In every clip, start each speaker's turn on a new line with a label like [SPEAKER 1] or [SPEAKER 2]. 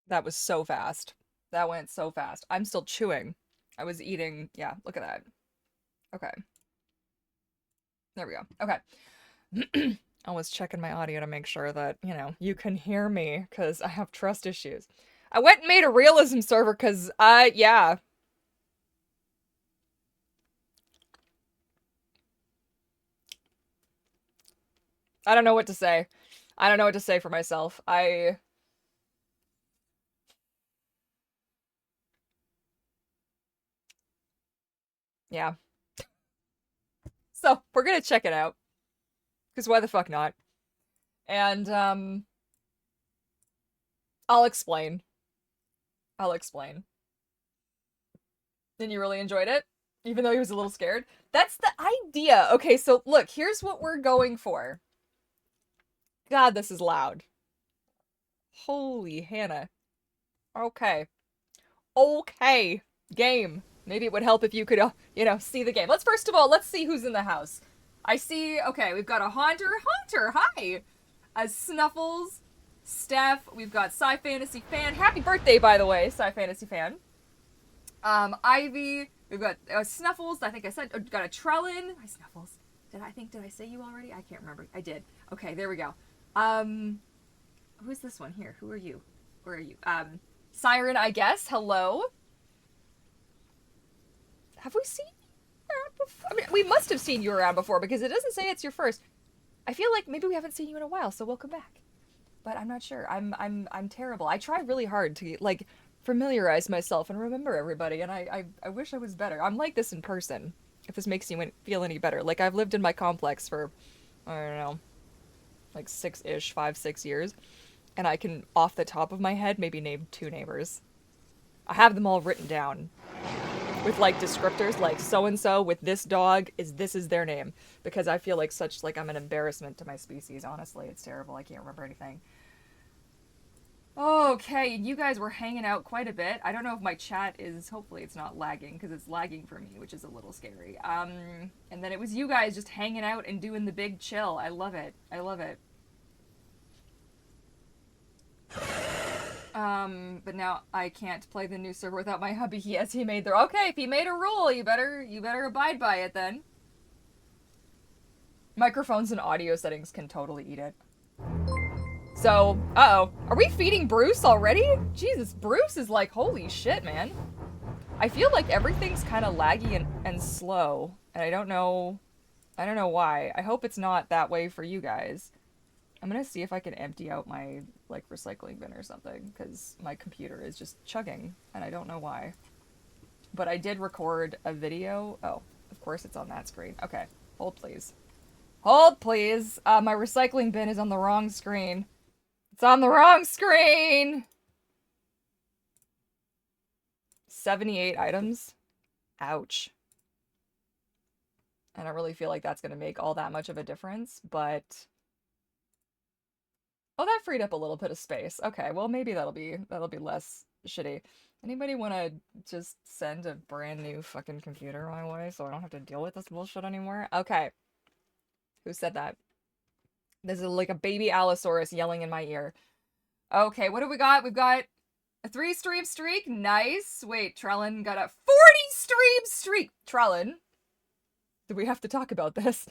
[SPEAKER 1] That was so fast. That went so fast. I'm still chewing. I was eating. Yeah, look at that. Okay. There we go. Okay. I was checking my audio to make sure that, you can hear me because I have trust issues. I went and made a realism server because yeah. I don't know what to say. I don't know what to say for myself. Yeah. So we're gonna check it out. Because why the fuck not? And, I'll explain. I'll explain. And you really enjoyed it? Even though he was a little scared? That's the idea. Okay, so look, here's what we're going for. God, this is loud. Holy Hannah. Okay. Okay. Game. Maybe it would help if you could, see the game. Let's first of all, let's see who's in the house. I see, okay, we've got a Haunter. Haunter, hi! Snuffles, Steph, we've got Sci Fantasy Fan. Happy birthday, by the way, Sci Fantasy Fan. Ivy, we've got Snuffles, I think I said, got a Trellin. Hi, Snuffles. Did I say you already? I can't remember. I did. Okay, there we go. Um, who's this one here? Who are you? Where are you? Siren, I guess. Hello. Have we seen you around before? I mean, we must have seen you around before because it doesn't say it's your first. I feel like maybe we haven't seen you in a while, so welcome back. But I'm not sure. I'm terrible. I try really hard to like familiarize myself and remember everybody, and I wish I was better. I'm like this in person. If this makes you feel any better, like I've lived in my complex for I don't know, like 5 6 years, and I can off the top of my head maybe name two neighbors. I have them all written down with like descriptors like so and so with this is their name because I feel like I'm an embarrassment to my species. Honestly, it's terrible. I can't remember anything. Okay, you guys were hanging out quite a bit. I don't know if my chat is. Hopefully, it's not lagging because it's lagging for me, which is a little scary. And then it was you guys just hanging out and doing the big chill. I love it. I love it. But now I can't play the new server without my hubby. Yes, he made the. Okay, if he made a rule, you better abide by it then. Microphones and audio settings can totally eat it. So, uh-oh. Are we feeding Bruce already? Jesus, Bruce is like, holy shit, man. I feel like everything's kind of laggy and slow, and I don't know why. I hope it's not that way for you guys. I'm gonna see if I can empty out my, like, recycling bin or something, because my computer is just chugging, and I don't know why. But I did record a video. Oh, of course it's on that screen. Okay, hold please. Hold please! My recycling bin is on the wrong screen. It's on the wrong screen! 78 items? Ouch. I don't really feel like that's gonna make all that much of a difference, but... Oh, that freed up a little bit of space. Okay, well maybe that'll be less shitty. Anybody wanna just send a brand new fucking computer my way so I don't have to deal with this bullshit anymore? Okay. Who said that? This is like a baby Allosaurus yelling in my ear. Okay, what do we got? We've got a 3-stream streak. Nice. Wait, Trellin got a 40-stream streak. Trellin, do we have to talk about this?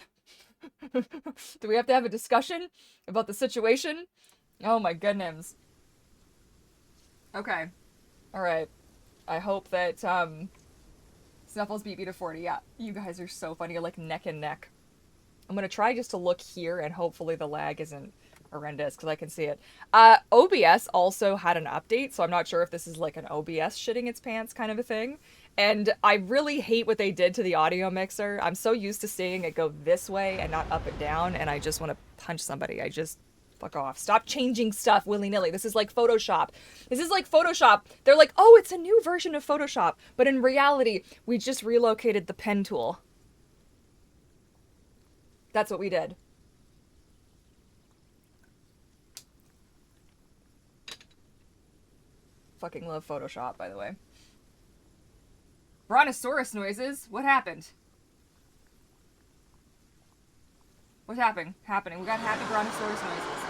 [SPEAKER 1] Do we have to have a discussion about the situation? Oh my goodness. Okay. Alright. I hope that, Snuffles beat me to 40. Yeah, you guys are so funny. You're like neck and neck. I'm gonna try just to look here and hopefully the lag isn't horrendous because I can see it. OBS also had an update, so I'm not sure if this is like an OBS shitting its pants kind of a thing. And I really hate what they did to the audio mixer. I'm so used to seeing it go this way and not up and down, and I just want to punch somebody. I just fuck off. Stop changing stuff willy-nilly. This is like Photoshop. This is like Photoshop. They're like, oh, it's a new version of Photoshop. But in reality, we just relocated the pen tool. That's what we did. Fucking love Photoshop, by the way. Brontosaurus noises? What happened? What's happening? We got happy Brontosaurus noises.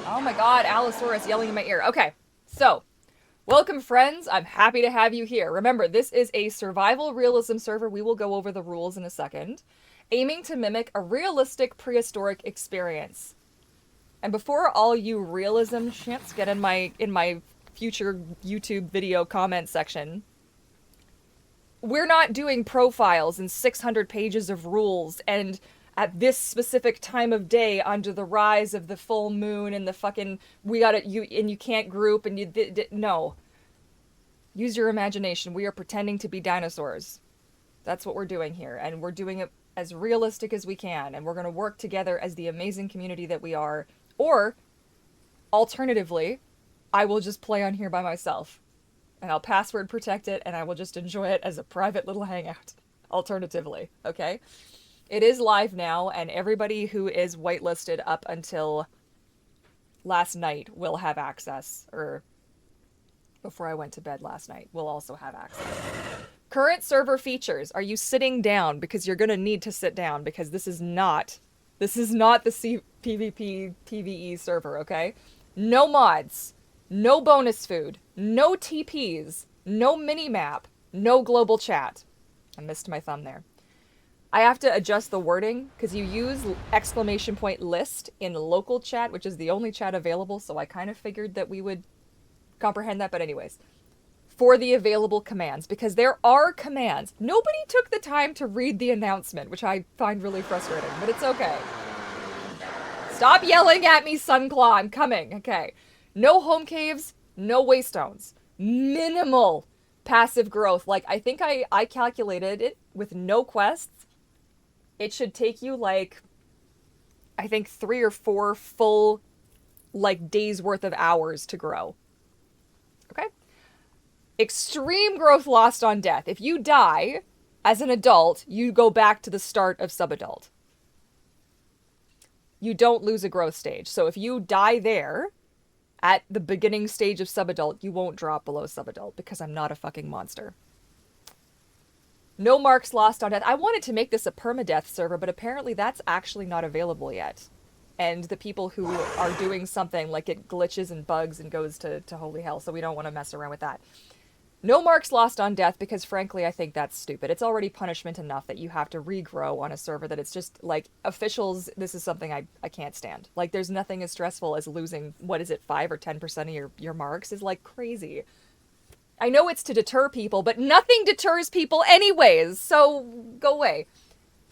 [SPEAKER 1] Oh my god, Allosaurus yelling in my ear. Okay, so, Welcome, friends. I'm happy to have you here. Remember, this is a survival realism server. We will go over the rules in a second. Aiming to mimic a realistic prehistoric experience. And before all you realism shits get in my future YouTube video comment section, we're not doing profiles and 600 pages of rules and at this specific time of day under the rise of the full moon and the fucking you can't group and no. Use your imagination. We are pretending to be dinosaurs. That's what we're doing here, and we're doing it as realistic as we can, and we're going to work together as the amazing community that we are. Or alternatively, I will just play on here by myself. And I'll password protect it, and I will just enjoy it as a private little hangout. Alternatively, okay? It is live now, and everybody who is whitelisted up until last night will have access, or before I went to bed last night, will also have access. Current server features. Are you sitting down? Because you're going to need to sit down, because this is not the PvP PvE server, okay? No mods. No bonus food, no TPs, no minimap, no global chat. I missed my thumb there. I have to adjust the wording because you use !list in local chat, which is the only chat available, so I kind of figured that we would comprehend that, but anyways. For the available commands, because there are commands. Nobody took the time to read the announcement, which I find really frustrating, but it's okay. Stop yelling at me, Sunclaw, I'm coming, okay. No home caves, no waystones. Minimal passive growth. Like, I think I calculated it with no quests. It should take you, like, I think 3 or 4 full, like, days worth of hours to grow. Okay? Extreme growth lost on death. If you die as an adult, you go back to the start of subadult. You don't lose a growth stage. So if you die there, at the beginning stage of subadult, you won't drop below subadult because I'm not a fucking monster. No marks lost on death. I wanted to make this a permadeath server, but apparently that's actually not available yet. And the people who are doing something, like it glitches and bugs and goes to holy hell, so we don't want to mess around with that. No marks lost on death because, frankly, I think that's stupid. It's already punishment enough that you have to regrow on a server that it's just, like, officials, this is something I can't stand. Like, there's nothing as stressful as losing, 5 or 10% of your marks is, like, crazy. I know it's to deter people, but nothing deters people anyways, so go away.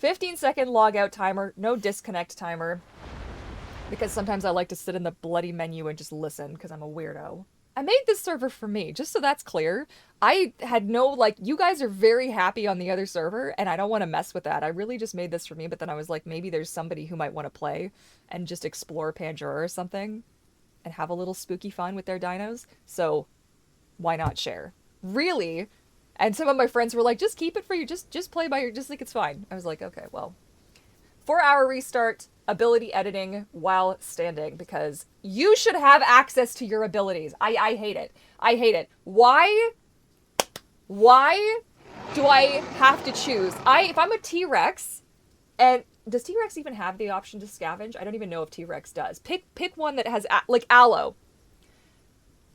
[SPEAKER 1] 15-second logout timer, no disconnect timer, because sometimes I like to sit in the bloody menu and just listen, because I'm a weirdo. I made this server for me, just so that's clear. I had no, like, you guys are very happy on the other server, and I don't want to mess with that. I really just made this for me, but then I was like, maybe there's somebody who might want to play and just explore Pandora or something and have a little spooky fun with their dinos. So why not share? Really? And some of my friends were like, just keep it for you. Just play by your, just like it's fine. I was like, okay, well. 4-hour restart, ability editing while standing, because you should have access to your abilities. I hate it. I hate it. Why do I have to choose? If I'm a T-Rex, and does T-Rex even have the option to scavenge? I don't even know if T-Rex does. Pick one that has, like, aloe.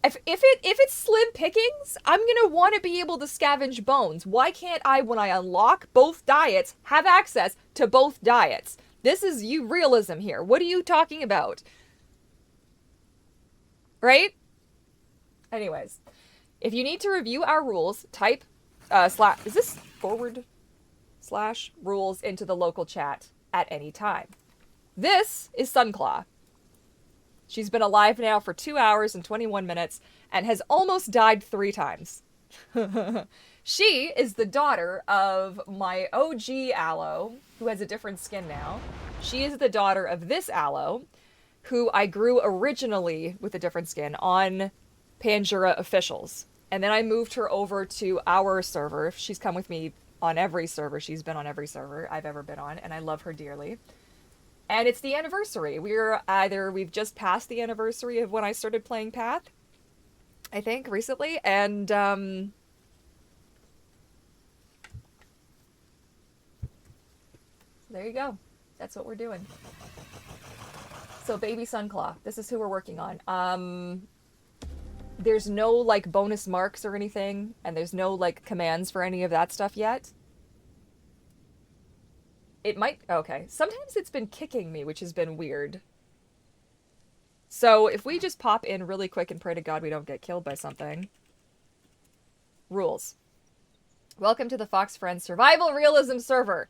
[SPEAKER 1] If it's slim pickings, I'm gonna want to be able to scavenge bones. Why can't I, when I unlock both diets, have access to both diets? This is realism here. What are you talking about? Right? Anyways, if you need to review our rules, type is this / rules into the local chat at any time. This is Sunclaw. She's been alive now for 2 hours and 21 minutes and has almost died 3 times. She is the daughter of my OG aloe, who has a different skin now. She is the daughter of this aloe, who I grew originally with a different skin on Pandora Officials. And then I moved her over to our server. She's come with me on every server. She's been on every server I've ever been on, and I love her dearly. And it's the anniversary. We've just passed the anniversary of when I started playing Path, I think, recently. And, there you go. That's what we're doing. So, baby Sunclaw. This is who we're working on. there's no like bonus marks or anything, and there's no like commands for any of that stuff yet. It might, okay. Sometimes it's been kicking me, which has been weird. So if we just pop in really quick and pray to God we don't get killed by something. Rules. Welcome to the Fox Friends Survival Realism Server.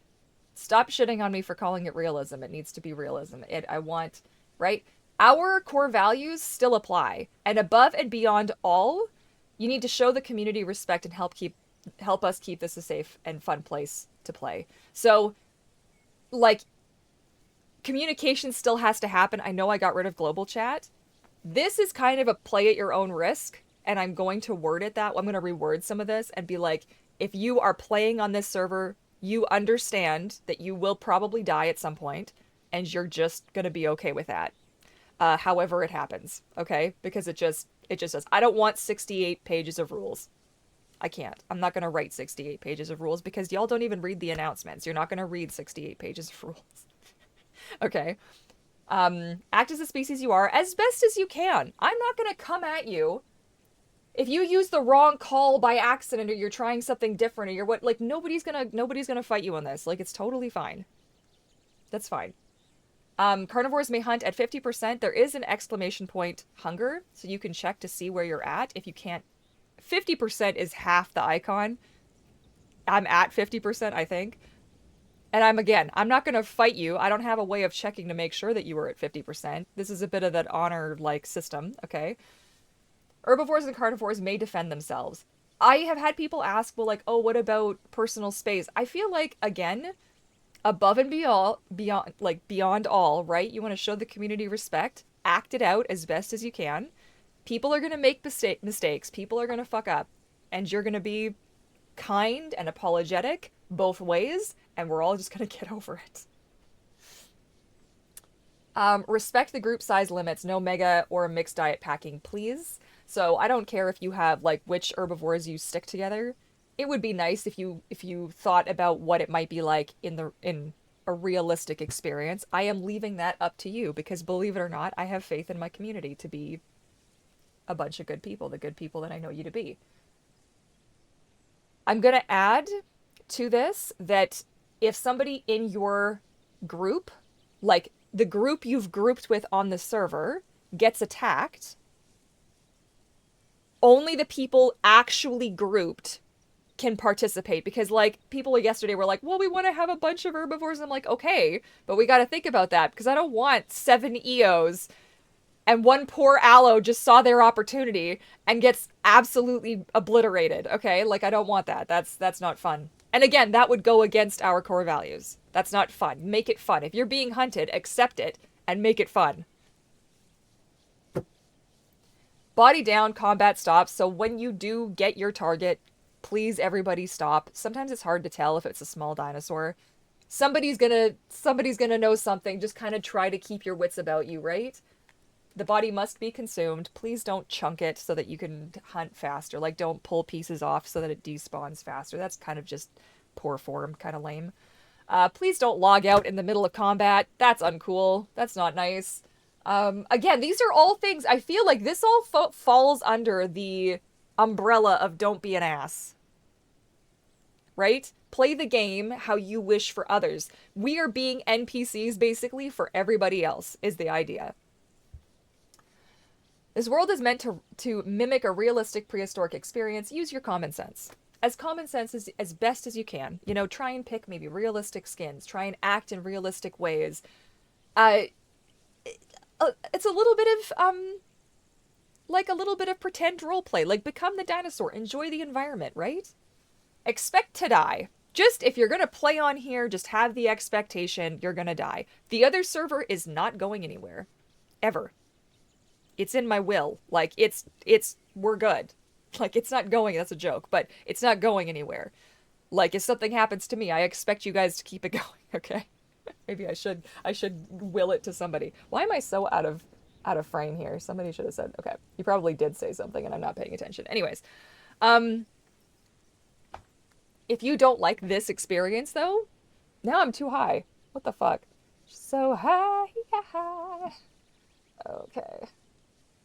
[SPEAKER 1] Stop shitting on me for calling it realism. It needs to be realism. I want, right? Our core values still apply. And above and beyond all, you need to show the community respect and help us keep this a safe and fun place to play. So, like, communication still has to happen. I know I got rid of global chat. This is kind of a play at your own risk, and I'm going to word it that. I'm going to reword some of this and be like, if you are playing on this server, you understand that you will probably die at some point, and you're just going to be okay with that. However it happens, okay? Because it just does. I don't want 68 pages of rules. I can't. I'm not going to write 68 pages of rules because y'all don't even read the announcements. You're not going to read 68 pages of rules. Okay. Act as the species you are as best as you can. I'm not going to come at you if you use the wrong call by accident or you're trying something different or you're what, like, nobody's gonna fight you on this. Like, it's totally fine. That's fine. Carnivores may hunt at 50%. There is an exclamation point hunger, so you can check to see where you're at. If you can't, 50% is half the icon. I'm at 50%, I think. And I'm not going to fight you. I don't have a way of checking to make sure that you were at 50%. This is a bit of that honor-like system, okay? Herbivores and carnivores may defend themselves. I have had people ask, well, like, oh, what about personal space? I feel like, again, above and beyond all, right? You want to show the community respect, act it out as best as you can. People are going to make mistakes. People are going to fuck up. And you're going to be kind and apologetic both ways, and we're all just going to get over it. Respect the group size limits. No mega or mixed diet packing, please. So I don't care if you have like which herbivores you stick together. It would be nice if you thought about what it might be like in a realistic experience. I am leaving that up to you because, believe it or not, I have faith in my community to be a bunch of good people, the good people that I know you to be. I'm going to add to this that if somebody in your group, like the group you've grouped with on the server, gets attacked, only the people actually grouped can participate. Because, like, people yesterday were like, well, we want to have a bunch of herbivores. And I'm like, okay, but we got to think about that because I don't want 7 EOs and one poor aloe just saw their opportunity and gets absolutely obliterated, okay? Like, I don't want that. That's not fun. And again, that would go against our core values. That's not fun. Make it fun. If you're being hunted, accept it and make it fun. Body down, combat stops. So when you do get your target, please everybody stop. Sometimes it's hard to tell if it's a small dinosaur. Somebody's gonna know something. Just kind of try to keep your wits about you, right? The body must be consumed. Please don't chunk it so that you can hunt faster. Like, don't pull pieces off so that it despawns faster. That's kind of just poor form, kind of lame. Please don't log out in the middle of combat. That's uncool. That's not nice. Again, these are all things, I feel like this all falls under the umbrella of don't be an ass. Right? Play the game how you wish for others. We are being NPCs, basically, for everybody else, is the idea. This world is meant to mimic a realistic prehistoric experience. Use your common sense. As common sense as best as you can. You know, try and pick maybe realistic skins. Try and act in realistic ways. It's a little bit of, like a little bit of pretend roleplay. Like, become the dinosaur. Enjoy the environment, right? Expect to die. Just, if you're going to play on here, just have the expectation you're going to die. The other server is not going anywhere. Ever. It's in my will. Like, we're good. Like, it's not going, that's a joke, but it's not going anywhere. Like, if something happens to me, I expect you guys to keep it going, okay? Maybe I should will it to somebody. Why am I so out of frame here? Somebody should have said, okay, you probably did say something and I'm not paying attention. Anyways, if you don't like this experience, though, now I'm too high. What the fuck? So high. Okay.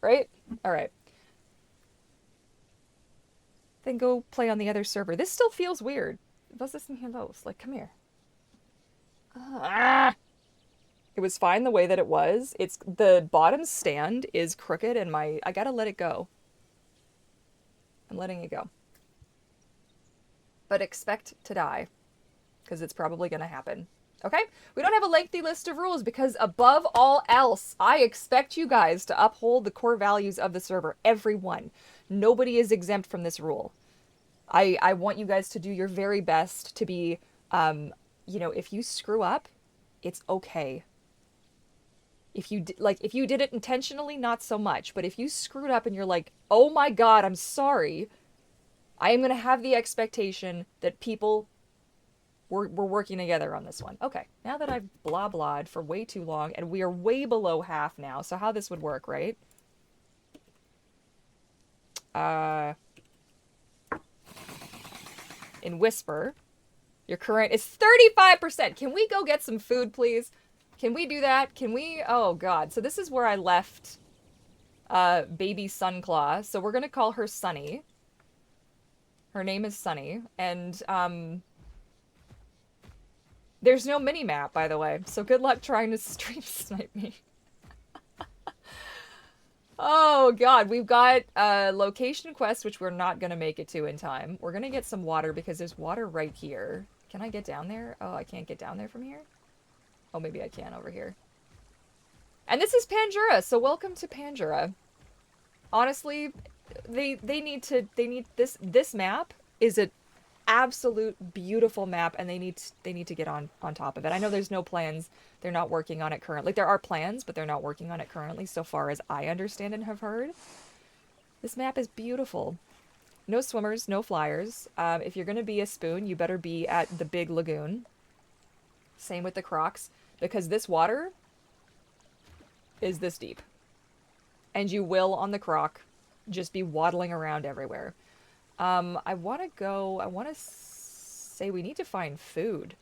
[SPEAKER 1] Right? All right. then go play on the other server. This still feels weird. Was this in here those? Like, come here. Ah! It was fine the way that it was. It's the bottom stand is crooked and I gotta let it go. I'm letting it go. But expect to die, because it's probably gonna happen. Okay? We don't have a lengthy list of rules because above all else, I expect you guys to uphold the core values of the server. Everyone. Nobody is exempt from this rule. I want you guys to do your very best to be, you know, if you screw up, it's okay. If you did it intentionally, not so much. But if you screwed up and you're like, oh my God, I'm sorry, I am going to have the expectation that people we're working together on this one. Okay, now that I've blah blahed for way too long, and we are way below half now, so how this would work, right? In Whisper, your current is 35%. Can we go get some food, please? Can we do that? Can we? Oh, God. So this is where I left baby Sunclaw. So we're going to call her Sunny. Her name is Sunny. And there's no mini-map, by the way. So good luck trying to stream snipe me. Oh, God. We've got a location quest, which we're not going to make it to in time. We're going to get some water because there's water right here. Can I get down there? Oh, I can't get down there from here? Oh, maybe I can over here. And this is Pandora, so welcome to Pandora. Honestly, they need this map is an absolute beautiful map, and they need to get on top of it. I know there's no plans. They're not working on it currently. There are plans, but they're not working on it currently, so far as I understand and have heard. This map is beautiful. No swimmers, no flyers. If you're going to be a spoon, you better be at the big lagoon. Same with the crocs, because this water is this deep. And you will, on the croc, just be waddling around everywhere. I want to say we need to find food.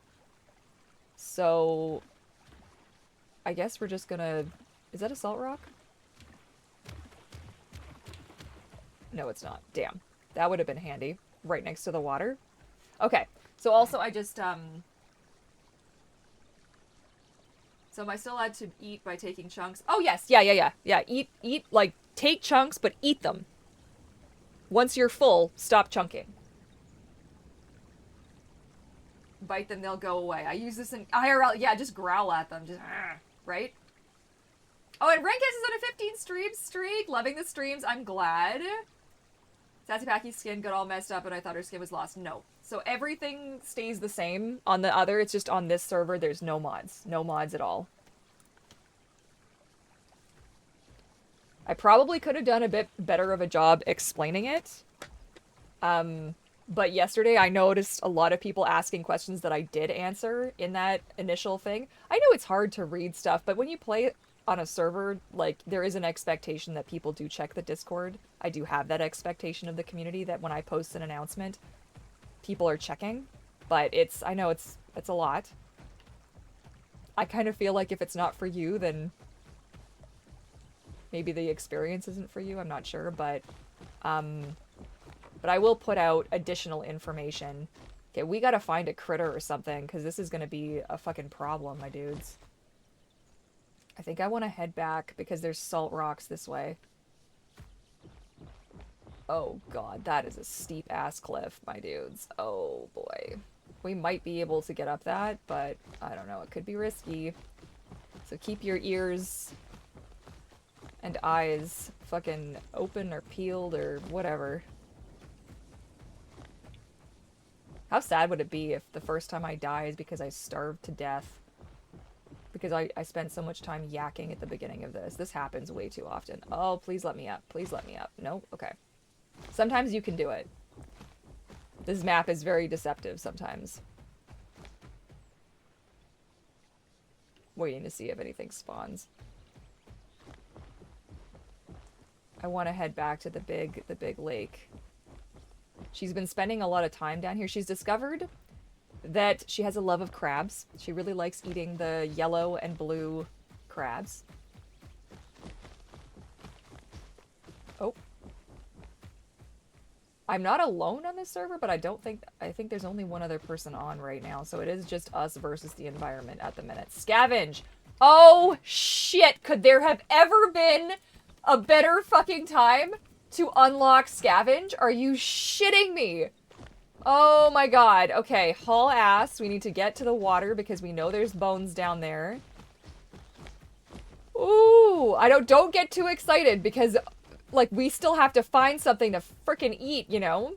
[SPEAKER 1] So, I guess we're just gonna... Is that a salt rock? No, it's not. Damn. That would have been handy. Right next to the water. Okay. So also I just, So am I still allowed to eat by taking chunks? Oh, yes. Yeah. Eat, like, take chunks, but eat them. Once you're full, stop chunking. Bite them, they'll go away. I use this in IRL. Yeah, just growl at them. Just, right? Oh, and Renkus is on a 15 stream streak. Loving the streams. I'm glad. Sassy Packy's skin got all messed up and I thought her skin was lost. No. So everything stays the same on the other. It's just on this server, there's no mods. No mods at all. I probably could have done a bit better of a job explaining it. But yesterday I noticed a lot of people asking questions that I did answer in that initial thing. I know it's hard to read stuff, but when you play on a server, like, there is an expectation that people do check the Discord. I do have that expectation of the community that when I post an announcement, people are checking. But I know it's a lot. I kind of feel like if it's not for you, then maybe the experience isn't for you. I'm not sure, but I will put out additional information. Okay, we gotta find a critter or something, because this is gonna be a fucking problem, my dudes. I think I want to head back, because there's salt rocks this way. Oh god, that is a steep-ass cliff, my dudes. Oh boy. We might be able to get up that, but I don't know, it could be risky. So keep your ears and eyes fucking open or peeled or whatever. How sad would it be if the first time I die is because I starved to death? Because I spent so much time yakking at the beginning of this. This happens way too often. Oh, please let me up. Please let me up. No? Okay. Sometimes you can do it. This map is very deceptive sometimes. Waiting to see if anything spawns. I want to head back to the big lake. She's been spending a lot of time down here. She's discovered that she has a love of crabs. She really likes eating the yellow and blue crabs. Oh. I'm not alone on this server, but I think there's only one other person on right now, so it is just us versus the environment at the minute. Scavenge! Oh, shit! Could there have ever been a better fucking time to unlock Scavenge? Are you shitting me? Oh my god. Okay, haul ass. We need to get to the water because we know there's bones down there. Ooh, don't get too excited because, like, we still have to find something to frickin' eat, you know?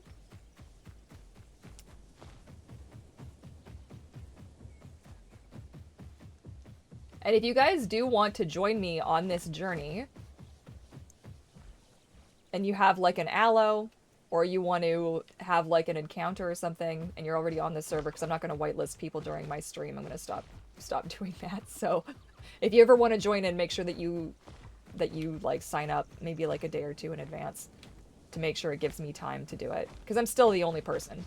[SPEAKER 1] And if you guys do want to join me on this journey, and you have, like, an allo, or you want to have, like, an encounter or something, and you're already on the server, because I'm not going to whitelist people during my stream, I'm going to stop doing that, so if you ever want to join in, make sure that you like sign up maybe like a day or two in advance to make sure it gives me time to do it, because I'm still the only person,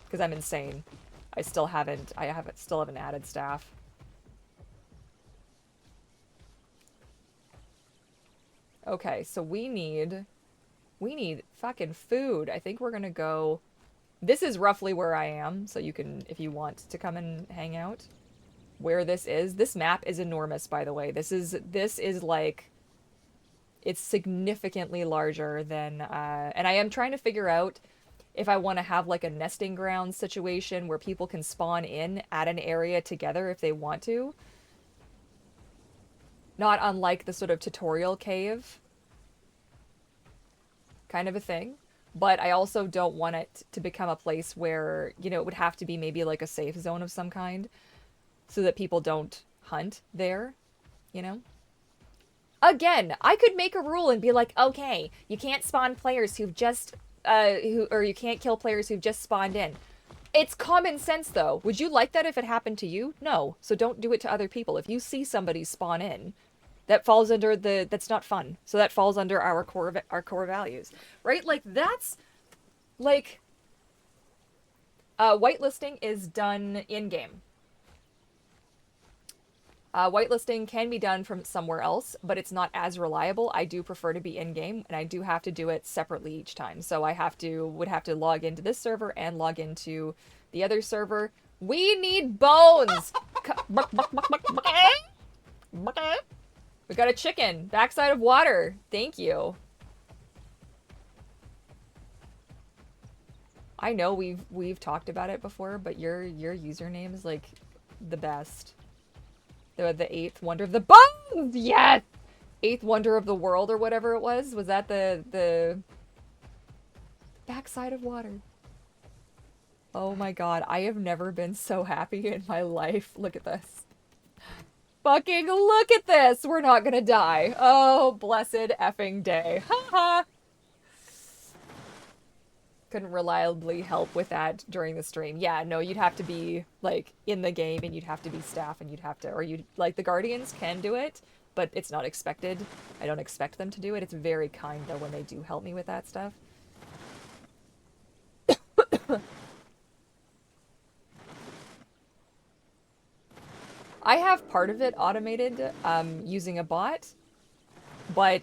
[SPEAKER 1] because I'm insane. I still haven't added staff. Okay, so we need fucking food. I think we're gonna go, this is roughly where I am, so you can, if you want to come and hang out where this map is enormous, by the way. This is like, it's significantly larger than, and I am trying to figure out if I want to have like a nesting ground situation where people can spawn in at an area together if they want to. Not unlike the sort of tutorial cave kind of a thing. But I also don't want it to become a place where, you know, it would have to be maybe like a safe zone of some kind so that people don't hunt there, you know? Again, I could make a rule and be like, okay, you can't spawn players who've just, or you can't kill players who've just spawned in. It's common sense, though. Would you like that if it happened to you? No. So don't do it to other people. If you see somebody spawn in, that falls under that's not fun. So that falls under our core values, right? Like, that's, like, whitelisting is done in-game. Whitelisting can be done from somewhere else, but it's not as reliable. I do prefer to be in-game, and I do have to do it separately each time. So I would have to log into this server and log into the other server. We need bones! We got a chicken. Backside of water. Thank you. I know we've talked about it before, but your username is like the best. The eighth wonder of the bones! Yes! Eighth wonder of the world or whatever it was. Was that the backside of water? Oh my god, I have never been so happy in my life. Look at this. Fucking look at this! We're not gonna die. Oh, blessed effing day. Haha! Couldn't reliably help with that during the stream. Yeah, no, you'd have to be, like, in the game, and you'd have to be staff, and you'd have to, or you'd, like, the Guardians can do it, but it's not expected. I don't expect them to do it. It's very kind, though, when they do help me with that stuff. I have part of it automated, using a bot, but,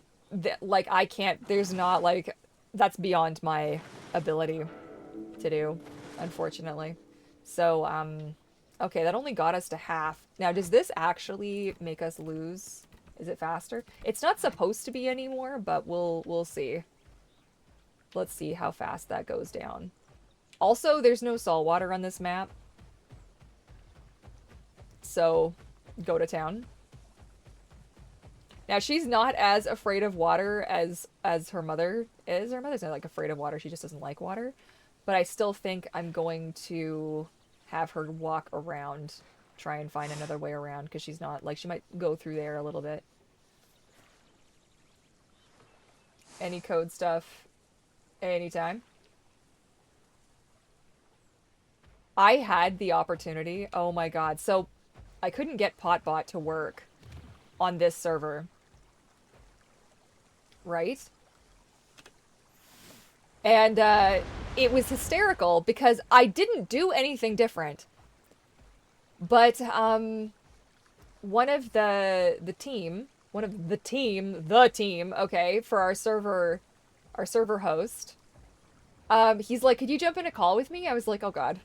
[SPEAKER 1] like, I can't, there's not, like, that's beyond my ability to do, unfortunately. So, okay, that only got us to half. Now, does this actually make us lose? Is it faster? It's not supposed to be anymore, but we'll see. Let's see how fast that goes down. Also, there's no salt water on this map. So, go to town. Now, she's not as afraid of water as her mother is. Her mother's not, like, afraid of water. She just doesn't like water. But I still think I'm going to have her walk around, try and find another way around, because she's not, like, she might go through there a little bit. Any code stuff, anytime. I had the opportunity. Oh my god. So, I couldn't get Potbot to work on this server. Right? And it was hysterical because I didn't do anything different. But one of the team, okay, for our server host, He's like, could you jump in a call with me? I was like, oh god.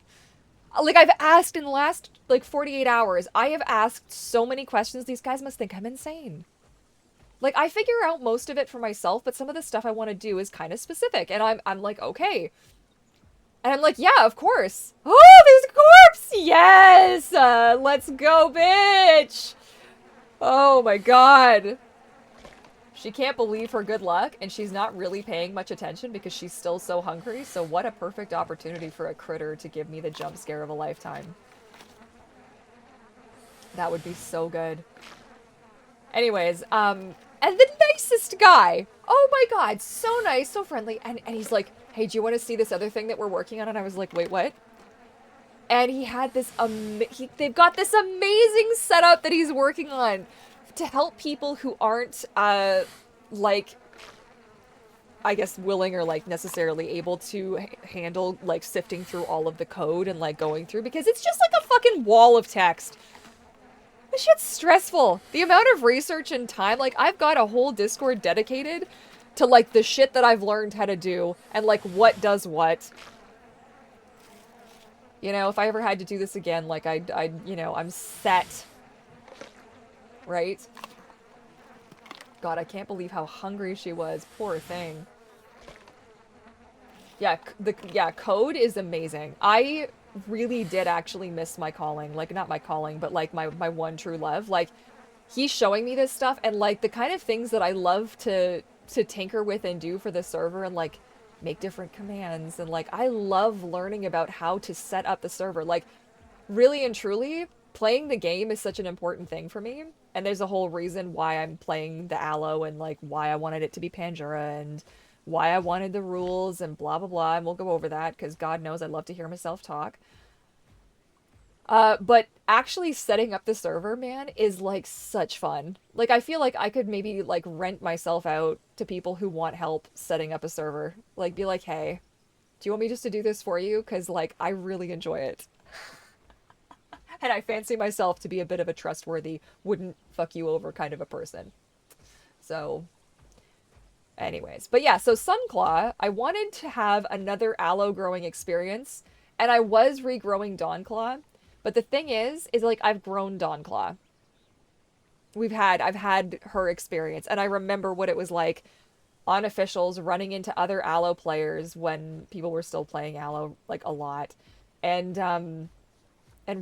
[SPEAKER 1] Like, I've asked in the last, like, 48 hours, I have asked so many questions, these guys must think I'm insane. Like, I figure out most of it for myself, but some of the stuff I want to do is kind of specific, and I'm like, okay. And I'm like, yeah, of course. Oh, there's a corpse! Yes! Let's go, bitch! Oh my god. She can't believe her good luck, and she's not really paying much attention because she's still so hungry, so what a perfect opportunity for a critter to give me the jump scare of a lifetime. That would be so good. Anyways, and the nicest guy. Oh my god, so nice, so friendly. And he's like, hey, do you want to see this other thing that we're working on? And I was like, wait, what? And he had this, they've got this amazing setup that he's working on to help people who aren't, like, I guess willing or like necessarily able to handle like sifting through all of the code and like going through, because it's just like a fucking wall of text. This shit's stressful. The amount of research and time, like I've got a whole Discord dedicated to like the shit that I've learned how to do and like what does what. You know, if I ever had to do this again, like you know, I'm set. Right? God, I can't believe how hungry she was. Poor thing. Yeah, code is amazing. I really did actually miss my calling. Like, not my calling, but like my one true love. Like, he's showing me this stuff and like the kind of things that I love to tinker with and do for the server and like make different commands and like I love learning about how to set up the server. Like, really and truly, playing the game is such an important thing for me. And there's a whole reason why I'm playing the Allo and like why I wanted it to be Pandora and why I wanted the rules and blah blah blah, and we'll go over that because God knows I love to hear myself talk. But actually setting up the server, man, is like such fun. Like I feel like I could maybe like rent myself out to people who want help setting up a server. Like be like, hey, do you want me just to do this for you? Because like I really enjoy it. And I fancy myself to be a bit of a trustworthy, wouldn't fuck you over kind of a person. So anyways, but yeah, so Sunclaw, I wanted to have another aloe growing experience, and I was regrowing Dawnclaw, but the thing is like I've grown Dawnclaw. I've had her experience, and I remember what it was like on officials running into other aloe players when people were still playing aloe like a lot, and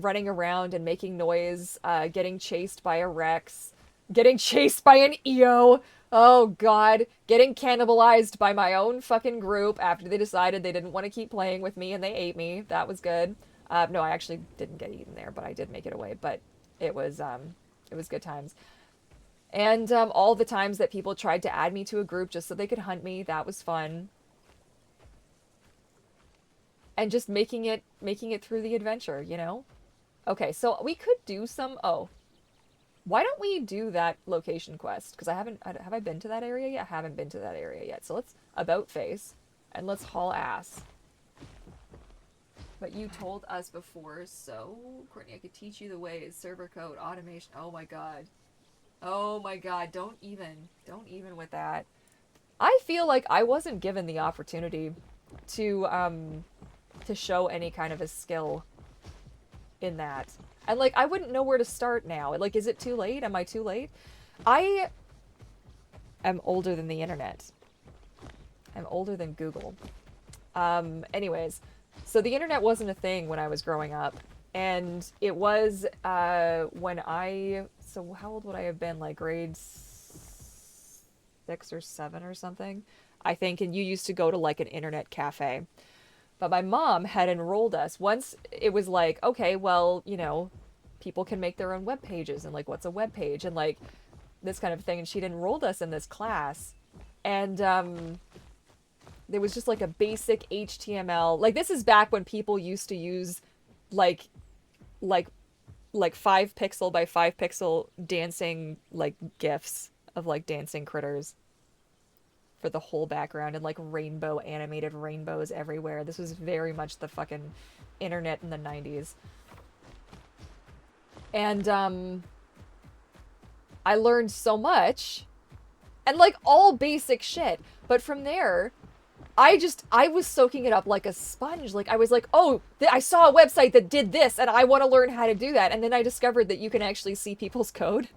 [SPEAKER 1] running around and making noise, getting chased by a Rex, getting chased by an EO. Oh god, getting cannibalized by my own fucking group after they decided they didn't want to keep playing with me and they ate me. That was good. No, I actually didn't get eaten there, but I did make it away. But it was good times. And all the times that people tried to add me to a group just so they could hunt me, that was fun. And just making it through the adventure, you know? Okay, so we could do some, why don't we do that location quest? Because have I been to that area yet? I haven't been to that area yet. So let's about face and let's haul ass. But you told us before, so Courtney, I could teach you the ways. Server code, automation. Oh my god. Oh my god, don't even with that. I feel like I wasn't given the opportunity to show any kind of a skill in that. And like I wouldn't know where to start now. Like, is it too late? Am I too late? I am older than the internet. I'm older than Google. Anyways, so the internet wasn't a thing when I was growing up. And it was when so how old would I have been? Like grade 6 or 7 or something, I think. And you used to go to like an internet cafe. But my mom had enrolled us. Once it was like, okay, well, you know, people can make their own web pages and like, what's a web page and like this kind of thing. And she'd enrolled us in this class. And there was just like a basic HTML. Like this is back when people used to use like 5 pixel by 5 pixel dancing like GIFs of like dancing critters for the whole background and like rainbow animated rainbows everywhere. This was very much the fucking internet in the 90s. And I learned so much and like all basic shit. But from there, I was soaking it up like a sponge. Like, I was like, oh, I saw a website that did this and I want to learn how to do that. And then I discovered that you can actually see people's code.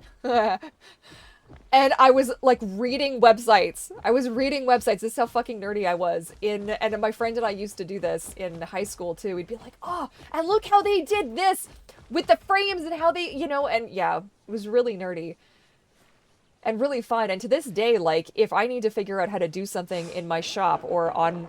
[SPEAKER 1] And I was like reading websites. I was reading websites. This is how fucking nerdy I was. And my friend and I used to do this in high school too. We'd be like, oh, and look how they did this with the frames and how they, and yeah, it was really nerdy and really fun. And to this day, like, if I need to figure out how to do something in my shop or on...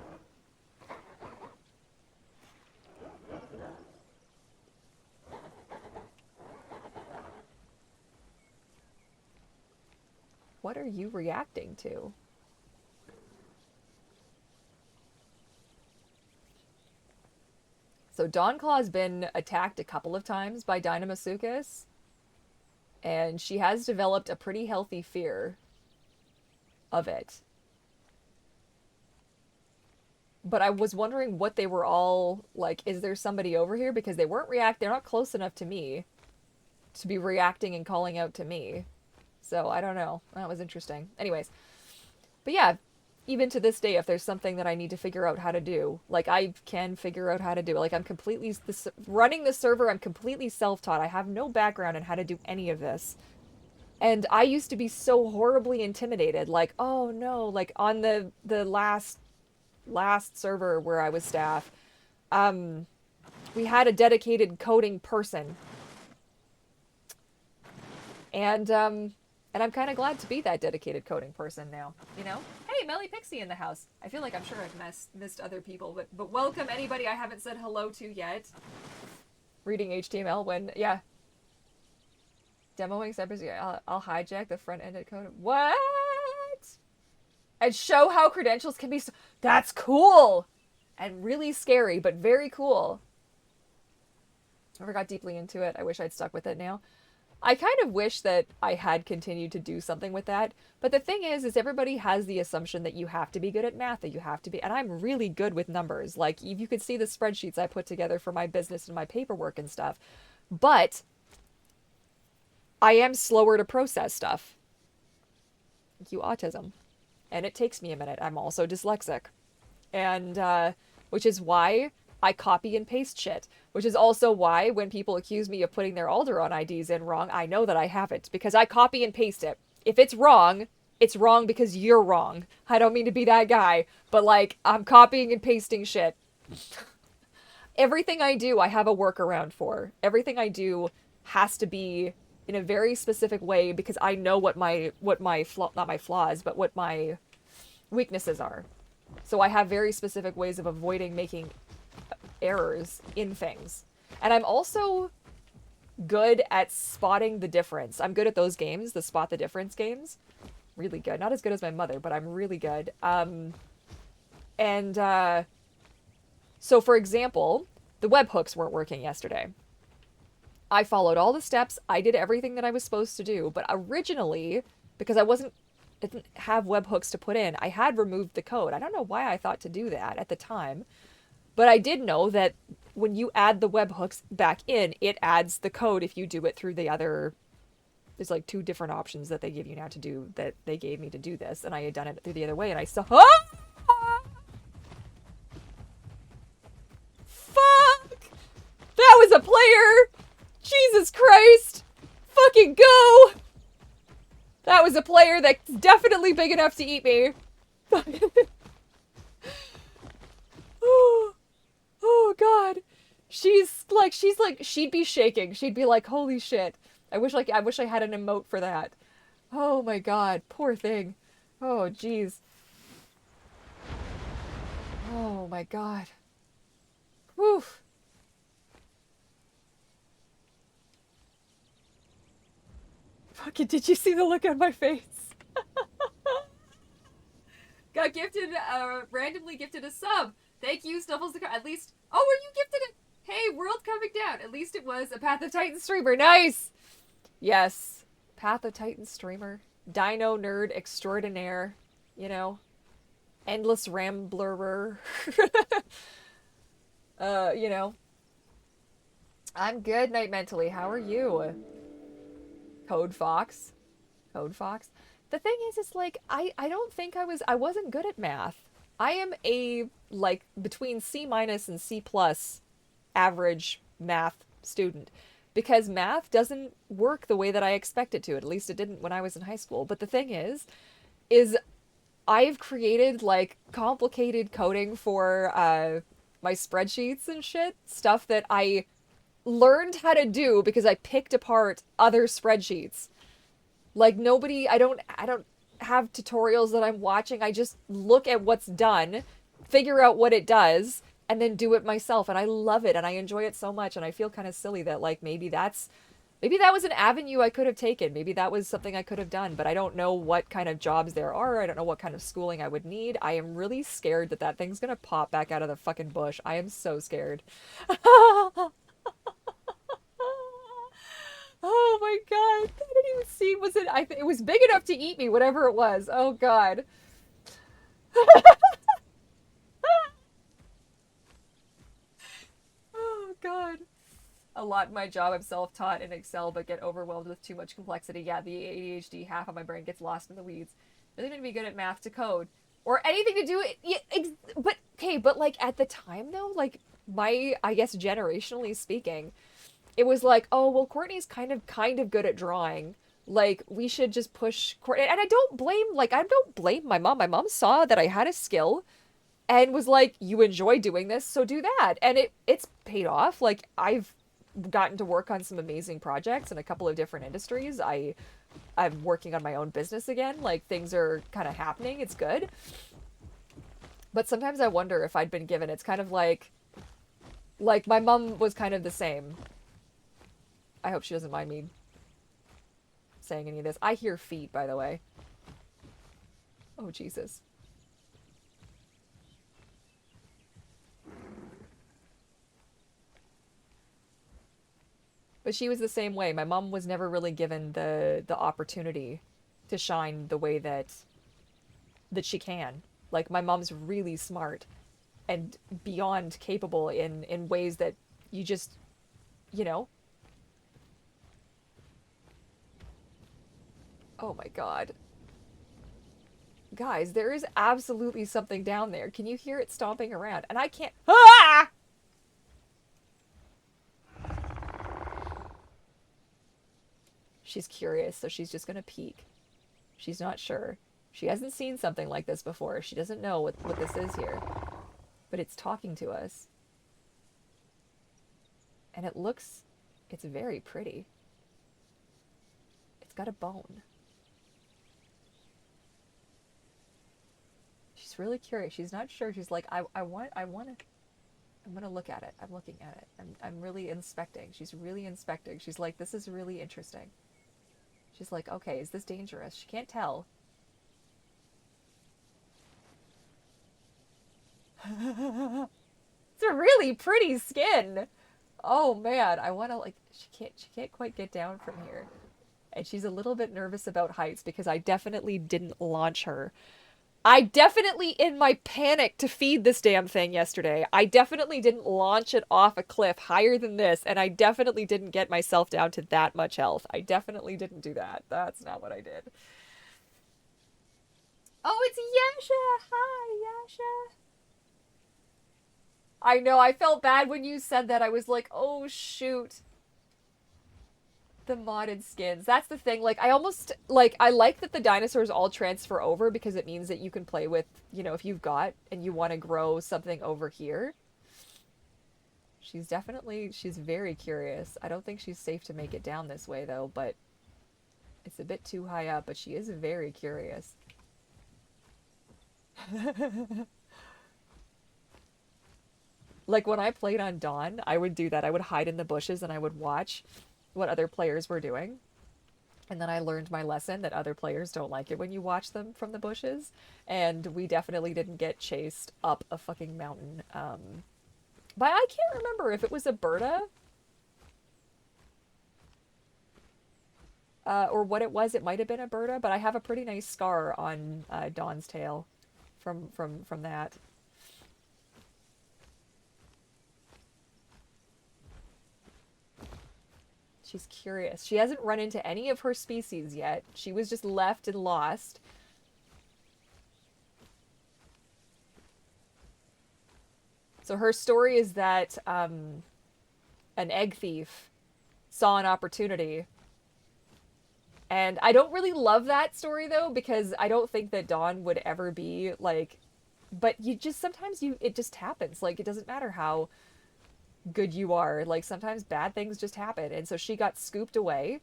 [SPEAKER 1] What are you reacting to? So Dawn Claw's been attacked a couple of times by Dynamasuchus, and she has developed a pretty healthy fear of it. But I was wondering what they were all like. Is there somebody over here? Because they weren't they're not close enough to me to be reacting and calling out to me. So I don't know. That was interesting. Anyways, but yeah, even to this day, if there's something that I need to figure out how to do, like, I can figure out how to do it. Like, I'm completely running the server. I'm completely self-taught. I have no background in how to do any of this. And I used to be so horribly intimidated. Like, oh no, like on the last server where I was staff, we had a dedicated coding person. And I'm kind of glad to be that dedicated coding person now, Hey, Melly Pixie in the house. I feel like I'm sure I've missed other people, but welcome anybody I haven't said hello to yet. Reading HTML when, yeah. Demoing cyber, I'll hijack the front-ended code. What? And show how credentials can be that's cool! And really scary, but very cool. Never got deeply into it. I wish I'd stuck with it now. I kind of wish that I had continued to do something with that. But the thing is everybody has the assumption that you have to be good at math, that you have to be, and I'm really good with numbers. Like, if you could see the spreadsheets I put together for my business and my paperwork and stuff. But I am slower to process stuff. Thank you, autism. And it takes me a minute. I'm also dyslexic. And, which is why I copy and paste shit, which is also why when people accuse me of putting their Alderon IDs in wrong, I know that I haven't, because I copy and paste it. If it's wrong because you're wrong. I don't mean to be that guy, but like, I'm copying and pasting shit. Everything I do, I have a workaround for. Everything I do has to be in a very specific way because I know what my not my flaws, but what my weaknesses are. So I have very specific ways of avoiding making errors in things. And I'm also good at spotting the difference. I'm good at those games, the spot the difference games. Really good. Not as good as my mother, but I'm really good. So for example, the webhooks weren't working yesterday. I followed all the steps. I did everything that I was supposed to do. But originally, because I didn't have webhooks to put in, I had removed the code. I don't know why I thought to do that at the time. But I did know that when you add the webhooks back in, it adds the code if you do it through the other... There's like 2 different options that they give you now to do, that they gave me to do this. And I had done it through the other way, and I saw... Ah! Fuck! That was a player! Jesus Christ! Fucking go! That was a player that's definitely big enough to eat me. Oh God. She'd be shaking. She'd be like, holy shit. I wish I had an emote for that. Oh my God. Poor thing. Oh jeez. Oh my God. Whew. Fucking, did you see the look on my face? Got gifted, randomly gifted a sub. Thank you, Snuffles the Car. At least, oh, were you gifted it? Hey, world coming down. At least it was a Path of Titan streamer. Nice. Yes. Path of Titan streamer. Dino nerd extraordinaire. Endless ramblerer. I'm good night mentally. How are you? Code Fox. The thing is, it's like, I don't think I wasn't good at math. I am a, like, between C minus and C plus average math student because math doesn't work the way that I expect it to. At least it didn't when I was in high school. But the thing is I've created like complicated coding for my spreadsheets and shit, stuff that I learned how to do because I picked apart other spreadsheets. Like nobody, I don't have tutorials that I'm watching. I just look at what's done, figure out what it does, and then do it myself. And I love it and I enjoy it so much. And I feel kind of silly that like maybe that was an avenue I could have taken. Maybe that was something I could have done, but I don't know what kind of jobs there are. I don't know what kind of schooling I would need. I am really scared that that thing's gonna pop back out of the fucking bush. I am so scared. Oh my god. I didn't even see. Was it? It was big enough to eat me, whatever it was. Oh god. Oh god. A lot in my job, I'm self-taught in Excel, but get overwhelmed with too much complexity. Yeah, the ADHD, half of my brain gets lost in the weeds. Really need to be good at math to code. Or anything to do it. Yeah, but, okay, but like at the time though, like my, I guess generationally speaking, it was like, oh, well, Courtney's kind of good at drawing. Like, we should just push Courtney. And I don't blame my mom. My mom saw that I had a skill and was like, you enjoy doing this, so do that. And it's paid off. Like, I've gotten to work on some amazing projects in a couple of different industries. I'm working on my own business again. Like things are kind of happening. It's good. But sometimes I wonder if I'd been given, it's kind of like my mom was kind of the same. I hope she doesn't mind me saying any of this. I hear feet, by the way. Oh, Jesus. But she was the same way. My mom was never really given the opportunity to shine the way that she can. Like my mom's really smart and beyond capable in ways that you just, you know. Oh my god. Guys, there is absolutely something down there. Can you hear it stomping around? And I can't. Ah! She's curious, so she's just gonna peek. She's not sure. She hasn't seen something like this before. She doesn't know what this is here. But it's talking to us. And it's very pretty. It's got a bone. She's really curious. She's not sure. She's like, I want to, I'm gonna look at it. I'm looking at it. I'm really inspecting. She's really inspecting. She's like, this is really interesting. She's like, okay, is this dangerous? She can't tell. It's a really pretty skin. Oh man, I want to like she can't quite get down from here. And she's a little bit nervous about heights because I definitely didn't launch her. I definitely, in my panic to feed this damn thing yesterday, I definitely didn't launch it off a cliff higher than this, and I definitely didn't get myself down to that much health. I definitely didn't do that. That's not what I did. Oh, it's Yasha! Hi, Yasha! I know, I felt bad when you said that. I was like, oh shoot. The modded skins. That's the thing. Like, I like that the dinosaurs all transfer over because it means that you can play with, you know, if you've got and you want to grow something over here. She's very curious. I don't think she's safe to make it down this way though, but it's a bit too high up, but she is very curious. Like when I played on Dawn, I would do that. I would hide in the bushes and I would watch what other players were doing. And then I learned my lesson that other players don't like it when you watch them from the bushes. And we definitely didn't get chased up a fucking mountain. But I can't remember if it was a Berta. Or what it was. It might have been a Berta, but I have a pretty nice scar on Dawn's tail from that. She's curious. She hasn't run into any of her species yet. She was just left and lost. So her story is that an egg thief saw an opportunity. And I don't really love that story though, because I don't think that Dawn would ever be like, but you just sometimes it just happens. Like it doesn't matter how good you are. Like sometimes bad things just happen. And so she got scooped away.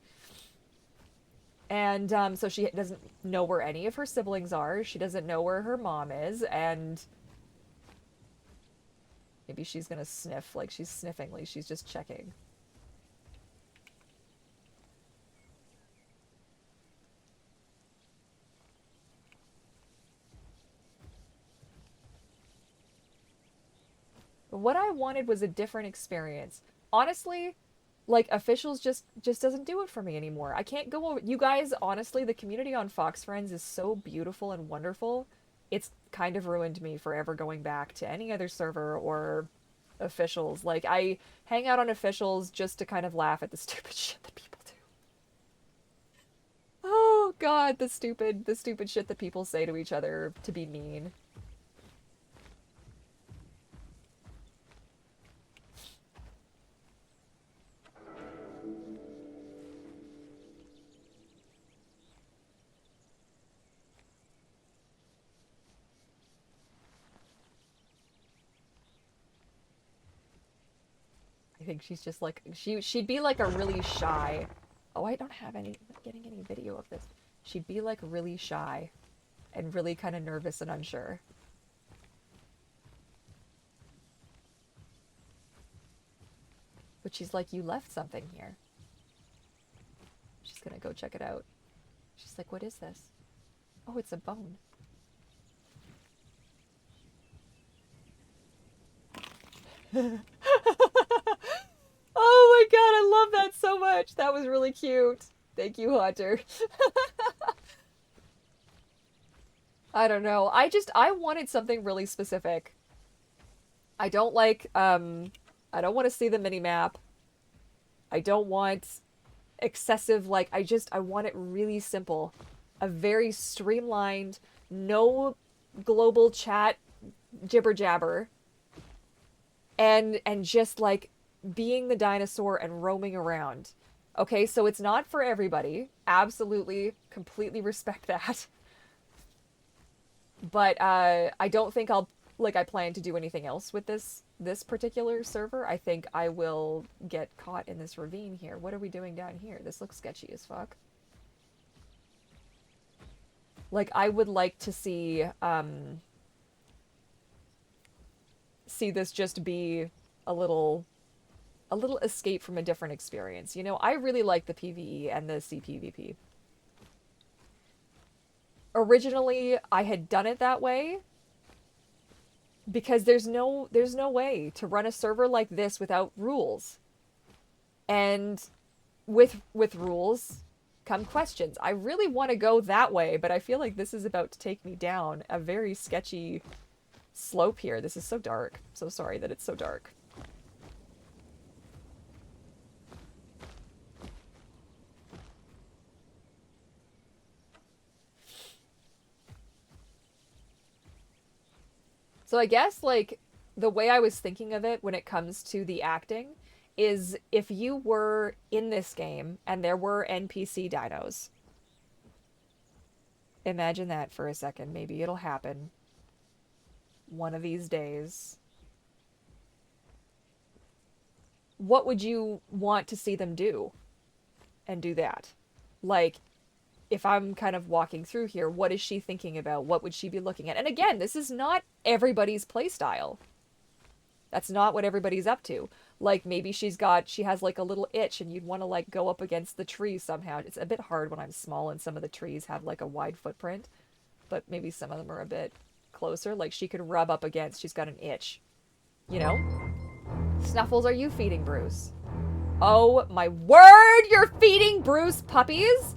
[SPEAKER 1] And so she doesn't know where any of her siblings are. She doesn't know where her mom is. And maybe she's gonna sniff, like she's sniffing, like she's just checking. What I wanted was a different experience. Honestly, like officials just doesn't do it for me anymore. I can't go over you guys, honestly, the community on Fox Friends is so beautiful and wonderful. It's kind of ruined me forever going back to any other server or officials. Like I hang out on officials just to kind of laugh at the stupid shit that people do. Oh god, the stupid shit that people say to each other to be mean. I think she's just like she'd be like a really shy. Oh, I don't have any I'm not getting any video of this. She'd be like really shy and really kind of nervous and unsure. But she's like, you left something here. She's gonna go check it out. She's like, what is this? Oh, it's a bone. Oh my god, I love that so much. That was really cute. Thank you, Hunter. I don't know. I wanted something really specific. I don't like I don't want to see the mini map. I don't want excessive like I want it really simple. A very streamlined, no global chat jibber jabber. And just like being the dinosaur and roaming around. Okay, so it's not for everybody. Absolutely, completely respect that. But I don't think I plan to do anything else with this particular server. I think I will get caught in this ravine here. What are we doing down here? This looks sketchy as fuck. Like I would like to see this just be a little escape from a different experience. You know, I really like the PvE and the CPvP. Originally, I had done it that way because there's no way to run a server like this without rules. And with rules come questions. I really want to go that way, but I feel like this is about to take me down a very sketchy slope here. This is so dark. I'm so sorry that it's so dark. So I guess, like, the way I was thinking of it when it comes to the acting is if you were in this game and there were NPC dinos. Imagine that for a second. Maybe it'll happen one of these days. What would you want to see them do? And do that. Like, if I'm kind of walking through here, what is she thinking about? What would she be looking at? And again, this is not everybody's playstyle. That's not what everybody's up to. Like, maybe she has like a little itch and you'd want to like go up against the tree somehow. It's a bit hard when I'm small and some of the trees have like a wide footprint, but maybe some of them are a bit closer. Like she could rub up against, she's got an itch. You know? Snuffles, are you feeding Bruce? Oh my word, you're feeding Bruce puppies?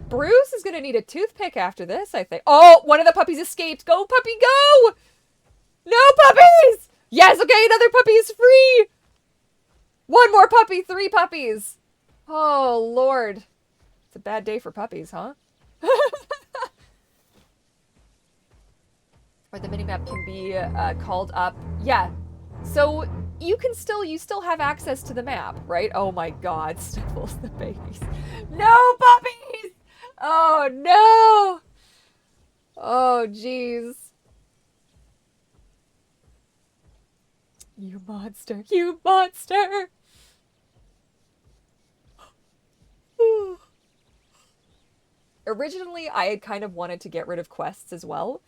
[SPEAKER 1] Bruce is gonna need a toothpick after this, I think. Oh, one of the puppies escaped. Go, puppy, go! No puppies! Yes, okay, another puppy is free! One more puppy, 3 puppies. Oh, Lord. It's a bad day for puppies, huh? or the minimap can be called up. Yeah, so you still have access to the map, right? Oh my God, Sniffles the babies. No puppies! Oh no! Oh jeez. You monster, you monster! Originally, I had kind of wanted to get rid of quests as well.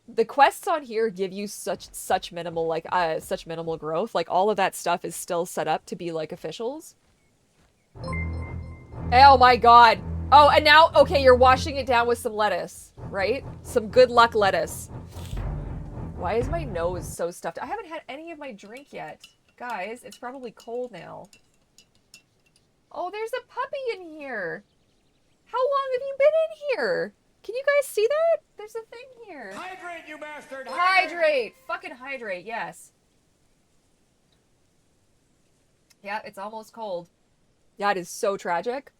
[SPEAKER 1] The quests on here give you such minimal such minimal growth. Like all of that stuff is still set up to be like officials. Oh my God. Oh, and now okay, you're washing it down with some lettuce, right? Some good luck lettuce. Why is my nose so stuffed? I haven't had any of my drink yet. Guys, it's probably cold now. Oh, there's a puppy in here. How long have you been in here? Can you guys see that? There's a thing here.
[SPEAKER 2] Hydrate, you bastard!
[SPEAKER 1] Hydrate! Fucking hydrate, yes. Yeah, it's almost cold. That is so tragic.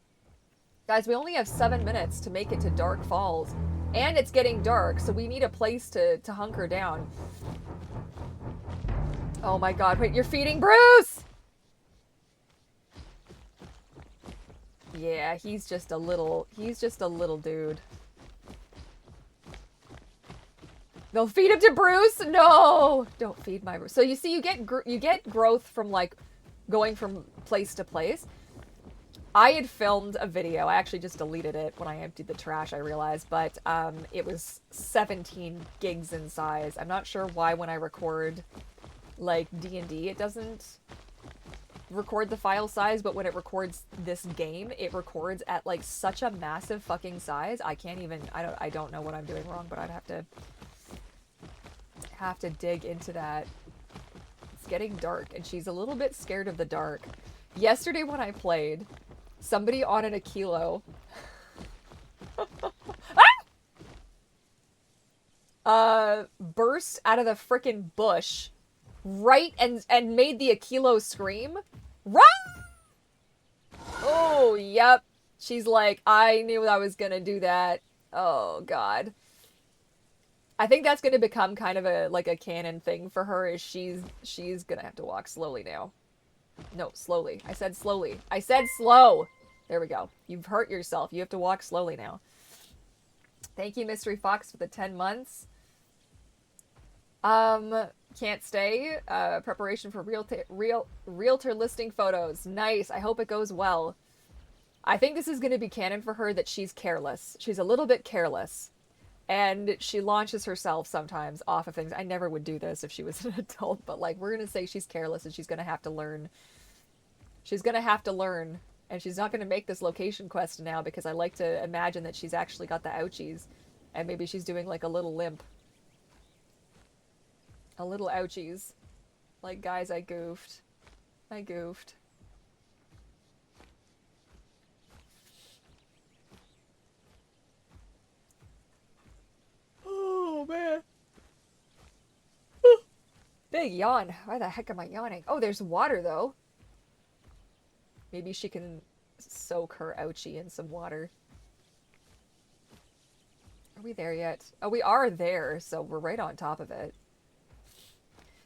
[SPEAKER 1] Guys, we only have 7 minutes to make it to Dark Falls. And it's getting dark, so we need a place to hunker down. Oh my God, wait, you're feeding Bruce! Yeah, he's just a little dude. They'll feed him to Bruce? No! Don't feed my Bruce. So you see, you get growth from, like, going from place to place. I had filmed a video. I actually just deleted it when I emptied the trash, I realized. But it was 17 gigs in size. I'm not sure why when I record, like, D&D, it doesn't record the file size, but when it records this game, it records at, like, such a massive fucking size. I can't even... I don't know what I'm doing wrong, but I'd have to dig into that. It's getting dark, and she's a little bit scared of the dark. Yesterday when I played, somebody on an Aquilo burst out of the frickin' bush right and made the Aquilo scream. Run! Oh, yep. She's like, I knew I was gonna do that. Oh, God. I think that's gonna become kind of a canon thing for her, is she's gonna have to walk slowly now. No, slowly. I said slowly. I said slow! There we go. You've hurt yourself. You have to walk slowly now. Thank you, Mystery Fox, for the 10 months. Can't stay. Preparation for realtor listing photos. Nice. I hope it goes well. I think this is going to be canon for her, that she's careless. She's a little bit careless. And she launches herself sometimes off of things. I never would do this if she was an adult, but, like, we're going to say she's careless and she's going to have to learn. She's going to have to learn. And she's not going to make this location quest now, because I like to imagine that she's actually got the ouchies. And maybe she's doing, like, a little limp. A little ouchies. Like, guys, I goofed. I goofed. Oh, man. Big yawn. Why the heck am I yawning? Oh, there's water, though. Maybe she can soak her ouchie in some water. Are we there yet? Oh, we are there, so we're right on top of it.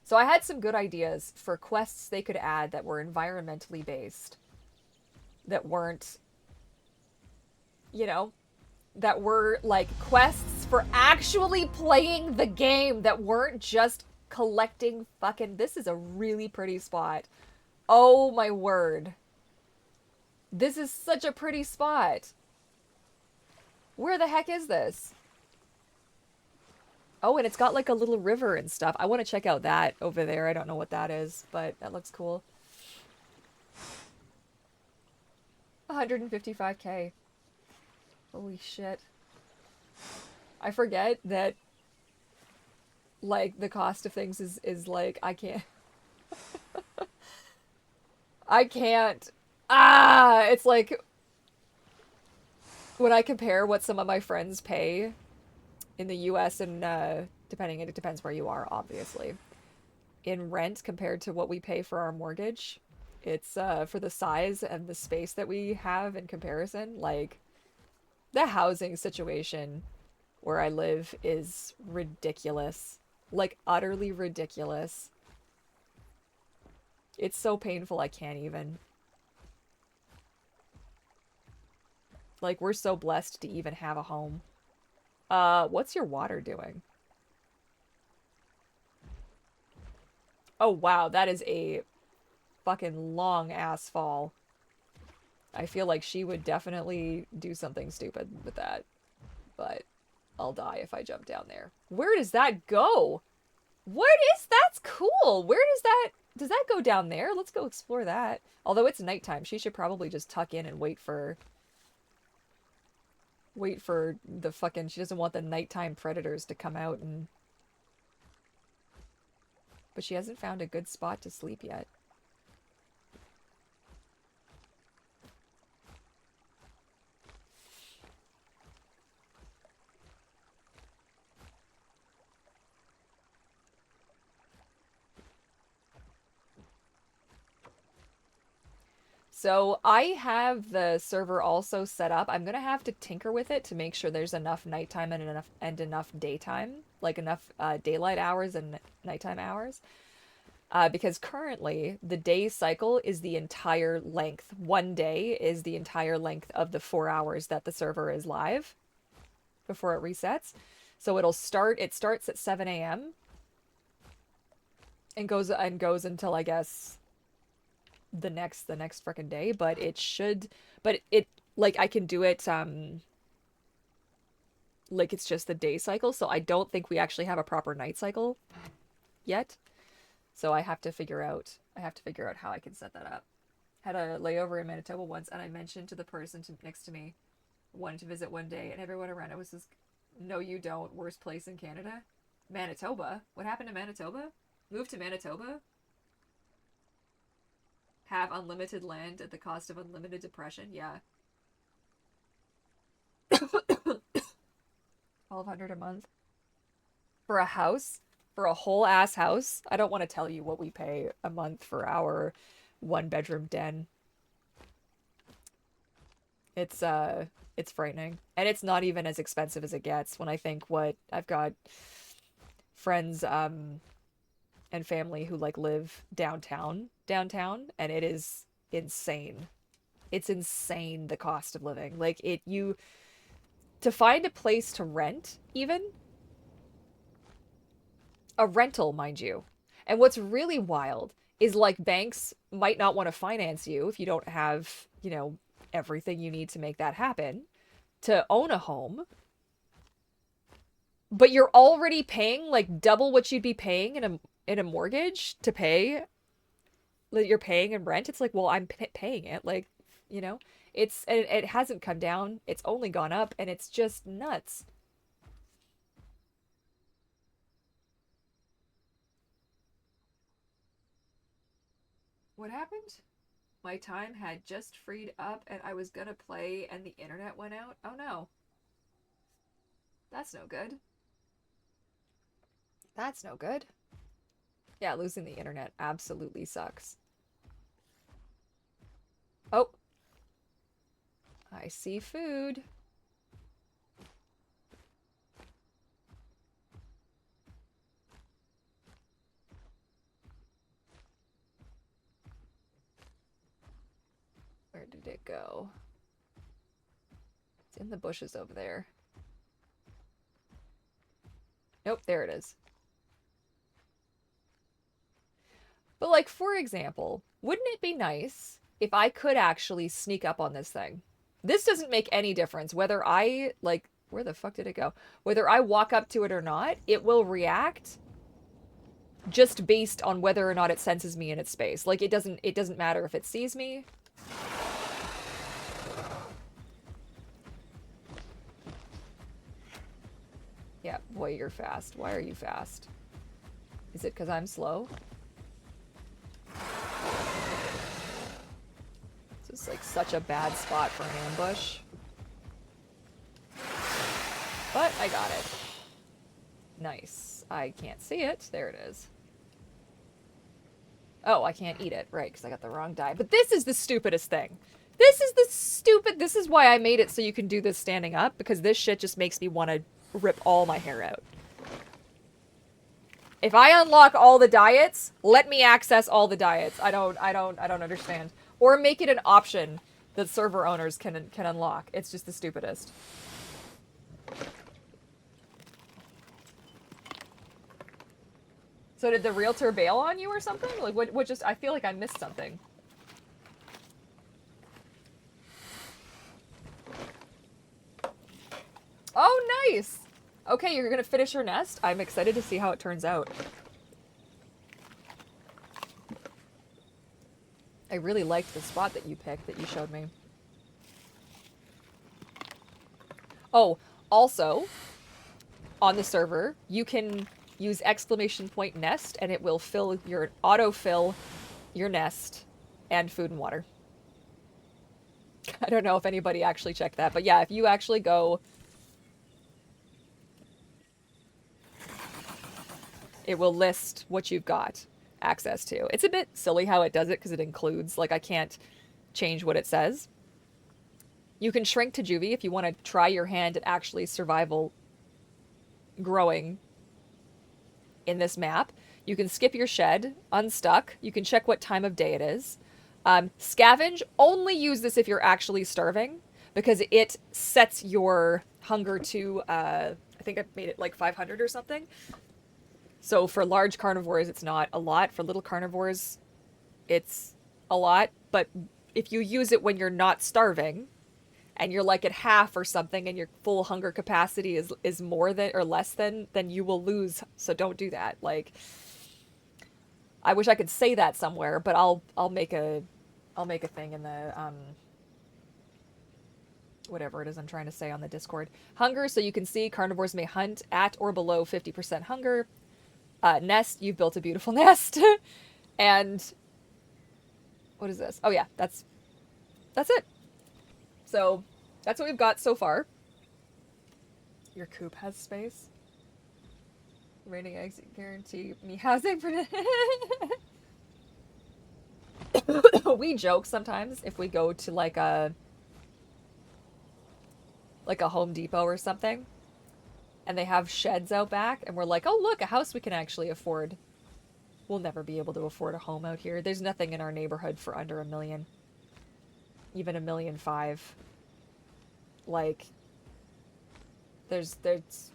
[SPEAKER 1] So I had some good ideas for quests they could add that were environmentally based. That weren't, you know, that were, like, quests for actually playing the game, that weren't just collecting fucking... This is a really pretty spot. Oh, my word. This is such a pretty spot. Where the heck is this? Oh, and it's got, like, a little river and stuff. I want to check out that over there. I don't know what that is, but that looks cool. 155k. Holy shit. I forget that, like, the cost of things is like, I can't... I can't... It's like... When I compare what some of my friends pay in the US and, it depends where you are, obviously, in rent compared to what we pay for our mortgage, it's, for the size and the space that we have in comparison, like, the housing situation where I live is ridiculous. Like, utterly ridiculous. It's so painful I can't even. Like, we're so blessed to even have a home. What's your water doing? Oh, wow, that is a fucking long-ass fall. I feel like she would definitely do something stupid with that. But I'll die if I jump down there. Where does that go? What is... That's cool! Where does that... Does that go down there? Let's go explore that. Although it's nighttime, she should probably just tuck in and wait for the fucking... She doesn't want the nighttime predators to come out and... But she hasn't found a good spot to sleep yet. So I have the server also set up. I'm gonna have to tinker with it to make sure there's enough nighttime and enough daytime, like enough daylight hours and nighttime hours. Because currently the day cycle is the entire length. One day is the entire length of the 4 hours that the server is live before it resets. So it starts at 7 a.m. and goes until, I guess, the next freaking day, but like I can do it like it's just the day cycle, so I don't think we actually have a proper night cycle yet. So I have to figure out how I can set that up. Had a layover in Manitoba once, and I mentioned to the person next to me, wanted to visit one day, and everyone around it was just, no you don't, worst place in Canada. Manitoba? What happened to Manitoba? Moved to Manitoba? Have unlimited land at the cost of unlimited depression? Yeah. $1,200 a month for a house, for a whole ass house. I don't want to tell you what we pay a month for our 1-bedroom den. It's frightening, and it's not even as expensive as it gets. When I think what I've got friends and family who like live downtown, and it is insane. It's insane, the cost of living. Like, to find a place to rent, even a rental, mind you. And what's really wild is, like, banks might not want to finance you if you don't have, you know, everything you need to make that happen, to own a home. But you're already paying like double what you'd be paying in a mortgage to pay that you're paying in rent. It's like, well, I'm paying it, like, you know. It hasn't come down, it's only gone up, and it's just nuts. What happened? My time had just freed up and I was gonna play and the internet went out. Oh no. That's no good. That's no good. Yeah, losing the internet absolutely sucks. Oh. I see food. Where did it go? It's in the bushes over there. Nope, there it is. But, like, for example, wouldn't it be nice if I could actually sneak up on this thing? This doesn't make any difference whether I, like, where the fuck did it go? Whether I walk up to it or not, it will react just based on whether or not it senses me in its space. Like, it doesn't matter if it sees me. Yeah, boy, you're fast. Why are you fast? Is it because I'm slow? This is like such a bad spot for an ambush. But I got it. Nice. I can't see it. There it is. Oh, I can't eat it. Right, because I got the wrong die. But this is the stupidest thing. This is why I made it so you can do this standing up, because this shit just makes me want to rip all my hair out. If I unlock all the diets, let me access all the diets. I don't understand. Or make it an option that server owners can unlock. It's just the stupidest. So did the realtor bail on you or something? Like what just, I feel like I missed something. Oh, nice! Okay, you're gonna finish your nest? I'm excited to see how it turns out. I really liked the spot that you picked, that you showed me. Oh, also, on the server, you can use !nest and it will autofill your nest and food and water. I don't know if anybody actually checked that, but yeah, if you actually go, it will list what you've got access to. It's a bit silly how it does it because it includes, like, I can't change what it says. You can shrink to juvie if you want to try your hand at actually survival growing in this map. You can skip your shed, unstuck. You can check what time of day it is. Scavenge, only use this if you're actually starving because it sets your hunger to, I think I made it like 500 or something. So for large carnivores, it's not a lot. For little carnivores, it's a lot. But if you use it when you're not starving and you're like at half or something and your full hunger capacity is more than or less than, then you will lose. So don't do that. Like, I wish I could say that somewhere, but I'll make a thing in the whatever it is I'm trying to say on the Discord. Hunger, so you can see carnivores may hunt at or below 50% hunger. Nest, you've built a beautiful nest. And what is this? Oh yeah, that's it. So that's what we've got so far. Your coop has space. Raining eggs guarantee me housing for we joke sometimes if we go to like a Home Depot or something and they have sheds out back and we're like, oh look, a house we can actually afford. We'll never be able to afford a home out here. There's nothing in our neighborhood for under $1 million. Even $1.5 million. Like, there's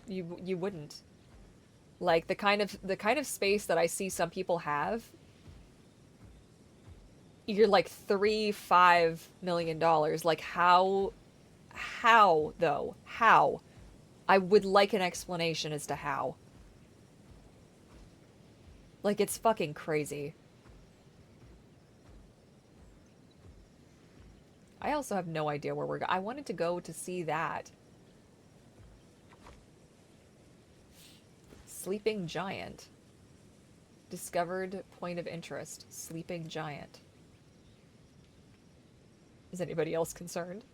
[SPEAKER 1] you wouldn't. Like the kind of space that I see some people have, you're like $3-5 million. Like how though? How? I would like an explanation as to how. Like, it's fucking crazy. I also have no idea where we're going. I wanted to go to see that. Sleeping Giant. Discovered point of interest. Sleeping Giant. Is anybody else concerned?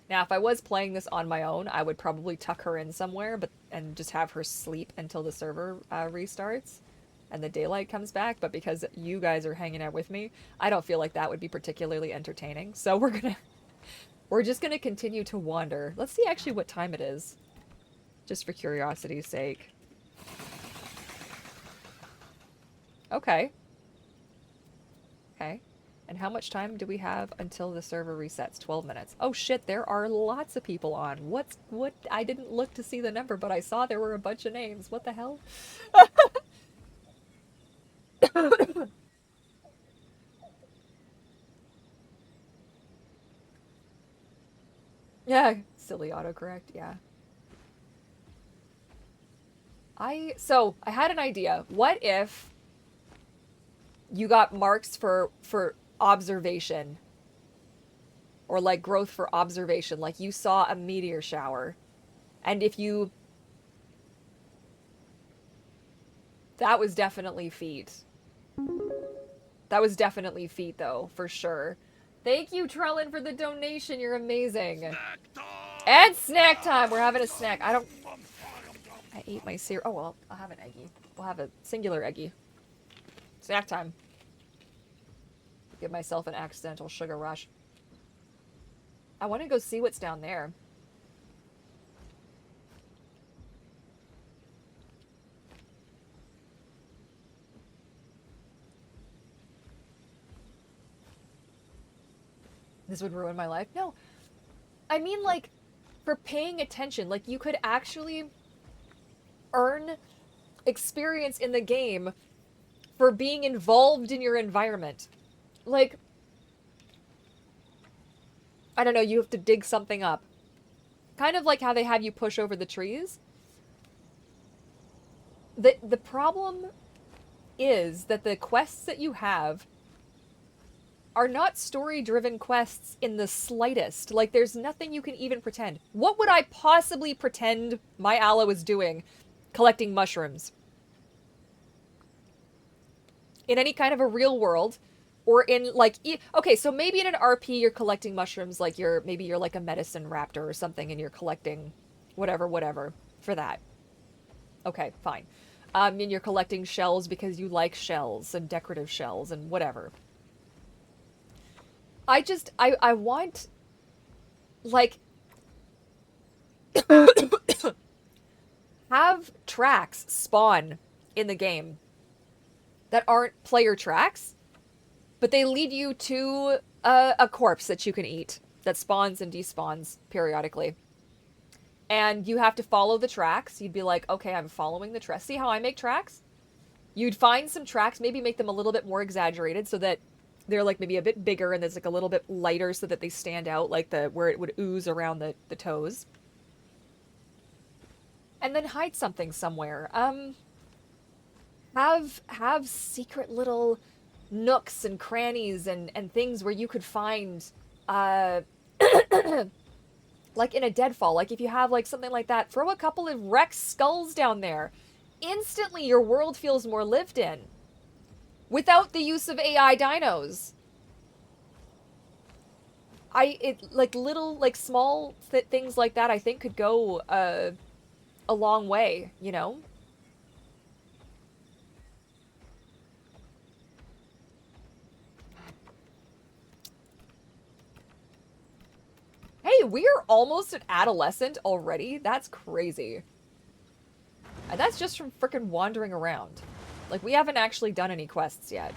[SPEAKER 1] Now, if I was playing this on my own, I would probably tuck her in somewhere and just have her sleep until the server restarts and the daylight comes back. But because you guys are hanging out with me, I don't feel like that would be particularly entertaining. So we're just gonna continue to wander. Let's see actually what time it is, just for curiosity's sake. Okay. Okay. And how much time do we have until the server resets? 12 minutes. Oh shit, there are lots of people on. What? I didn't look to see the number, but I saw there were a bunch of names. What the hell? Yeah, silly autocorrect, yeah. So, I had an idea. What if you got marks for observation, or like growth for observation, like you saw a meteor shower, and if you, that was definitely feet. That was definitely feet though, for sure. Thank you, Trellin, for the donation. You're amazing. And snack time. We're having a snack. I ate my cereal. Oh well, I'll have an eggie. We'll have a singular eggie. Snack time. Give myself an accidental sugar rush. I want to go see what's down there. This would ruin my life. No, I mean, like, for paying attention. Like, you could actually earn experience in the game for being involved in your environment. Like, I don't know, you have to dig something up. Kind of like how they have you push over the trees. The problem is that the quests that you have are not story-driven quests in the slightest. Like, there's nothing you can even pretend. What would I possibly pretend my aloe is doing collecting mushrooms? In any kind of a real world, or in, like, okay, so maybe in an RP you're collecting mushrooms, like maybe you're like a medicine raptor or something, and you're collecting whatever for that. Okay, fine. And you're collecting shells because you like shells and decorative shells and whatever. I want, like, have tracks spawn in the game that aren't player tracks, but they lead you to a corpse that you can eat that spawns and despawns periodically. And you have to follow the tracks. You'd be like, okay, I'm following the tracks. See how I make tracks? You'd find some tracks, maybe make them a little bit more exaggerated so that they're like maybe a bit bigger and there's like a little bit lighter so that they stand out, like where it would ooze around the toes. And then hide something somewhere. Have secret little nooks and crannies and things where you could find like in a deadfall, like if you have like something like that, throw a couple of wrecked skulls down there. Instantly your world feels more lived in. Without the use of AI dinos. Like little, like small things like that I think could go a long way, you know? Hey, we're almost an adolescent already? That's crazy. And that's just from frickin' wandering around. Like, we haven't actually done any quests yet.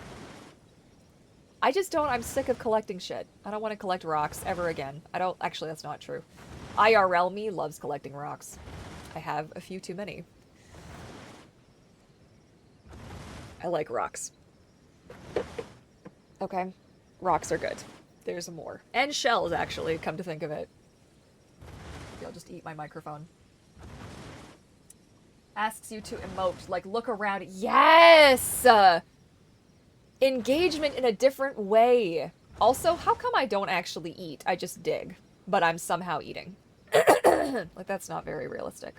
[SPEAKER 1] I'm sick of collecting shit. I don't want to collect rocks ever again. Actually, that's not true. IRL me loves collecting rocks. I have a few too many. I like rocks. Okay. Rocks are good. There's more. And shells, actually, come to think of it. Okay, I'll just eat my microphone. Asks you to emote, like look around. Yes! Engagement in a different way. Also, how come I don't actually eat? I just dig, but I'm somehow eating. Like, that's not very realistic.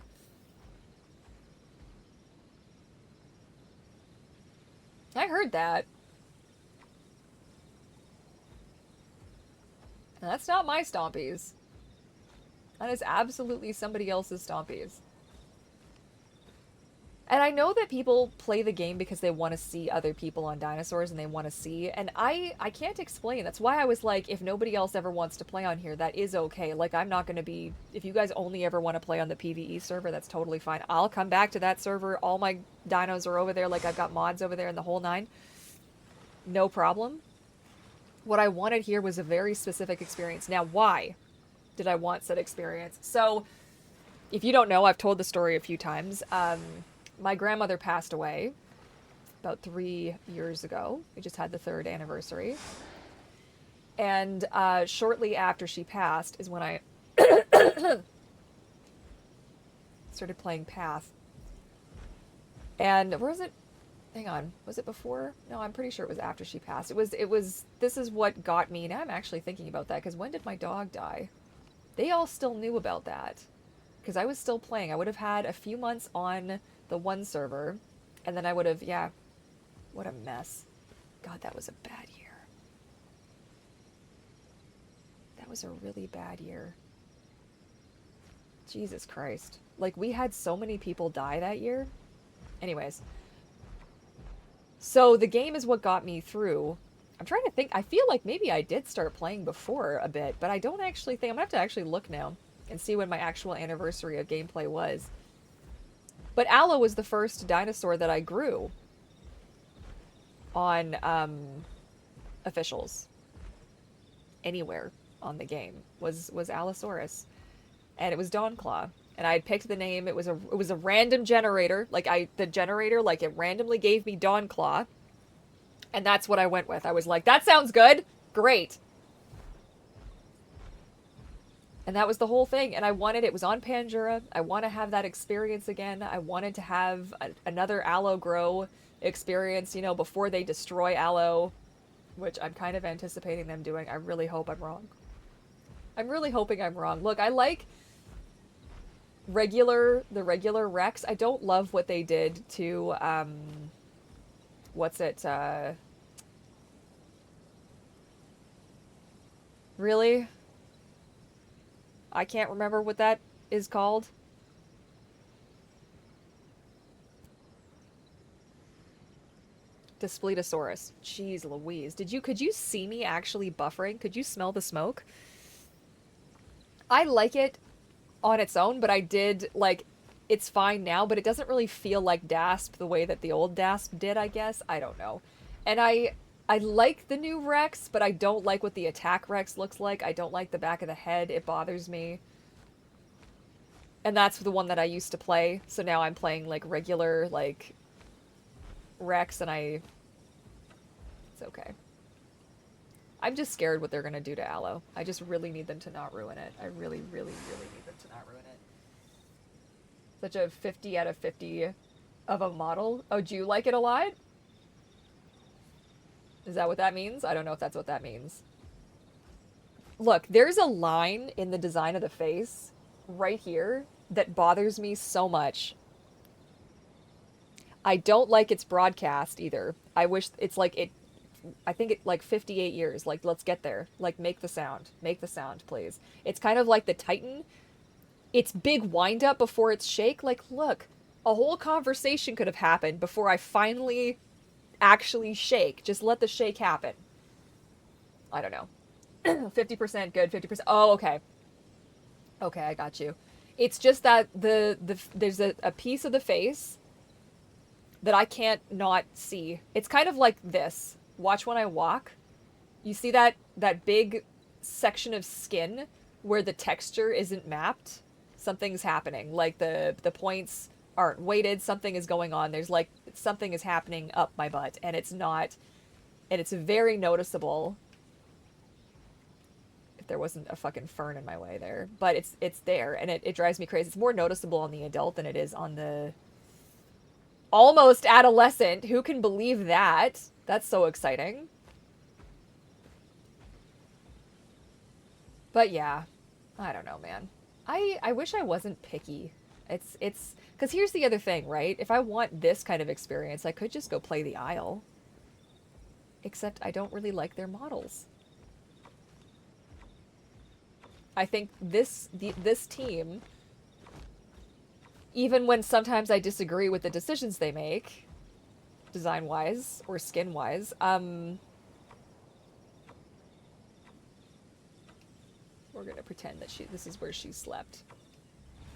[SPEAKER 1] I heard that. And that's not my stompies. That is absolutely somebody else's stompies. And I know that people play the game because they want to see other people on dinosaurs and they want to see, and I can't explain. That's why I was like, if nobody else ever wants to play on here, that is okay. Like, I'm not going to be, if you guys only ever want to play on the PvE server, that's totally fine. I'll come back to that server. All my dinos are over there. Like, I've got mods over there and the whole nine. No problem. What I wanted here was a very specific experience. Now, why did I want said experience? So, if you don't know, I've told the story a few times. My grandmother passed away about 3 years ago. We just had the 3rd anniversary. And shortly after she passed is when I started playing Path. And where was it? Hang on. Was it before? No, I'm pretty sure it was after she passed. This is what got me. Now I'm actually thinking about that, because when did my dog die? They all still knew about that. Because I was still playing. I would have had a few months on the one server, and then I would have, yeah, what a mess. God, that was a bad year. That was a really bad year. Jesus Christ. Like, we had so many people die that year. Anyways. So the game is what got me through I'm trying to think. I feel like maybe I did start playing before a bit, but I don't actually think. I'm gonna have to actually look now and see when my actual anniversary of gameplay was. But Aloe was the first dinosaur that I grew on officials anywhere on the game was Allosaurus, and it was Dawnclaw. And I had picked the name. It was a random generator. Like the generator like it randomly gave me Dawnclaw, and that's what I went with. I was like, that sounds good. Great. And that was the whole thing. And I wanted, it was on Pandora. I want to have that experience again. I wanted to have another Aloe grow experience, before they destroy Aloe, which I'm kind of anticipating them doing. I really hope I'm wrong. I'm really hoping I'm wrong. Look, I like the regular Rex. I don't love what they did to what's it really? I can't remember what that is called. Daspletosaurus. Jeez Louise. Could you see me actually buffering? Could you smell the smoke? I like it on its own, but I did like it's fine now, but it doesn't really feel like Dasp the way that the old Dasp did, I guess. I don't know. And I like the new Rex, but I don't like what the attack Rex looks like. I don't like the back of the head. It bothers me. And that's the one that I used to play. So now I'm playing like regular like Rex, and it's okay. I'm just scared what they're gonna do to Aloe. I just really need them to not ruin it. I really, really, really need them to not ruin it. Such a 50 out of 50 of a model. Oh, do you like it a lot? Is that what that means? I don't know if that's what that means. Look, there's a line in the design of the face right here that bothers me so much. I don't like its broadcast either. I wish it's like it. I think it like 58 years. Like, let's get there. Like, make the sound. Make the sound, please. It's kind of like the Titan. It's big wind up before its shake. Like, look, a whole conversation could have happened before I finally actually shake. Just let the shake happen. I don't know. 50% good, 50%. Oh, okay. Okay, I got you. It's just that there's a piece of the face that I can't not see. It's kind of like this. Watch when I walk. You see that big section of skin where the texture isn't mapped? Something's happening. Like the points aren't weighted, something is going on. There's like something is happening up my butt, and it's not, and it's very noticeable. If there wasn't a fucking fern in my way there. But it's there, and it drives me crazy. It's more noticeable on the adult than it is on the almost adolescent. Who can believe that? That's so exciting. But yeah, I don't know, man. I wish I wasn't picky. It's because here's the other thing, right? If I want this kind of experience, I could just go play the Isle. Except I don't really like their models. I think this team, even when sometimes I disagree with the decisions they make, design-wise or skin-wise, we're gonna pretend that this is where she slept.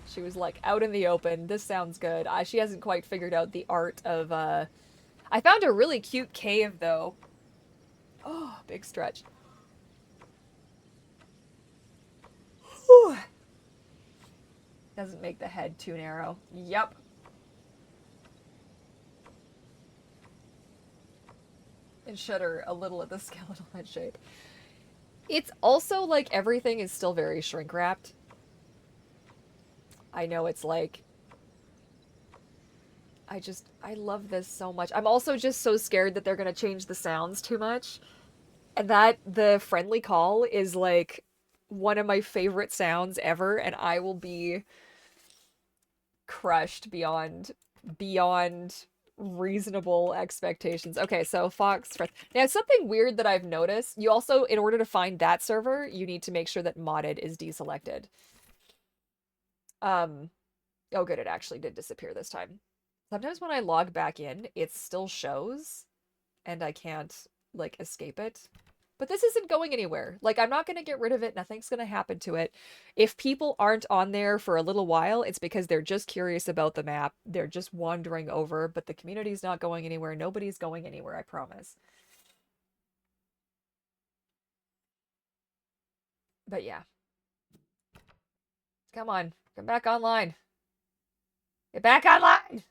[SPEAKER 1] She was like out in the open. This sounds good. She hasn't quite figured out the art of. I found a really cute cave though. Oh, big stretch. Whew. Doesn't make the head too narrow. Yep. And shudder a little at the skeletal head shape. It's also like everything is still very shrink wrapped. I know it's like I love this so much. I'm also just so scared that they're going to change the sounds too much. And that the friendly call is like one of my favorite sounds ever, and I will be crushed beyond reasonable expectations. Okay, so Fox. Now, something weird that I've noticed, you also, in order to find that server, you need to make sure that modded is deselected. Oh good, it actually did disappear this time. Sometimes when I log back in, it still shows, and I can't like, escape it. But this isn't going anywhere. Like, I'm not going to get rid of it. Nothing's going to happen to it. If people aren't on there for a little while, it's because they're just curious about the map. They're just wandering over, but the community's not going anywhere. Nobody's going anywhere, I promise. But yeah. Come on. Come back online. Get back online!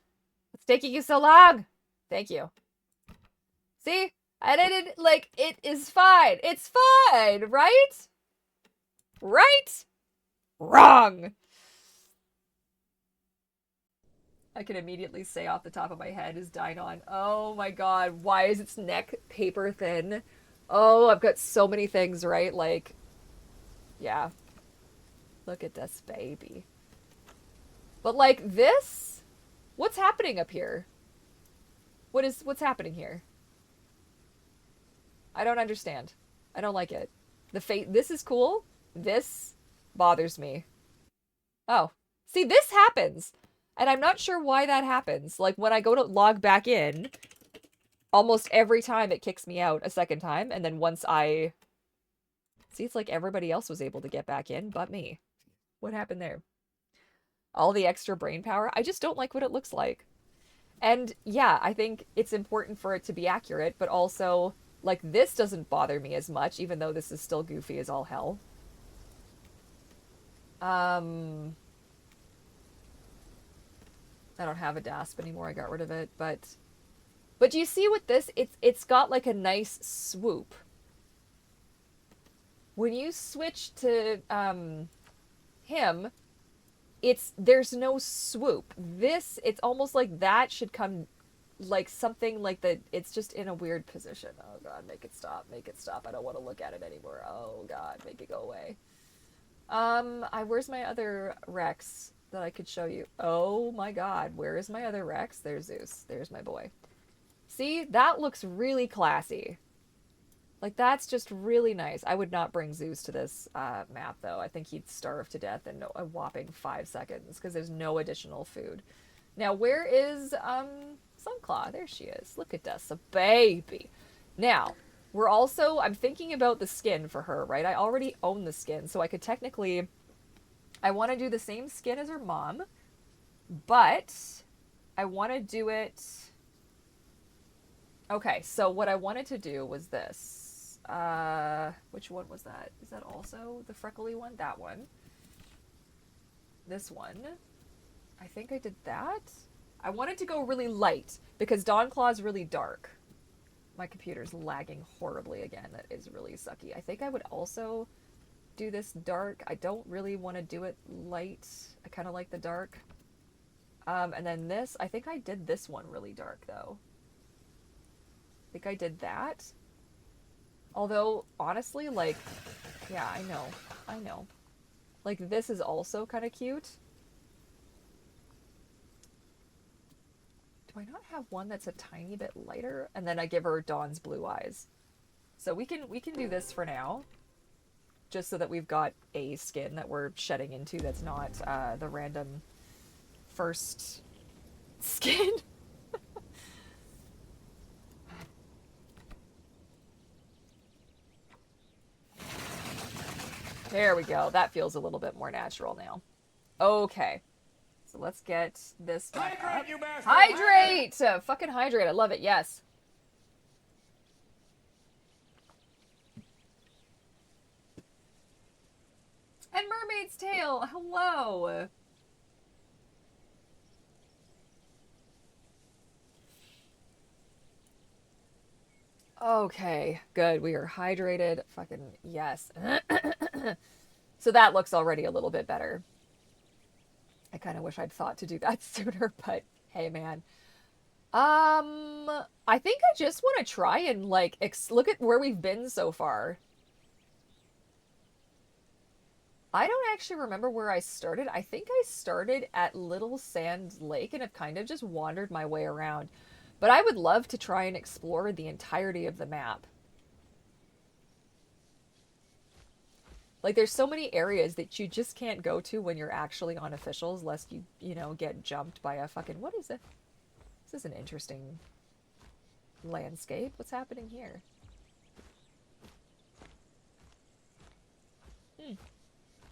[SPEAKER 1] What's taking you so long? Thank you. See? I didn't, like, it is fine. It's fine, right? Right? Wrong! I can immediately say off the top of my head is Dynon. Oh my god, why is its neck paper thin? Oh, I've got so many things, right? Like, yeah. Look at this baby. But like this? What's happening up here? What's happening here? I don't understand. I don't like it. This is cool. This bothers me. Oh. See, this happens. And I'm not sure why that happens. Like, when I go to log back in, almost every time it kicks me out a second time. And then once I... See, it's like everybody else was able to get back in, but me. What happened there? All the extra brain power. I just don't like what it looks like. And yeah, I think it's important for it to be accurate, but also, like, this doesn't bother me as much, even though this is still goofy as all hell. I don't have a DASP anymore. I got rid of it, but do you see with this? It's got like a nice swoop. When you switch to him, there's no swoop. It's almost like that should come like something like the it's just in a weird position. Oh god, make it stop. Make it stop. I don't want to look at it anymore. Oh god, make it go away. Where's my other Rex that I could show you? Oh my god, where is my other Rex? There's Zeus. There's my boy. See, that looks really classy. Like, that's just really nice. I would not bring Zeus to this map, though. I think he'd starve to death in a whopping 5 seconds, because there's no additional food. Now, where is Sunclaw? There she is. Look at this, a baby. Now, I'm thinking about the skin for her, right? I already own the skin, so I could technically... I want to do the same skin as her mom, but I want to do it... Okay, so what I wanted to do was this. Which one was that? Is that also the freckly one? That one. This one. I think I did that. I wanted to go really light because Dawnclaw's really dark. My computer's lagging horribly again. That is really sucky. I think I would also do this dark. I don't really want to do it light. I kind of like the dark. And then this, I think I did this one really dark though. I think I did that. Although, honestly, like, yeah, I know. Like, this is also kind of cute. Do I not have one that's a tiny bit lighter? And then I give her Dawn's blue eyes. So we can do this for now. Just so that we've got a skin that we're shedding into that's not the random first skin. There we go. That feels a little bit more natural now. Okay. So let's get this back up. You bastard! Hydrate! Fucking hydrate. I love it. Yes. And Mermaid's Tail. Hello. Okay, good. We are hydrated. Fucking yes. So that looks already a little bit better. I kind of wish I'd thought to do that sooner, but hey, man. I think I just want to try and, like, look at where we've been so far. I don't actually remember where I started. I think I started at Little Sand Lake and have kind of just wandered my way around. But I would love to try and explore the entirety of the map. Like, there's so many areas that you just can't go to when you're actually on officials, lest you know, get jumped by a fucking... What is it? This is an interesting landscape. What's happening here?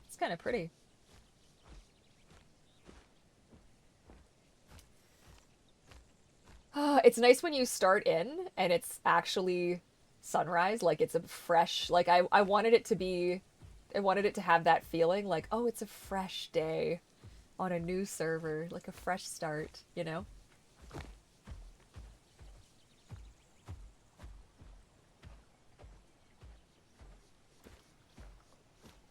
[SPEAKER 1] It's kind of pretty. It's nice when you start in and it's actually sunrise, like it's a fresh, like I wanted it to be, I wanted it to have that feeling like, oh, it's a fresh day on a new server, like a fresh start, you know?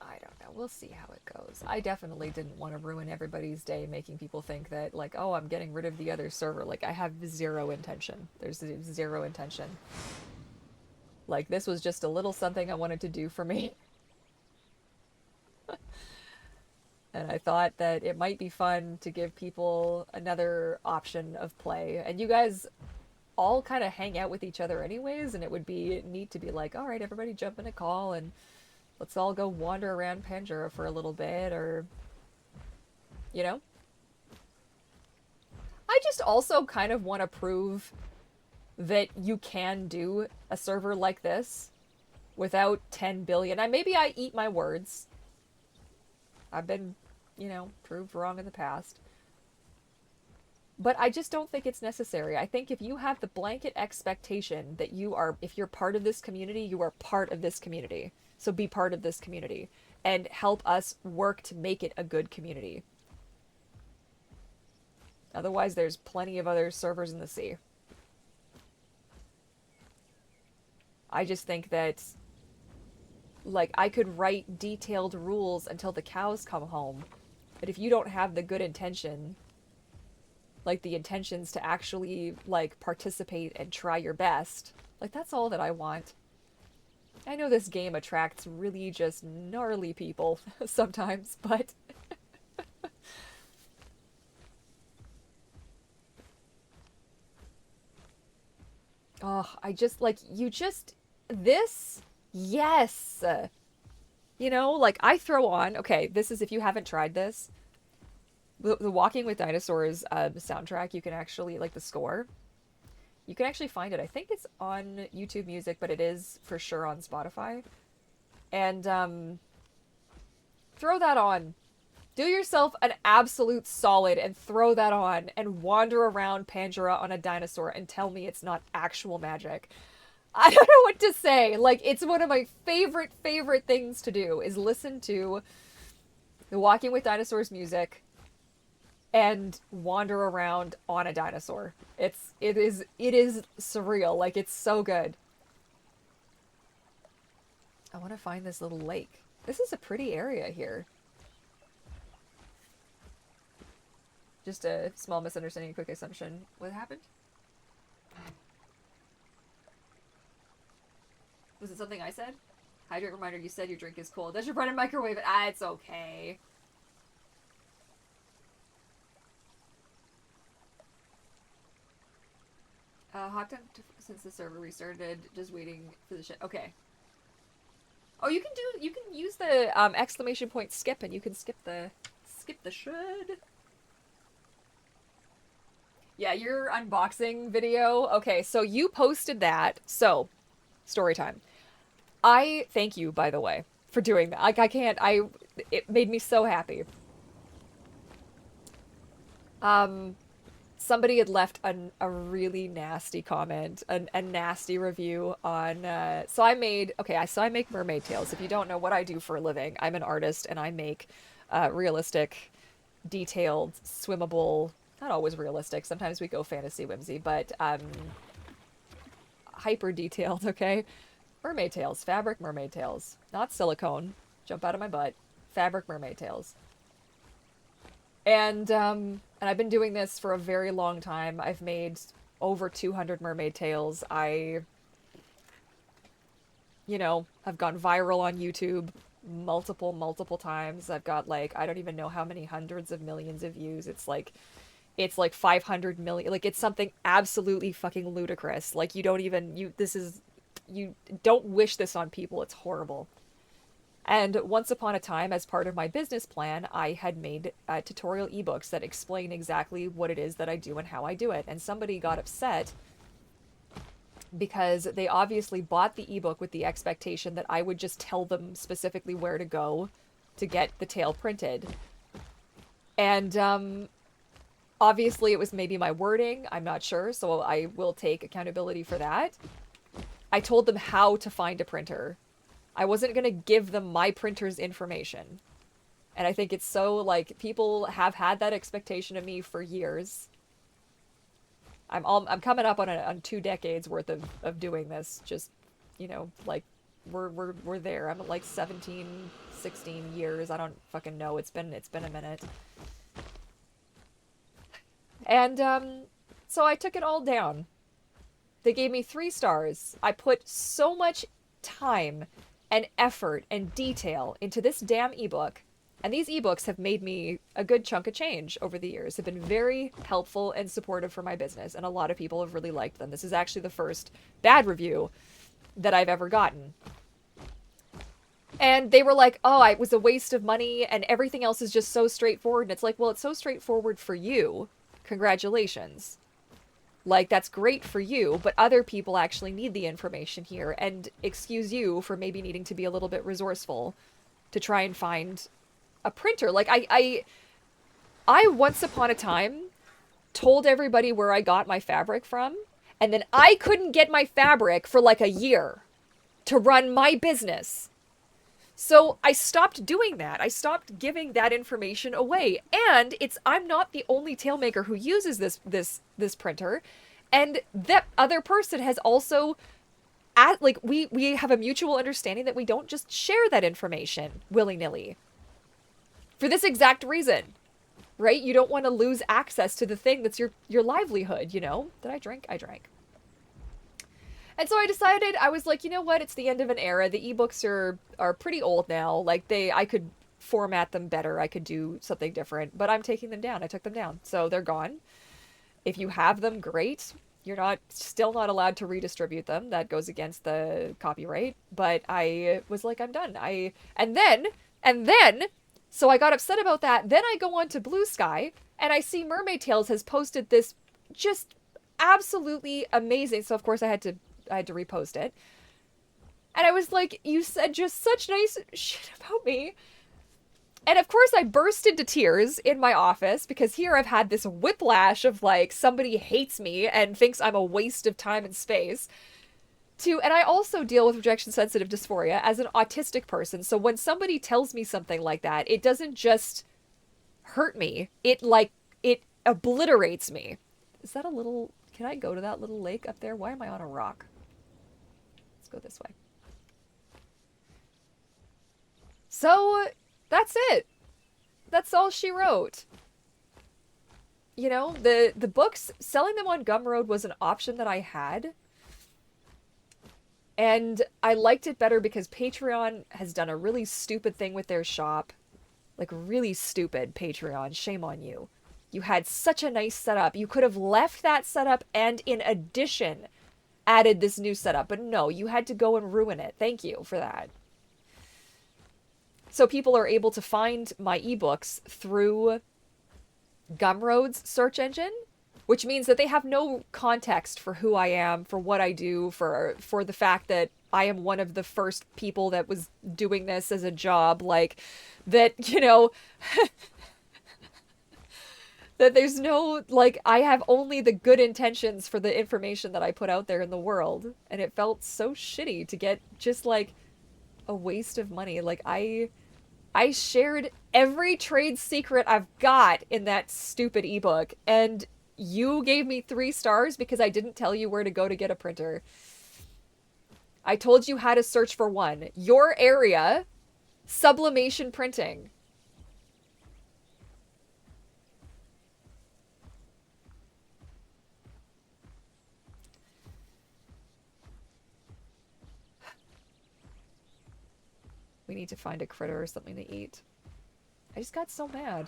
[SPEAKER 1] I don't know. We'll see how it goes. I definitely didn't want to ruin everybody's day making people think that, like, oh, I'm getting rid of the other server. Like, I have zero intention. There's zero intention. Like, this was just a little something I wanted to do for me. And I thought that it might be fun to give people another option of play. And you guys all kind of hang out with each other anyways, and it would be neat to be like, all right, everybody jump in a call and let's all go wander around Pandora for a little bit, or, you know? I just also kind of want to prove that you can do a server like this without 10 billion. Maybe I eat my words. I've been, you know, proved wrong in the past. But I just don't think it's necessary. I think if you have the blanket expectation that you are, if you're part of this community, you are part of this community. So be part of this community and help us work to make it a good community. Otherwise, there's plenty of other servers in the sea. I just think that, like, I could write detailed rules until the cows come home. But if you don't have the good intention, like the intentions to actually, like, participate and try your best, like, that's all that I want. I know this game attracts really just gnarly people sometimes, but oh, I just, like, you just, this, yes. You know, like, I throw on, okay, this is, if you haven't tried this, the Walking with Dinosaurs soundtrack, you can actually, like, the score, you can actually find it. I think it's on YouTube Music, but it is for sure on Spotify. And throw that on. Do yourself an absolute solid and throw that on and wander around Pandora on a dinosaur and tell me it's not actual magic. I don't know what to say. Like, it's one of my favorite things to do is listen to the Walking with Dinosaurs music and wander around on a dinosaur. It is surreal. Like, it's so good. I want to find this little lake. This is a pretty area here. Just a small misunderstanding, a quick assumption. What happened? Was it something I said? Hydrate reminder, you said your drink is cold. Does your brother microwave it? Ah, it's okay. Hot time since the server restarted. Just waiting for the shit. Okay. Oh, you can use the exclamation point skip, and you can skip the should. Yeah, your unboxing video. Okay, so you posted that. So, story time. I thank you, by the way, for doing that. Like, it made me so happy. Somebody had left a really nasty comment, a nasty review on, so I make mermaid tails. If you don't know what I do for a living, I'm an artist and I make realistic, detailed, swimmable, not always realistic, sometimes we go fantasy whimsy, but hyper detailed, okay? Mermaid tails, fabric mermaid tails, not silicone, jump out of my butt, fabric mermaid tails. And I've been doing this for a very long time. I've made over 200 mermaid tails. I've gone viral on YouTube multiple times. I've got, like, I don't even know how many hundreds of millions of views. It's like 500 million. Like, it's something absolutely fucking ludicrous. Like, you don't wish this on people. It's horrible. And once upon a time, as part of my business plan, I had made tutorial ebooks that explain exactly what it is that I do and how I do it. And somebody got upset because they obviously bought the ebook with the expectation that I would just tell them specifically where to go to get the tale printed. And obviously it was maybe my wording, I'm not sure, so I will take accountability for that. I told them how to find a printer. I wasn't going to give them my printer's information. And I think it's so, like, people have had that expectation of me for years. I'm coming up on 2 decades worth of doing this. Just, you know, like, we're there. I'm at like 17, 16 years. I don't fucking know. It's been a minute. And so I took it all down. They gave me 3 stars. I put so much time and effort and detail into this damn ebook. And these ebooks have made me a good chunk of change over the years. They've been very helpful and supportive for my business, and a lot of people have really liked them. This is actually the first bad review that I've ever gotten. And they were like, oh, it was a waste of money, and everything else is just so straightforward. And it's like, well, it's so straightforward for you. Congratulations. Like, that's great for you, but other people actually need the information here, and excuse you for maybe needing to be a little bit resourceful to try and find a printer. Like, I once upon a time told everybody where I got my fabric from, and then I couldn't get my fabric for like a year to run my business. So I stopped doing that. I stopped giving that information away. And I'm not the only tailmaker who uses this printer. And that other person has also we have a mutual understanding that we don't just share that information willy-nilly. For this exact reason, right? You don't want to lose access to the thing that's your livelihood, you know? Did I drink? I drank. And so I decided, I was like, you know what? It's the end of an era. The ebooks are pretty old now. Like, I could format them better. I could do something different, but I'm taking them down. I took them down. So they're gone. If you have them, great. You're still not allowed to redistribute them. That goes against the copyright. But I was like, I'm done. And then, so I got upset about that. Then I go on to Blue Sky, and I see Mermaid Tales has posted this just absolutely amazing. So of course I had to repost it. And I was like, you said just such nice shit about me. And of course I burst into tears in my office, because here I've had this whiplash of like, somebody hates me and thinks I'm a waste of time and space. And I also deal with rejection sensitive dysphoria as an autistic person. So when somebody tells me something like that, it doesn't just hurt me. It obliterates me. Is that can I go to that little lake up there? Why am I on a rock? Let's go this way. So that's it. That's all she wrote. You know, the books, selling them on Gumroad was an option that I had. And I liked it better because Patreon has done a really stupid thing with their shop. Like, really stupid, Patreon. Shame on you. You had such a nice setup. You could have left that setup and, in addition, added this new setup. But no, you had to go and ruin it. Thank you for that. So people are able to find my ebooks through Gumroad's search engine, which means that they have no context for who I am, for what I do, for the fact that I am one of the first people that was doing this as a job. Like, that, you know, that there's no, like, I have only the good intentions for the information that I put out there in the world. And it felt so shitty to get just, like, a waste of money. Like, I shared every trade secret I've got in that stupid ebook, and you gave me 3 stars because I didn't tell you where to go to get a printer. I told you how to search for one. Your area, sublimation printing. We need to find a critter or something to eat. I just got so mad.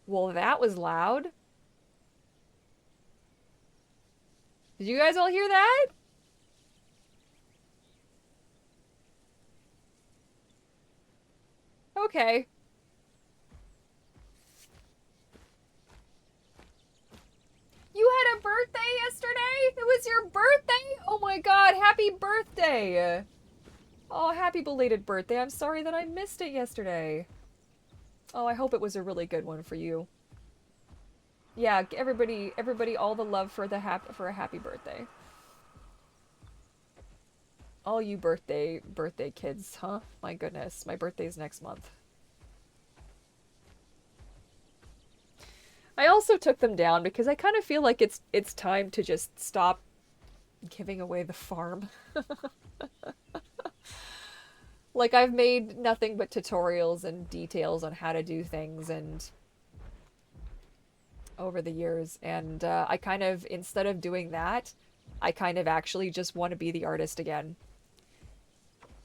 [SPEAKER 1] Well, that was loud. Did you guys all hear that? Okay. god, happy birthday! Oh, happy belated birthday. I'm sorry that I missed it yesterday. Oh, I hope it was a really good one for you. Yeah, everybody, all the love for a happy birthday. All you birthday kids, huh? My goodness, my birthday's next month. I also took them down because I kind of feel like it's time to just stop giving away the farm. Like, I've made nothing but tutorials and details on how to do things and over the years, and I kind of, instead of doing that, I kind of actually just want to be the artist again.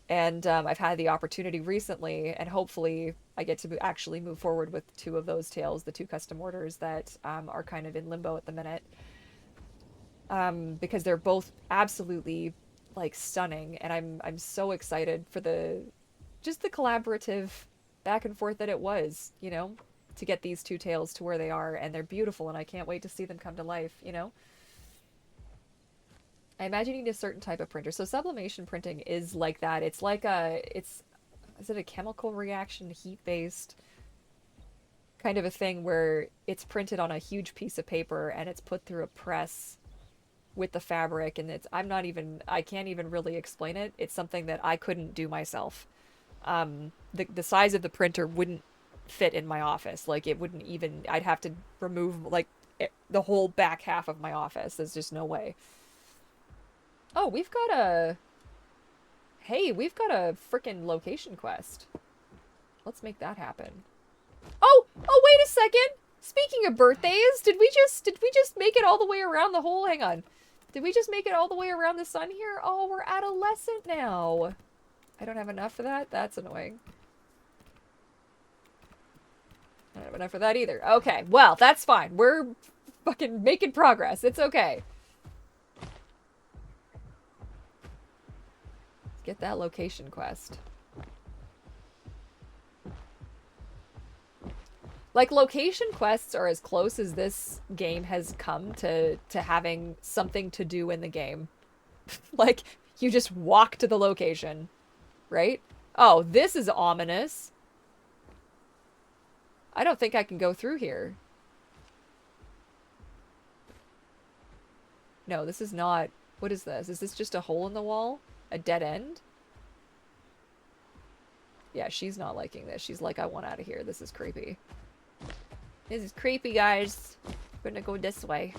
[SPEAKER 1] And I've had the opportunity recently, and hopefully I get to actually move forward with 2 of those tales, the 2 custom orders that are kind of in limbo at the minute. Because they're both absolutely, like, stunning, and I'm so excited for just the collaborative back and forth that it was, you know, to get these 2 tales to where they are, and they're beautiful, and I can't wait to see them come to life, you know? I imagine you need a certain type of printer. So sublimation printing is like that. It's like is it a chemical reaction, heat-based kind of a thing where it's printed on a huge piece of paper and it's put through a press with the fabric, and I can't even really explain it. It's something that I couldn't do myself. The size of the printer wouldn't fit in my office. Like, it wouldn't even, I'd have to remove, like, the whole back half of my office. There's just no way. Oh, we've got a frickin' location quest. Let's make that happen. Oh, wait a second. Speaking of birthdays, did we just make it all the way around the whole, hang on. Did we just make it all the way around the sun here? Oh, we're adolescent now. I don't have enough for that? That's annoying. I don't have enough for that either. Okay, well, that's fine. We're fucking making progress. It's okay. Let's get that location quest. Like, location quests are as close as this game has come to having something to do in the game. Like, you just walk to the location, right? Oh, this is ominous. I don't think I can go through here. No, this is not... What is this? Is this just a hole in the wall? A dead end? Yeah, she's not liking this. She's like, I want out of here. This is creepy. This is creepy, guys. I'm gonna go this way.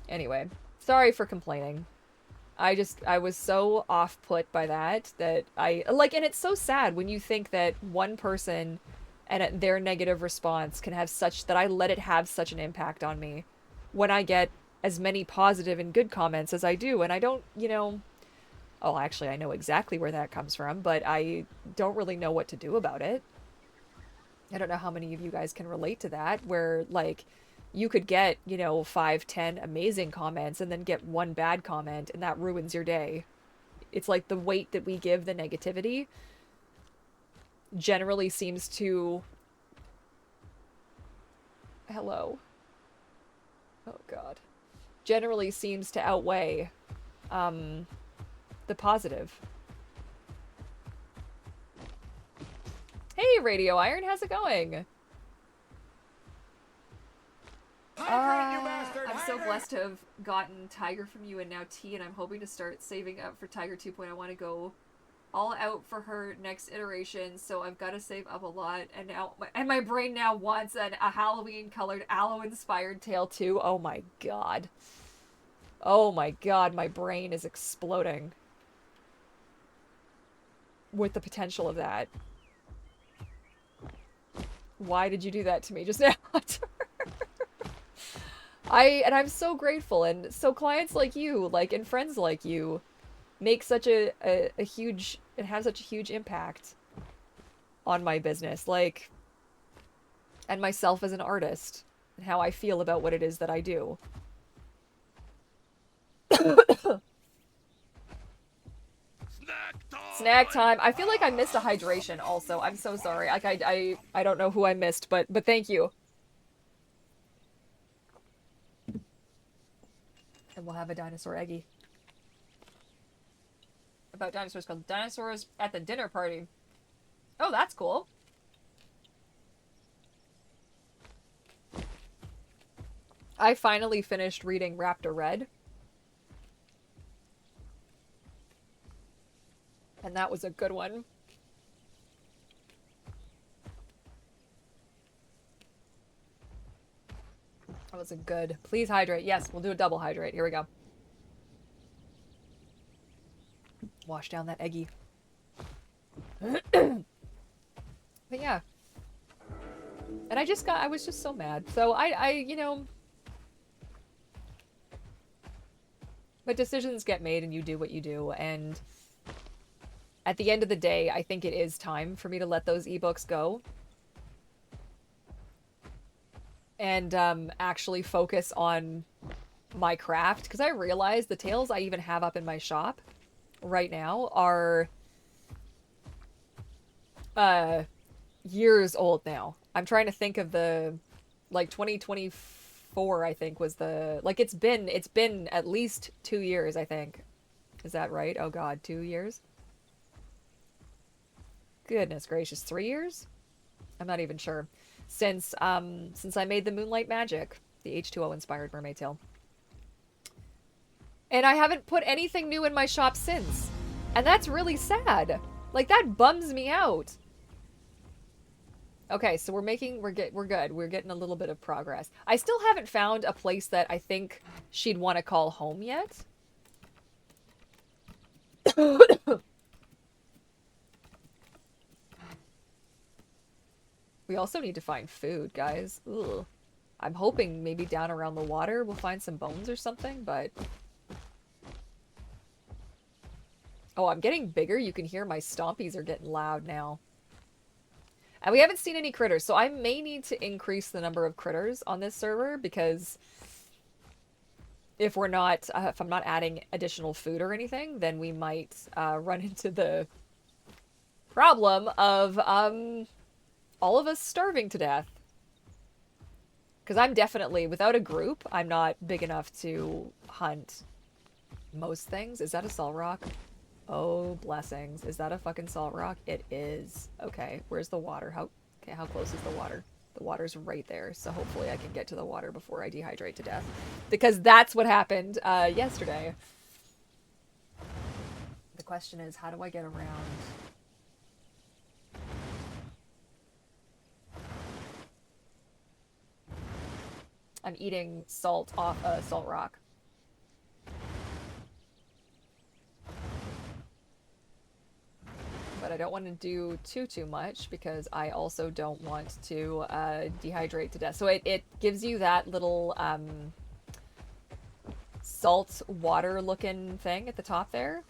[SPEAKER 1] Anyway, sorry for complaining. I was so off-put by that like, and it's so sad when you think that one person and their negative response can have that I let it have such an impact on me when I get as many positive and good comments as I do, and I don't, you know... Oh, actually, I know exactly where that comes from, but I don't really know what to do about it. I don't know how many of you guys can relate to that, where, like, you could get, you know, 5, 10 amazing comments and then get one bad comment, and that ruins your day. It's like the weight that we give the negativity generally seems to... Hello. Oh, God. Generally seems to outweigh, the positive. Hey, Radio Iron, how's it going? I'm so blessed to have gotten Tiger from you and now T, and I'm hoping to start saving up for Tiger 2.0. I want to go all out for her next iteration, so I've got to save up a lot, and my brain now wants a Halloween-colored, Aloe-inspired tail too. Oh my god. Oh my god, my brain is exploding with the potential of that. Why did you do that to me just now? I'm so grateful, and so clients like you, like, and friends like you make such a huge, and have such a huge impact on my business, like, and myself as an artist, and how I feel about what it is that I do. Snack time. I feel like I missed a hydration also. I'm so sorry. Like, I don't know who I missed, but thank you. And we'll have a dinosaur eggie. about dinosaurs called Dinosaurs at the Dinner Party. Oh, that's cool. I finally finished reading Raptor Red. And that was a good one. That was a good. Please hydrate. Yes, we'll do a double hydrate. Here we go. Wash down that eggy. But yeah. And I was just so mad. So you know, but decisions get made and you do what you do. And at the end of the day, I think it is time for me to let those ebooks go. And actually focus on my craft. Because I realize the tales I even have up in my shop right now are years old now. I'm trying to think of the, like, 2024, I think, was the, like, it's been at least 2 years, I think. Is that right? Oh god, 2 years? Goodness gracious, 3 years? I'm not even sure. Since I made the Moonlight Magic, the H2O inspired mermaid tale. And I haven't put anything new in my shop since. And that's really sad. Like, that bums me out. Okay, so we're good. We're getting a little bit of progress. I still haven't found a place that I think she'd want to call home yet. We also need to find food, guys. Ugh. I'm hoping maybe down around the water we'll find some bones or something, but... Oh, I'm getting bigger. You can hear my stompies are getting loud now. And we haven't seen any critters, so I may need to increase the number of critters on this server, because if I'm not adding additional food or anything, then we might run into the problem of all of us starving to death. Because I'm definitely, without a group, I'm not big enough to hunt most things. Is that a salt rock? Oh, blessings. Is that a fucking salt rock? It is. Okay, where's the water? How close is the water? The water's right there, so hopefully I can get to the water before I dehydrate to death. Because that's what happened yesterday. The question is, how do I get around? I'm eating salt off a salt rock. But I don't want to do too much because I also don't want to dehydrate to death. So it gives you that little salt water looking thing at the top there.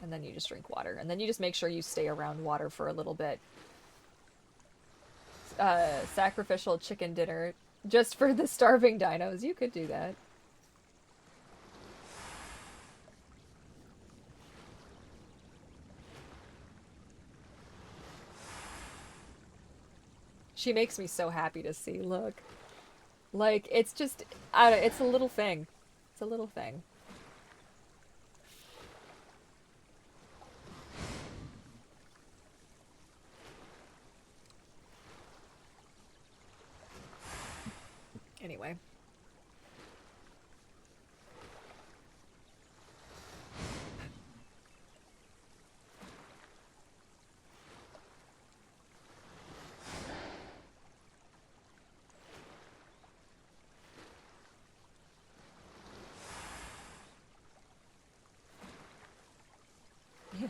[SPEAKER 1] And then you just drink water. And then you just make sure you stay around water for a little bit. Sacrificial chicken dinner just for the starving dinos. You could do that. She makes me so happy to see, look. Like, it's just, it's a little thing. It's a little thing. Anyway.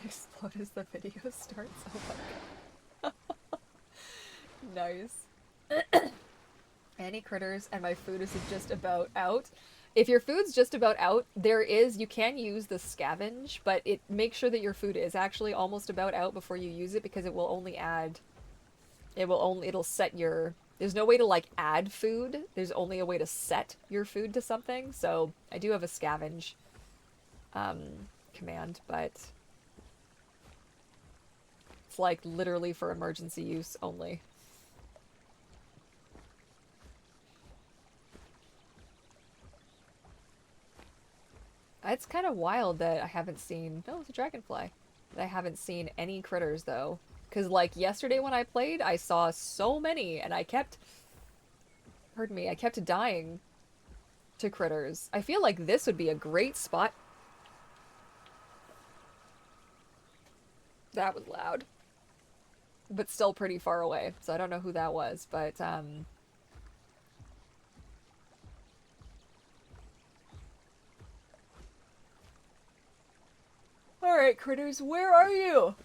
[SPEAKER 1] Explode as the video starts. Oh my god. Nice. Any critters, and my food is just about out. If your food's just about out, you can use the scavenge, but make sure that your food is actually almost about out before you use it, because it will only add, it'll set your, there's no way to like add food, there's only a way to set your food to something. So I do have a scavenge command, but it's like literally for emergency use only. It's kind of wild that I haven't seen... No, it's a dragonfly. That I haven't seen any critters, though. Because, like, yesterday when I played, I saw so many, and I kept... Pardon me, I kept dying to critters. I feel like this would be a great spot. That was loud. But still pretty far away, so I don't know who that was, but, Alright, critters, where are you?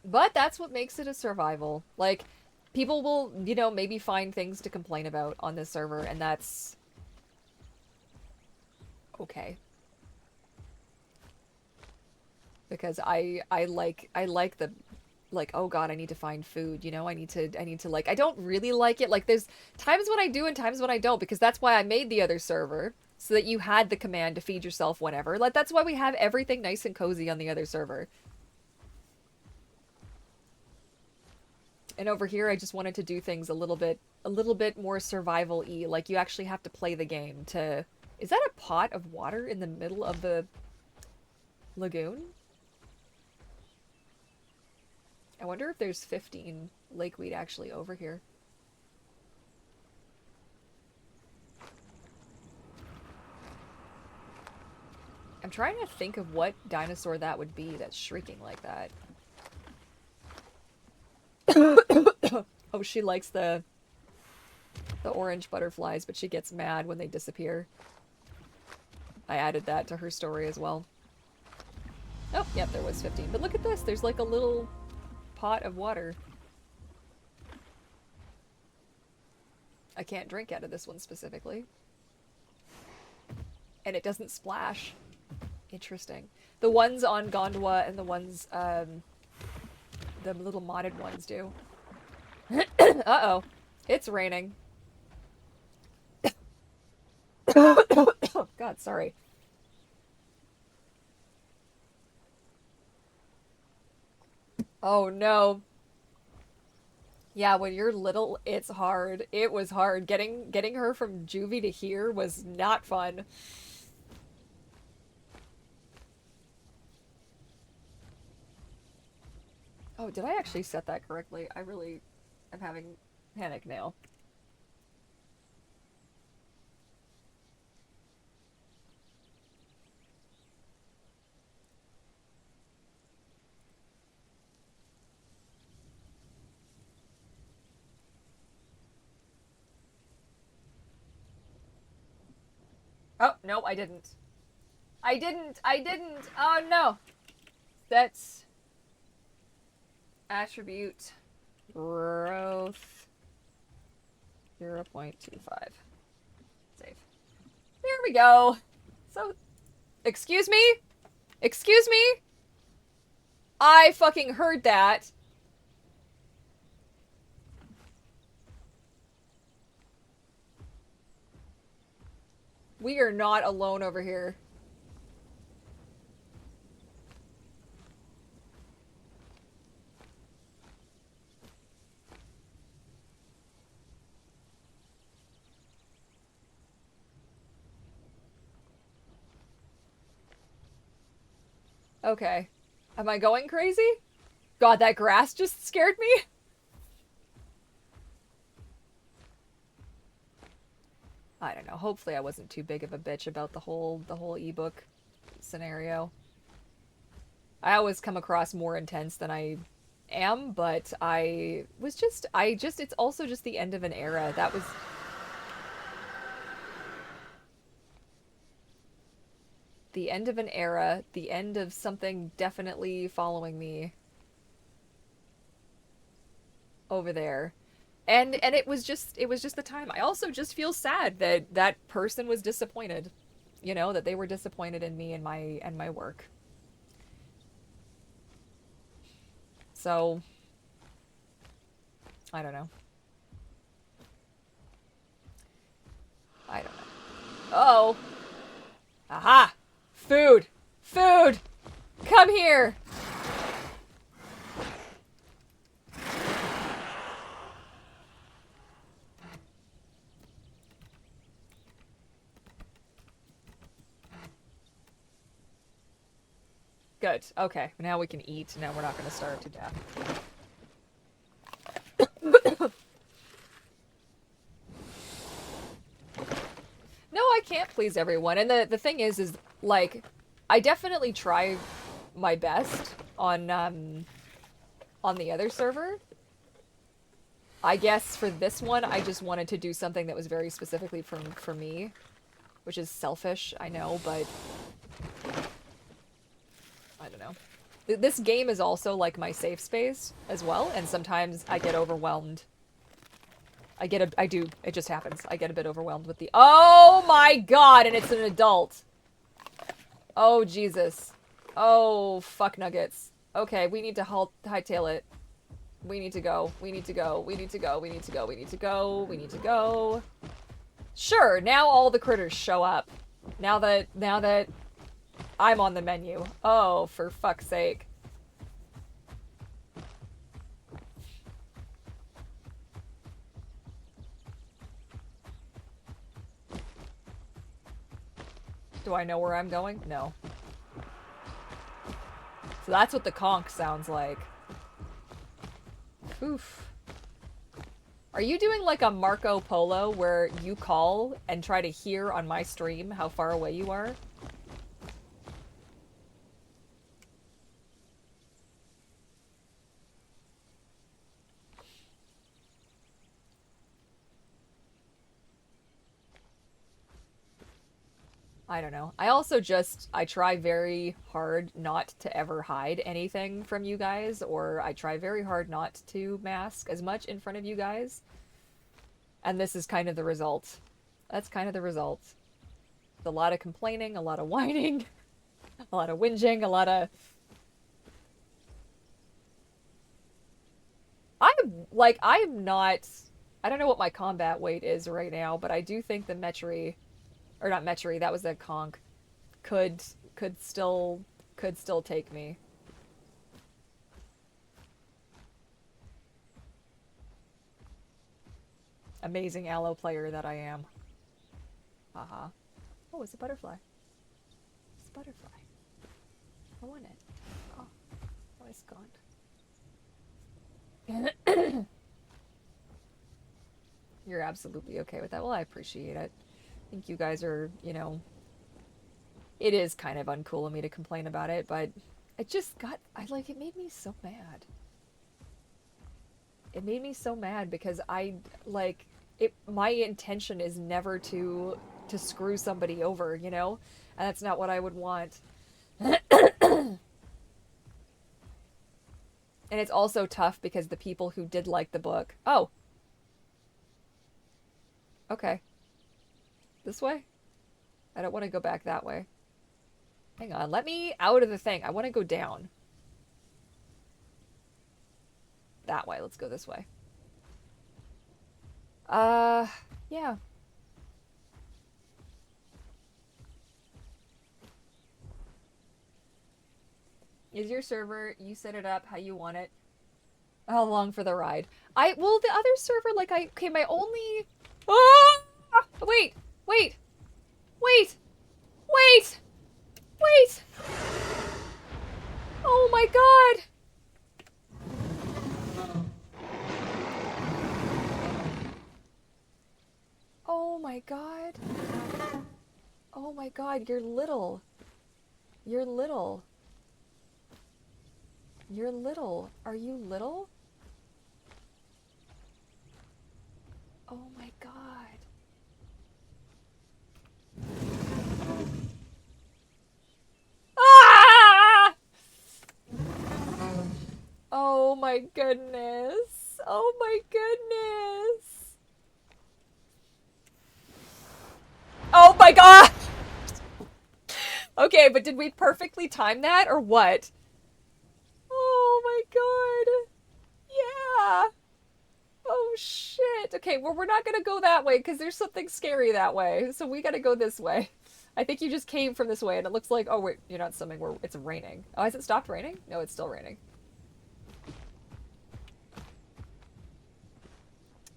[SPEAKER 1] But that's what makes it a survival. Like, people will, you know, maybe find things to complain about on this server, and that's... okay. Because I like the... like, oh god, I need to find food, you know? I need to, like... I don't really like it. Like, there's times when I do and times when I don't, because that's why I made the other server, so that you had the command to feed yourself whenever. Like, that's why we have everything nice and cozy on the other server. And over here, I just wanted to do things a little bit more survival-y. Like, you actually have to play the game to... Is that a pot of water in the middle of the lagoon? I wonder if there's 15 lakeweed actually over here. I'm trying to think of what dinosaur that would be that's shrieking like that. Oh, she likes the orange butterflies, but she gets mad when they disappear. I added that to her story as well. Oh, yep, there was 15. But look at this, there's like a little pot of water. I can't drink out of this one specifically. And it doesn't splash. Interesting. The ones on Gondwa and the ones, the little modded ones do. Uh-oh. It's raining. God, sorry. Oh no. Yeah, when you're little, it's hard. It was hard. Getting her from juvie to here was not fun. Oh, did I actually set that correctly? I really am having panic now. Oh, no, I didn't. I didn't! Oh, no! That's... attribute growth 0.25. Save. There we go. So, excuse me? Excuse me? I fucking heard that. We are not alone over here. Okay. Am I going crazy? God, that grass just scared me. I don't know. Hopefully I wasn't too big of a bitch about the whole ebook scenario. I always come across more intense than I am, but it's also just the end of an era. That was... the end of an era, the end of something definitely following me over there. And it was just the time. I also just feel sad that that person was disappointed. You know, that they were disappointed in me and my work. So I don't know. I don't know. Oh. Aha! Food! Food! Come Good. Okay. Now we can eat. Now we're not going to starve to death. No, I can't please everyone. And the thing is like, I definitely try my best on the other server. I guess for this one, I just wanted to do something that was very specifically for me, which is selfish, I know, but I don't know. This game is also like my safe space as well, and sometimes I get overwhelmed. It just happens. I get a bit overwhelmed with the— oh my god, and it's an adult. Oh, Jesus. Oh, fuck nuggets. Okay, we need to hightail it. We need to go. We need to go. We need to go. We need to go. We need to go. We need to go. Sure, now all the critters show up. Now that I'm on the menu. Oh, for fuck's sake. Do I know where I'm going? No. So that's what the conch sounds like. Oof. Are you doing like a Marco Polo where you call and try to hear on my stream how far away you are? I don't know. I try very hard not to ever hide anything from you guys, or I try very hard not to mask as much in front of you guys. And this is kind of the result. That's kind of the result. A lot of complaining, a lot of whining, a lot of whinging, a lot of... I'm not... I don't know what my combat weight is right now, but I do think the Metri... Or not Metri, that was a conch. Could still take me. Amazing Allo player that I am. Haha. Oh, it's a butterfly. It's a butterfly. I want it. Oh, it's gone. You're absolutely okay with that. Well, I appreciate it. I think you guys are, you know... It is kind of uncool of me to complain about it, but it just got... it made me so mad. It made me so mad because my intention is never to screw somebody over, you know? And that's not what I would want. And it's also tough because the people who did like the book... Oh! Okay. This way? I don't want to go back that way. Hang on, let me out of the thing. I want to go down. That way, let's go this way. Yeah. Is your server, you set it up how you want it? How long for the ride? Well, the other server, okay, my only... Ah! Wait! Wait! Wait! Wait! Wait! Oh my god! Oh my god. Oh my god, you're little. You're little. You're little. Are you little? Oh my god. Ah! Oh my goodness. Oh my goodness. Oh my god! Okay, but did we perfectly time that or what? Oh my god. Yeah. Oh shit. Okay, well we're not gonna go that way because there's something scary that way. So we gotta go this way. I think you just came from this way and it looks like... Oh wait, you're not swimming. It's raining. Oh, has it stopped raining? No, it's still raining.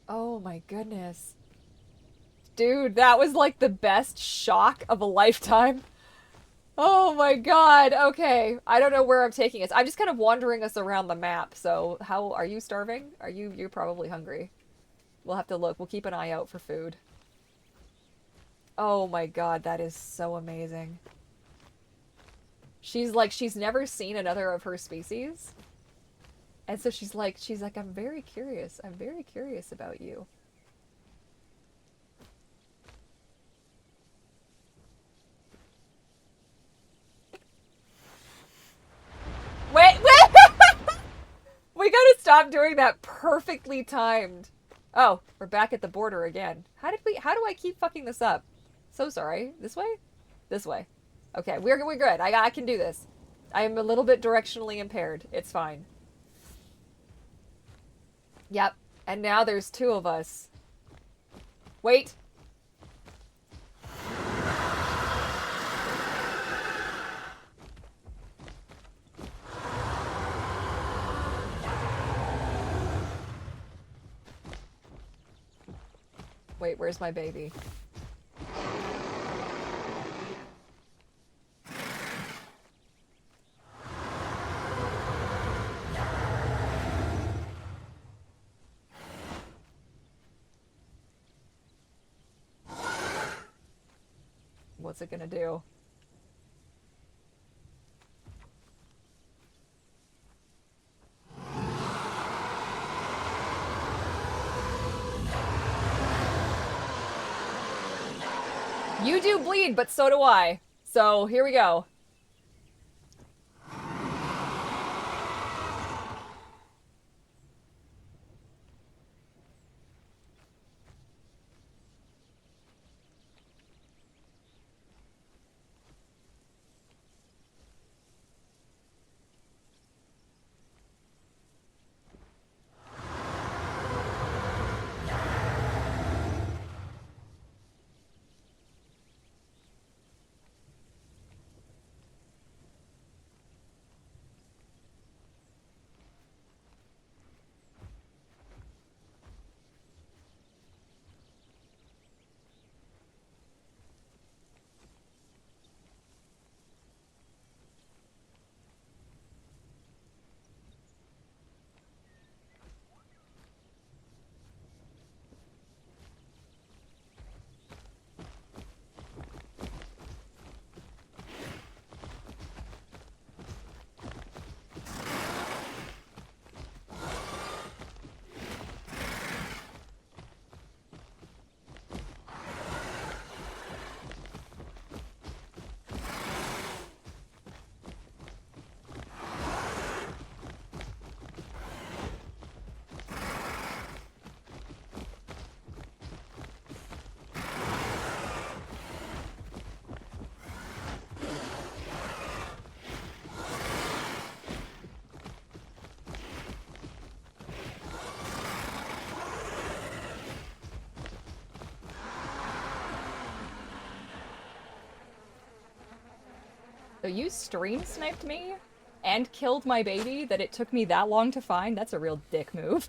[SPEAKER 1] Oh my goodness. Dude, that was like the best shock of a lifetime. Oh my god. Okay. I don't know where I'm taking us. I'm just kind of wandering us around the map. So, how are you starving? You're probably hungry. We'll have to look. We'll keep an eye out for food. Oh my god, that is so amazing. She's never seen another of her species. And so she's like, I'm very curious. I'm very curious about you. Wait, wait! We gotta stop doing that perfectly timed. Oh, we're back at the border again. How do I keep fucking this up? So sorry. This way? This way. Okay, we're good. I can do this. I am a little bit directionally impaired. It's fine. Yep. And now there's two of us. Wait. Wait, where's my baby? What's it gonna do? You do bleed, but so do I. So here we go. So you stream sniped me and killed my baby that it took me that long to find? That's a real dick move.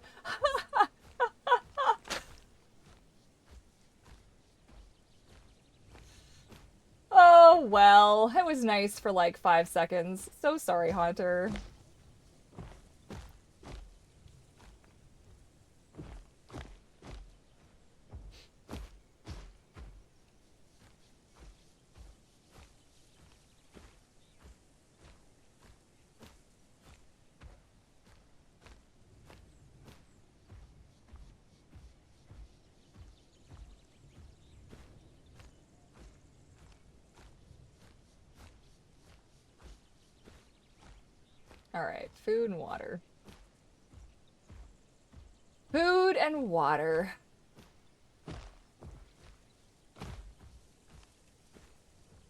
[SPEAKER 1] Oh, well, it was nice for like 5 seconds. So sorry, Haunter. Alright, food and water. Food and water.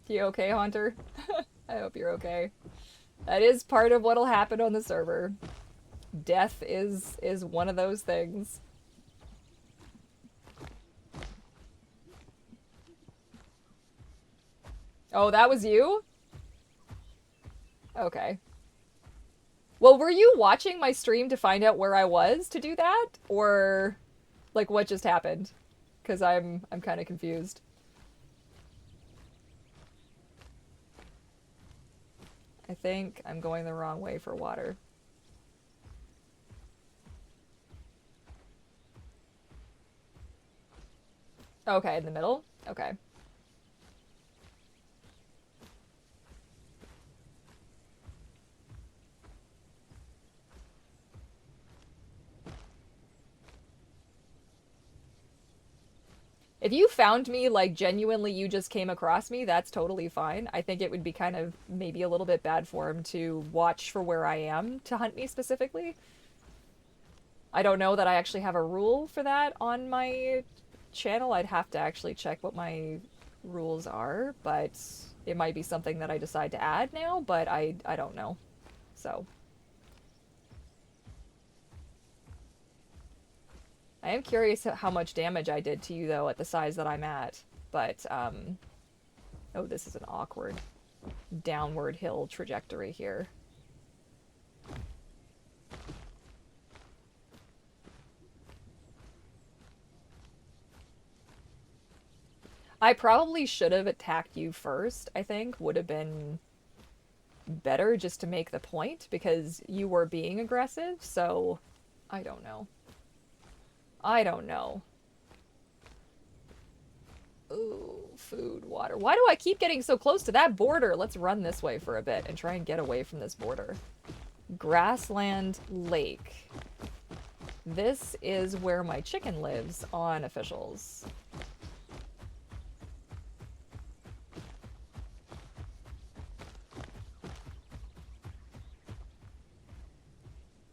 [SPEAKER 1] You okay, Haunter? I hope you're okay. That is part of what'll happen on the server. Death is one of those things. Oh, that was you? Okay. Well, were you watching my stream to find out where I was to do that? Or like what just happened? Because I'm kind of confused. I think I'm going the wrong way for water. Okay, in the middle? Okay. If you found me, like, genuinely you just came across me, that's totally fine. I think it would be kind of maybe a little bit bad form to watch for where I am to hunt me specifically. I don't know that I actually have a rule for that on my channel. I'd have to actually check what my rules are, but it might be something that I decide to add now, but I don't know. So, I am curious how much damage I did to you though at the size that I'm at. But oh, this is an awkward downward hill trajectory here. I probably should have attacked you first, I think. Would have been better just to make the point because you were being aggressive, so I don't know. I don't know. Ooh, food, water. Why do I keep getting so close to that border? Let's run this way for a bit and try and get away from this border. Grassland Lake. This is where my chicken lives on officials.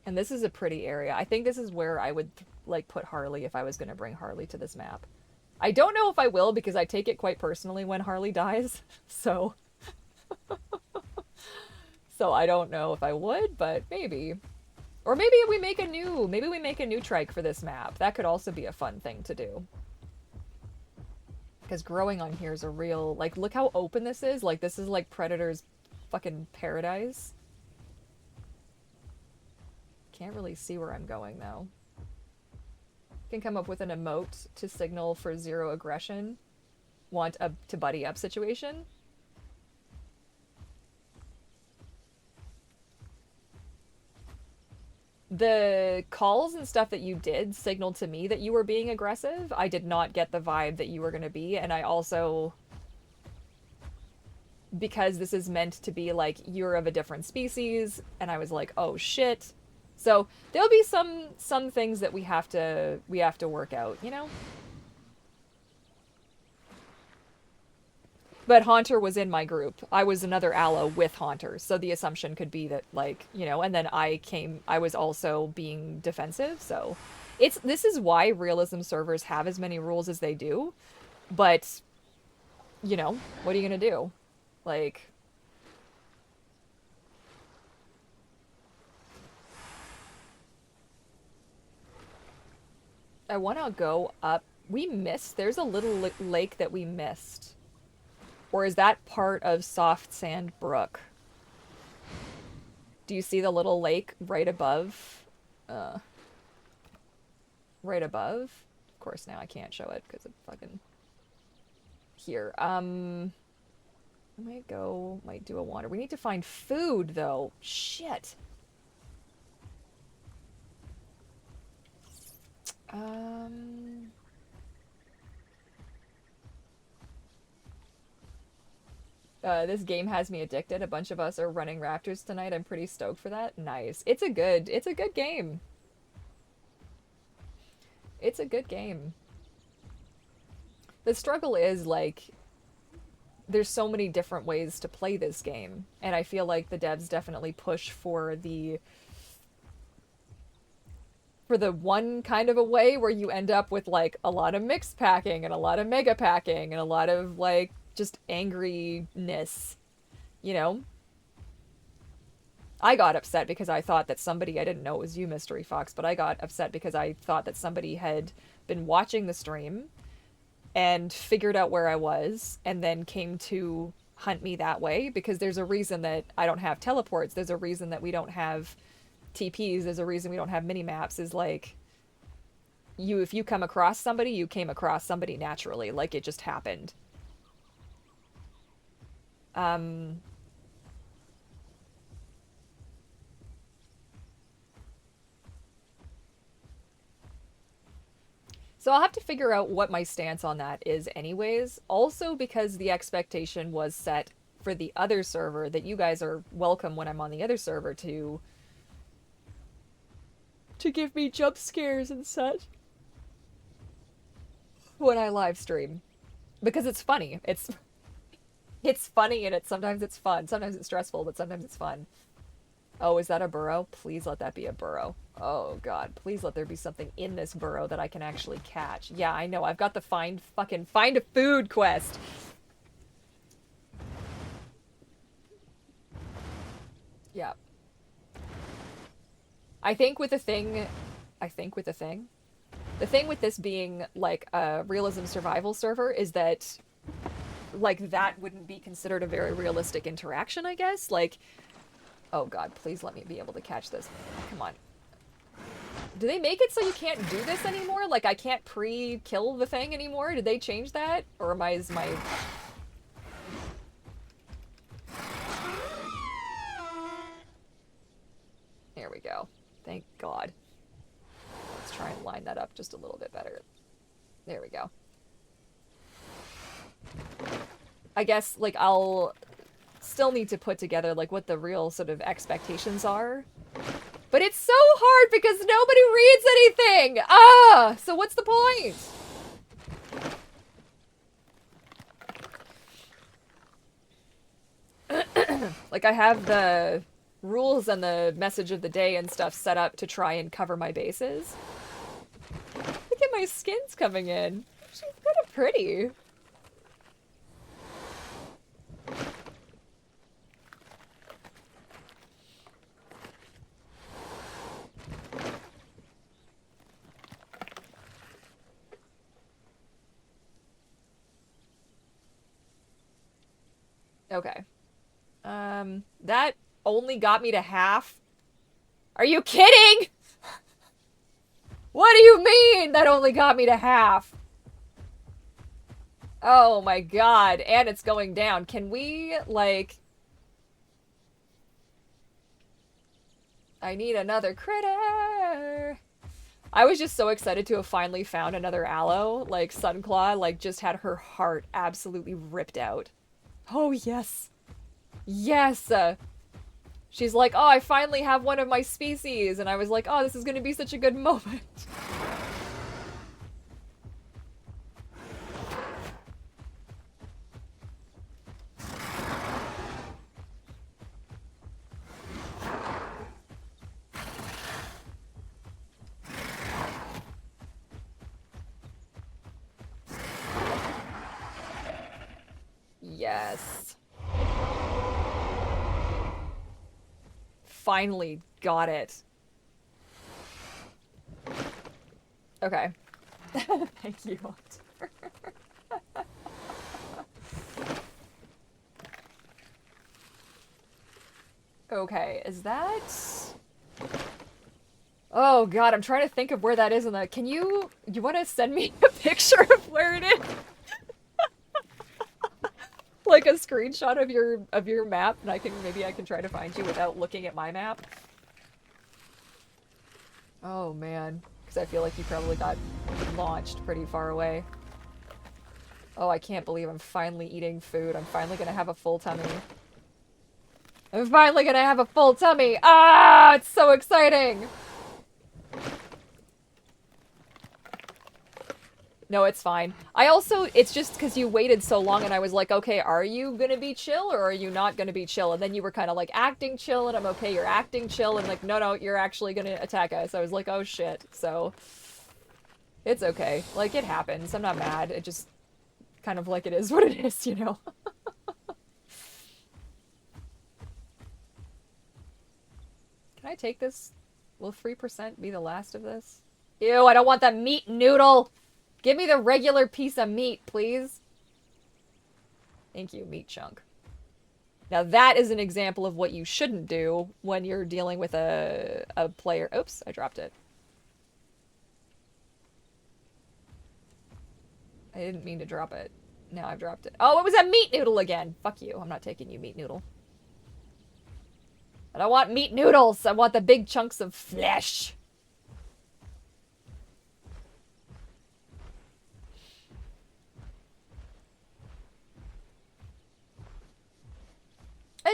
[SPEAKER 1] And this is a pretty area. I think this is where I would like put Harley if I was going to bring Harley to this map. I don't know if I will because I take it quite personally when Harley dies. So so I don't know if I would, but maybe. Or maybe we make a new trike for this map. That could also be a fun thing to do. Because growing on here is a real, like, look how open this is. Like, this is like Predator's fucking paradise. Can't really see where I'm going, though. Can come up with an emote to signal for zero aggression. Want a to buddy up situation. The calls and stuff that you did signaled to me that you were being aggressive. I did not get the vibe that you were going to be, and I also, because this is meant to be like you're of a different species, and I was like, oh shit. So there'll be some things that we have to work out, you know? But Haunter was in my group. I was another aloe with Haunter, so the assumption could be that, like, you know, and then I was also being defensive, so this is why realism servers have as many rules as they do, but, you know, what are you gonna do? Like, I want to go up. We missed. There's a little lake that we missed. Or is that part of Soft Sand Brook? Do you see the little lake right above? Uh, right above? Of course, now I can't show it because of fucking here. Might do a wander. We need to find food though. Shit. Um, this game has me addicted. A bunch of us are running Raptors tonight. I'm pretty stoked for that. Nice. It's a good game. It's a good game. The struggle is like there's so many different ways to play this game, and I feel like the devs definitely push for the one kind of a way where you end up with like a lot of mixed packing and a lot of mega packing and a lot of like just angriness, you know? I got upset because I thought that somebody, I didn't know it was you, Mystery Fox, but I got upset because I thought that somebody had been watching the stream and figured out where I was and then came to hunt me that way because there's a reason that I don't have teleports. There's a reason that we don't have TPs. There's a reason we don't have mini maps is like if you come across somebody, you came across somebody naturally. Like it just happened. Um So I'll have to figure out what my stance on that is anyways. Also because the expectation was set for the other server that you guys are welcome when I'm on the other server to give me jump scares and such when I live stream. Because it's funny. It's funny and sometimes it's fun. Sometimes it's stressful, but sometimes it's fun. Oh, is that a burrow? Please let that be a burrow. Oh god, please let there be something in this burrow that I can actually catch. Yeah, I know. I've got the find a food quest. Yeah. I think with the thing the thing with this being like a realism survival server is that like that wouldn't be considered a very realistic interaction, I guess. Like, oh god, please let me be able to catch this. Come on. Do they make it so you can't do this anymore? Like, I can't pre-kill the thing anymore? Did they change that? Or is my... There we go. Thank god. Let's try and line that up just a little bit better. There we go. I guess, like, I'll still need to put together, like, what the real sort of expectations are. But it's so hard because nobody reads anything! Ah! So what's the point? Like, I have the rules and the message of the day and stuff set up to try and cover my bases. Look at my skin's coming in. She's kind of pretty. Okay. That only got me to half. Are you kidding? What do you mean that only got me to half? Oh my god, and it's going down. Can we, like... I need another critter. I was just so excited to have finally found another aloe. Like, Sunclaw, like, just had her heart absolutely ripped out. Oh, yes. Yes! She's like, oh, I finally have one of my species. And I was like, oh, this is gonna be such a good moment. Yes. Finally got it. Okay. Thank you, Hunter. Okay, is that... Oh god, I'm trying to think of where that is in the... Can you want to send me a picture of where it is? Like a screenshot of your map, and maybe I can try to find you without looking at my map. Oh man, because I feel like you probably got launched pretty far away. Oh, I can't believe I'm finally eating food. I'm finally gonna have a full tummy. I'm finally gonna have a full tummy! Ah! It's so exciting! No, it's fine. It's just because you waited so long and I was like, okay, are you gonna be chill or are you not gonna be chill? And then you were kind of like acting chill and I'm okay, you're acting chill and like, no, you're actually gonna attack us. I was like, oh shit. So, it's okay. Like, it happens. I'm not mad. It just kind of like it is what it is, you know? Can I take this? Will 3% be the last of this? Ew, I don't want the meat noodle! Give me the regular piece of meat, please. Thank you, meat chunk. Now that is an example of what you shouldn't do when you're dealing with a player. Oops, I dropped it. I didn't mean to drop it. Now I've dropped it. Oh, it was a meat noodle again! Fuck you, I'm not taking you, meat noodle. I don't want meat noodles! I want the big chunks of flesh!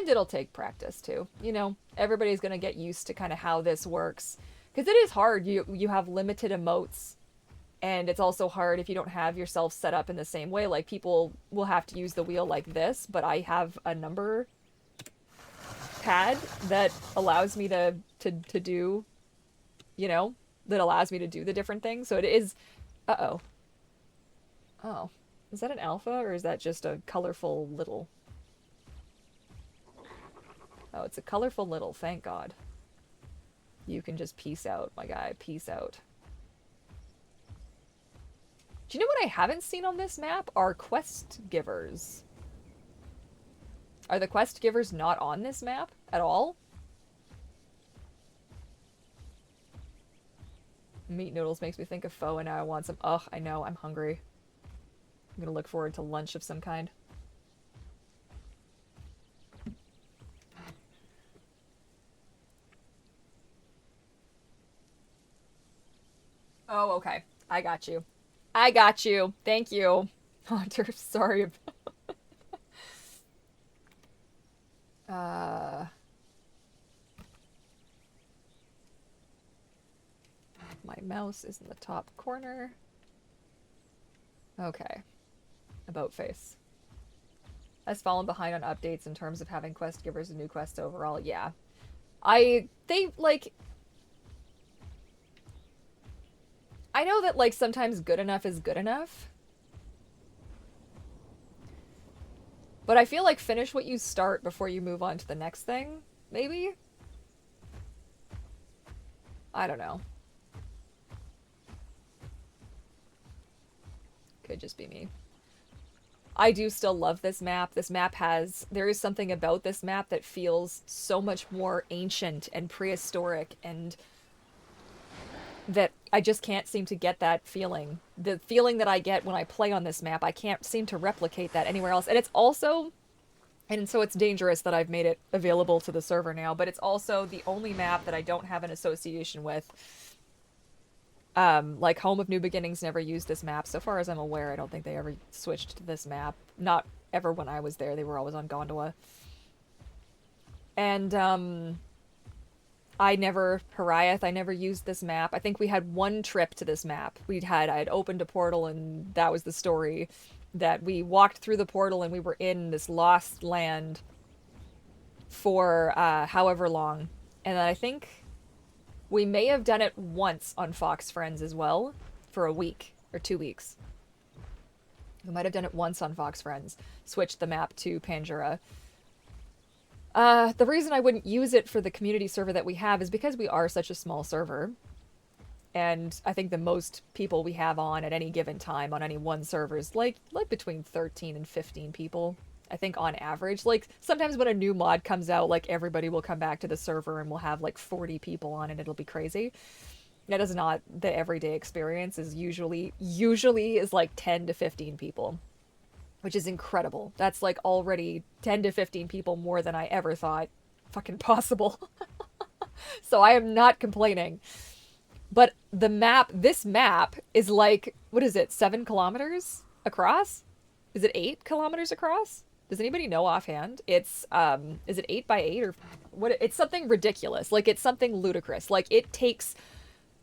[SPEAKER 1] And it'll take practice too. You know, everybody's gonna get used to kind of how this works. Because it is hard. You have limited emotes. And it's also hard if you don't have yourself set up in the same way. Like, people will have to use the wheel like this, but I have a number pad that allows me to do, you know, that allows me to do the different things. So it is... Uh-oh. Oh. Is that an alpha, or is that just a colorful little? Oh, it's a colorful little, thank God. You can just peace out, my guy. Peace out. Do you know what I haven't seen on this map? Are quest givers. Are the quest givers not on this map at all? Meat noodles makes me think of pho, and now I want some. Ugh, I know, I'm hungry. I'm gonna look forward to lunch of some kind. Oh, okay. I got you. I got you. Thank you. Hunter, sorry. My mouse is in the top corner. Okay. About face. Has fallen behind on updates in terms of having quest givers and new quests overall. Yeah. They, like... I know that, like, sometimes good enough is good enough. But I feel like finish what you start before you move on to the next thing, maybe? I don't know. Could just be me. I do still love this map. This map has... There is something about this map that feels so much more ancient and prehistoric, and that I just can't seem to get that feeling. The feeling that I get when I play on this map, I can't seem to replicate that anywhere else. And it's also... And so it's dangerous that I've made it available to the server now, but it's also the only map that I don't have an association with. Like, Home of New Beginnings never used this map. So far as I'm aware, I don't think they ever switched to this map. Not ever when I was there. They were always on Gondola. And, I never used this map. I think we had one trip to this map. I had opened a portal, and that was the story. That we walked through the portal and we were in this lost land for however long. And I think we may have done it once on Fox Friends as well, for a week or 2 weeks. We might have done it once on Fox Friends, switched the map to Pandora. The reason I wouldn't use it for the community server that we have is because we are such a small server. And I think the most people we have on at any given time on any one server is like between 13 and 15 people. I think on average. Like, sometimes when a new mod comes out, like, everybody will come back to the server and we'll have like 40 people on it. It'll be crazy. That is not the everyday experience. Is usually is like 10 to 15 people, which is incredible. That's like already 10 to 15 people more than I ever thought fucking possible. So I am not complaining. But this map is like, what is it, 7 kilometers across? Is it 8 kilometers across? Does anybody know offhand? It's, is it 8 by 8 or what? It's something ridiculous. Like, it's something ludicrous. Like, it takes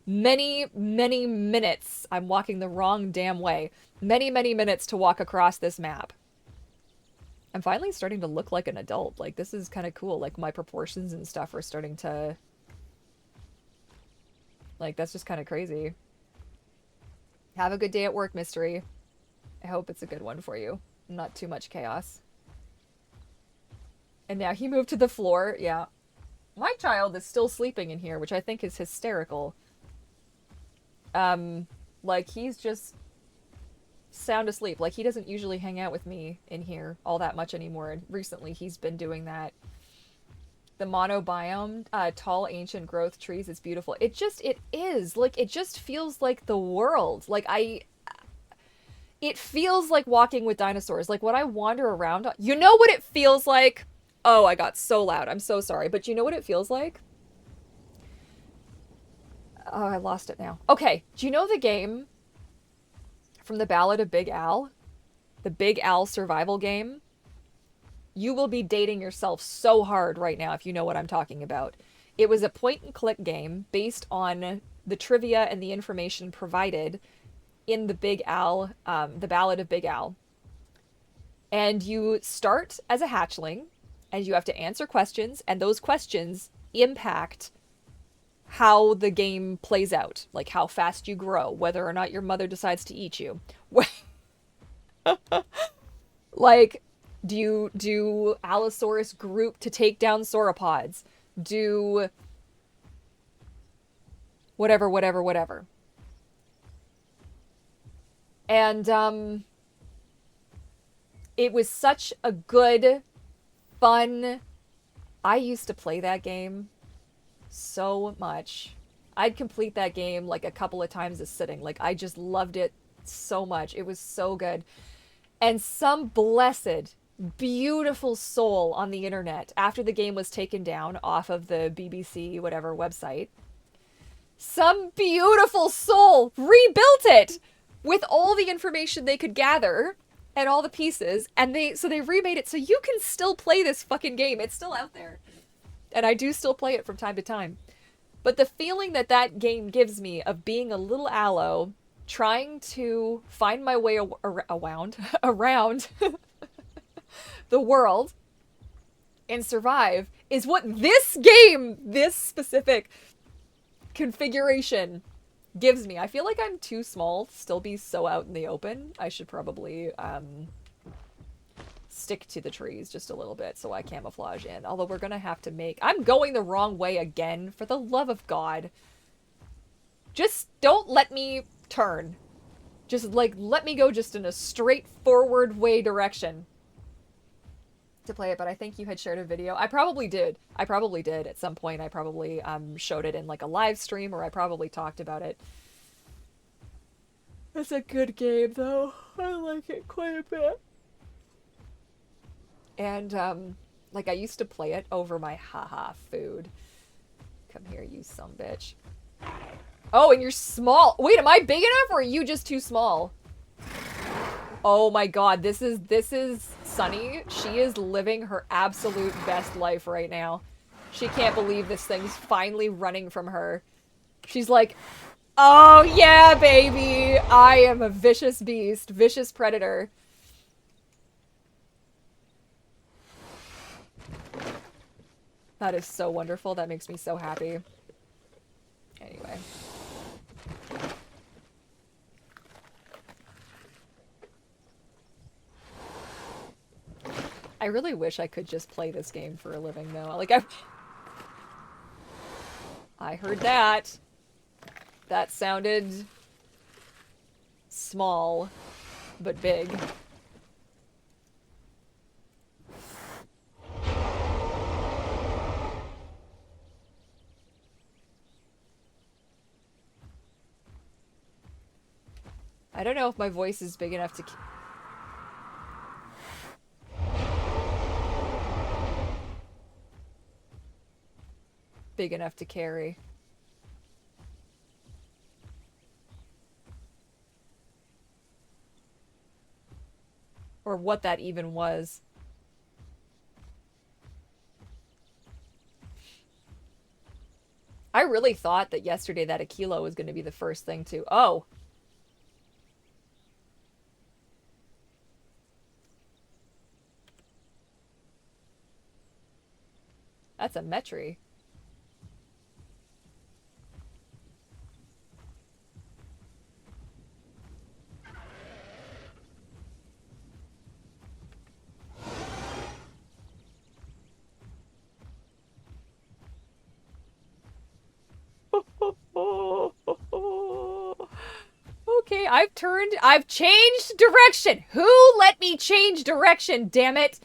[SPEAKER 1] many, many minutes. I'm walking the wrong damn way. Many, many minutes to walk across this map. I'm finally starting to look like an adult. Like, this is kind of cool. Like, my proportions and stuff are starting to... Like, that's just kind of crazy. Have a good day at work, Mystery. I hope it's a good one for you. Not too much chaos. And now he moved to the floor. Yeah. My child is still sleeping in here, which I think is hysterical. Like, he's just sound asleep. Like, he doesn't usually hang out with me in here all that much anymore. And recently he's been doing that. The monobiome, tall ancient growth trees, it's beautiful. It is. Like, it just feels like the world. Like, it feels like walking with dinosaurs. Like, when I wander around, you know what it feels like? Oh, I got so loud. I'm so sorry. But you know what it feels like? Oh, I lost it now. Okay, do you know the game from the Ballad of Big Al? The Big Al survival game? You will be dating yourself so hard right now if you know what I'm talking about. It was a point and click game based on the trivia and the information provided in the Big Al, the Ballad of Big Al. And you start as a hatchling, and you have to answer questions, and those questions impact how the game plays out, like how fast you grow, whether or not your mother decides to eat you. Like, do Allosaurus group to take down sauropods? Do whatever. And it was such a good, fun. I used to play that game so much. I'd complete that game like a couple of times a sitting. Like, I just loved it so much. It was so good. And some blessed, beautiful soul on the internet, after the game was taken down off of the BBC whatever website, some beautiful soul rebuilt it with all the information they could gather and all the pieces, and they remade it so you can still play this fucking game. It's still out there. And I do still play it from time to time. But the feeling that that game gives me of being a little Allo, trying to find my way around the world and survive, is what this game, this specific configuration, gives me. I feel like I'm too small to still be so out in the open. I should probably stick to the trees just a little bit so I camouflage in. Although we're gonna have to make... I'm going the wrong way again, for the love of God. Just don't let me turn. Just, like, let me go just in a straightforward way direction to play it. But I think you had shared a video. I probably did at some point. I probably showed it in like a live stream, or I probably talked about it. It's a good game though. I like it quite a bit. And like, I used to play it over my haha food. Come here, you sumbitch. Oh, and you're small. Wait, am I big enough, or are you just too small? Oh my god, this is Sunny. She is living her absolute best life right now. She can't believe this thing's finally running from her. She's like, oh yeah, baby. I am a vicious beast, vicious predator. That is so wonderful. That makes me so happy. Anyway. I really wish I could just play this game for a living, though. Like, I heard that. That sounded small, but big. I don't know if my voice is big enough to... big enough to carry. Or what that even was. I really thought that yesterday that a kilo was going to be the first thing to... Oh! That's a Metri. Okay, I've changed direction. Who let me change direction, damn it?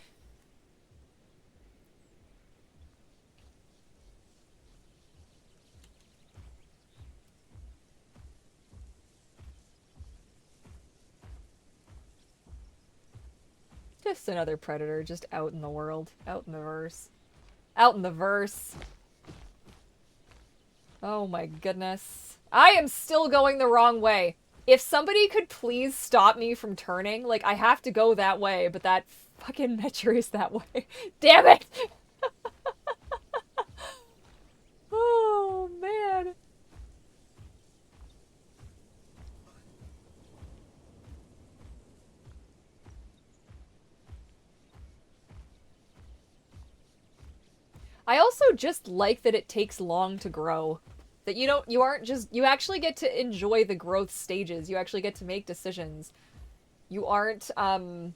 [SPEAKER 1] Just another predator, just out in the world. Out in the verse. Out in the verse. Oh my goodness. I am still going the wrong way. If somebody could please stop me from turning, like, I have to go that way, but that fucking Metro is that way. Damn it! Oh, man. I also just like that it takes long to grow. That you aren't just, you actually get to enjoy the growth stages. You actually get to make decisions. You aren't, they're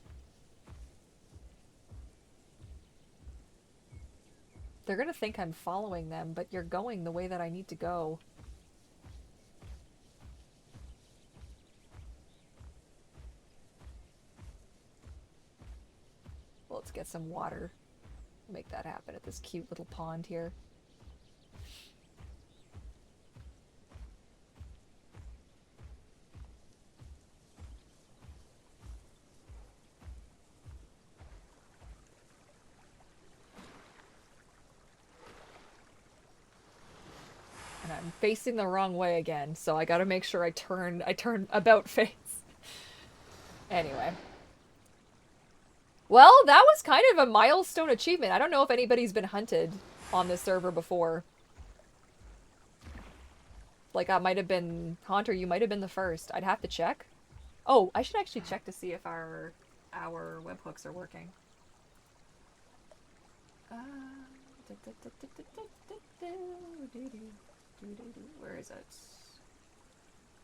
[SPEAKER 1] gonna think I'm following them, but you're going the way that I need to go. Well, let's get some water. Make that happen at this cute little pond here. And I'm facing the wrong way again, so I gotta make sure I turn about face. Anyway. Well, that was kind of a milestone achievement. I don't know if anybody's been hunted on this server before. Like, I might have been... Haunter, you might have been the first. I'd have to check. Oh, I should actually check to see if our webhooks are working. Where is it?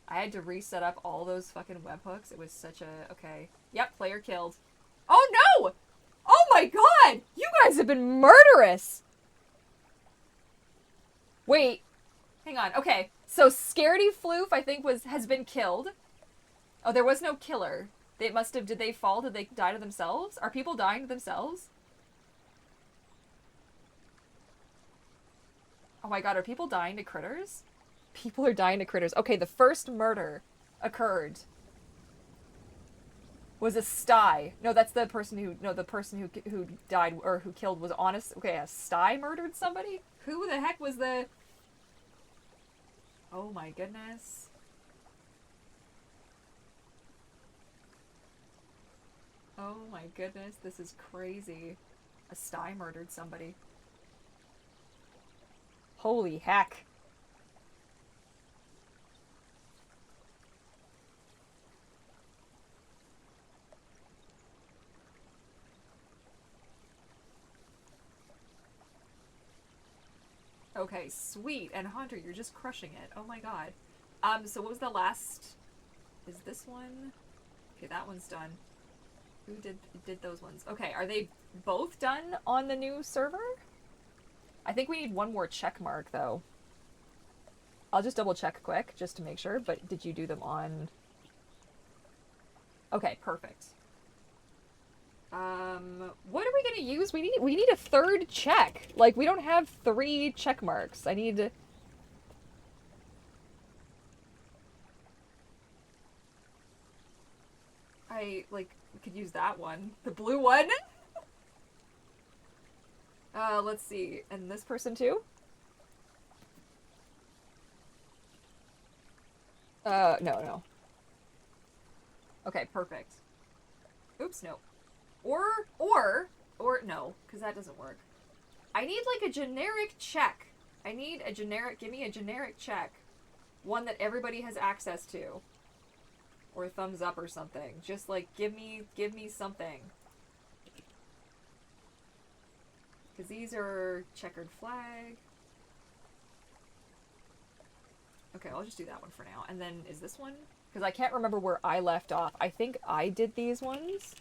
[SPEAKER 1] I had to reset up all those fucking webhooks. It was such a... Okay. Yep, player killed. Oh no! Oh my god! You guys have been murderous! Wait. Hang on. Okay. So Scaredy Floof, I think, has been killed. Oh, there was no killer. They must have... Did they fall? Did they die to themselves? Are people dying to themselves? Oh my god, are people dying to critters? People are dying to critters. Okay, the first murder occurred was a sty. No, that's the person who... No, the person who died or who killed was honest. Okay, a sty murdered somebody? Who the heck was the... Oh my goodness. Oh my goodness, this is crazy. A sty murdered somebody. Holy heck. Okay, sweet. And Haunter, you're just crushing it. Oh my god. So what was the last... Is this one? Okay, that one's done. Who did those ones? Okay, are they both done on the new server? I think we need one more check mark, though. I'll just double check quick, just to make sure, but did you do them on... Okay, perfect. What are we gonna use? We need a third check. Like, we don't have 3 check marks. I need to... like, could use that one. The blue one? Let's see. And this person too? No. Okay, perfect. Oops, no. Or, no, because that doesn't work. I need, like, a generic check. I need a generic, give me a generic check. One that everybody has access to. Or a thumbs up or something. Just, like, give me something. Because these are checkered flag. Okay, I'll just do that one for now. And then, is this one? Because I can't remember where I left off. I think I did these ones.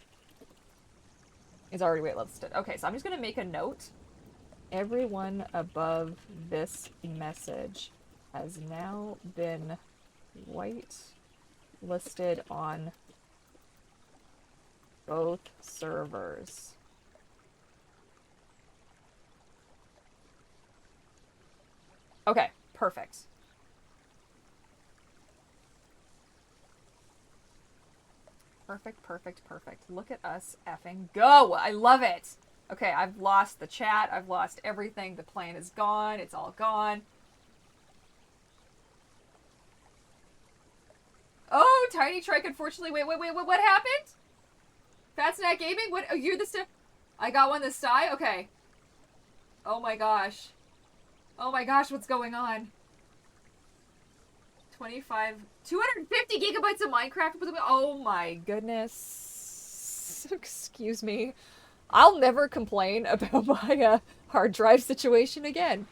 [SPEAKER 1] It's already waitlisted. Okay, so I'm just going to make a note. Everyone above this message has now been whitelisted on both servers. Okay, perfect. Perfect. Look at us effing go! I love it! Okay, I've lost the chat. I've lost everything. The plan is gone. It's all gone. Oh, Tiny Trike, unfortunately. Wait, what happened? Fat Snack Gaming? What? Oh, you're the I got one this die? Okay. Oh my gosh. Oh my gosh, what's going on? 250 gigabytes of Minecraft? Oh my goodness. Excuse me. I'll never complain about my hard drive situation again.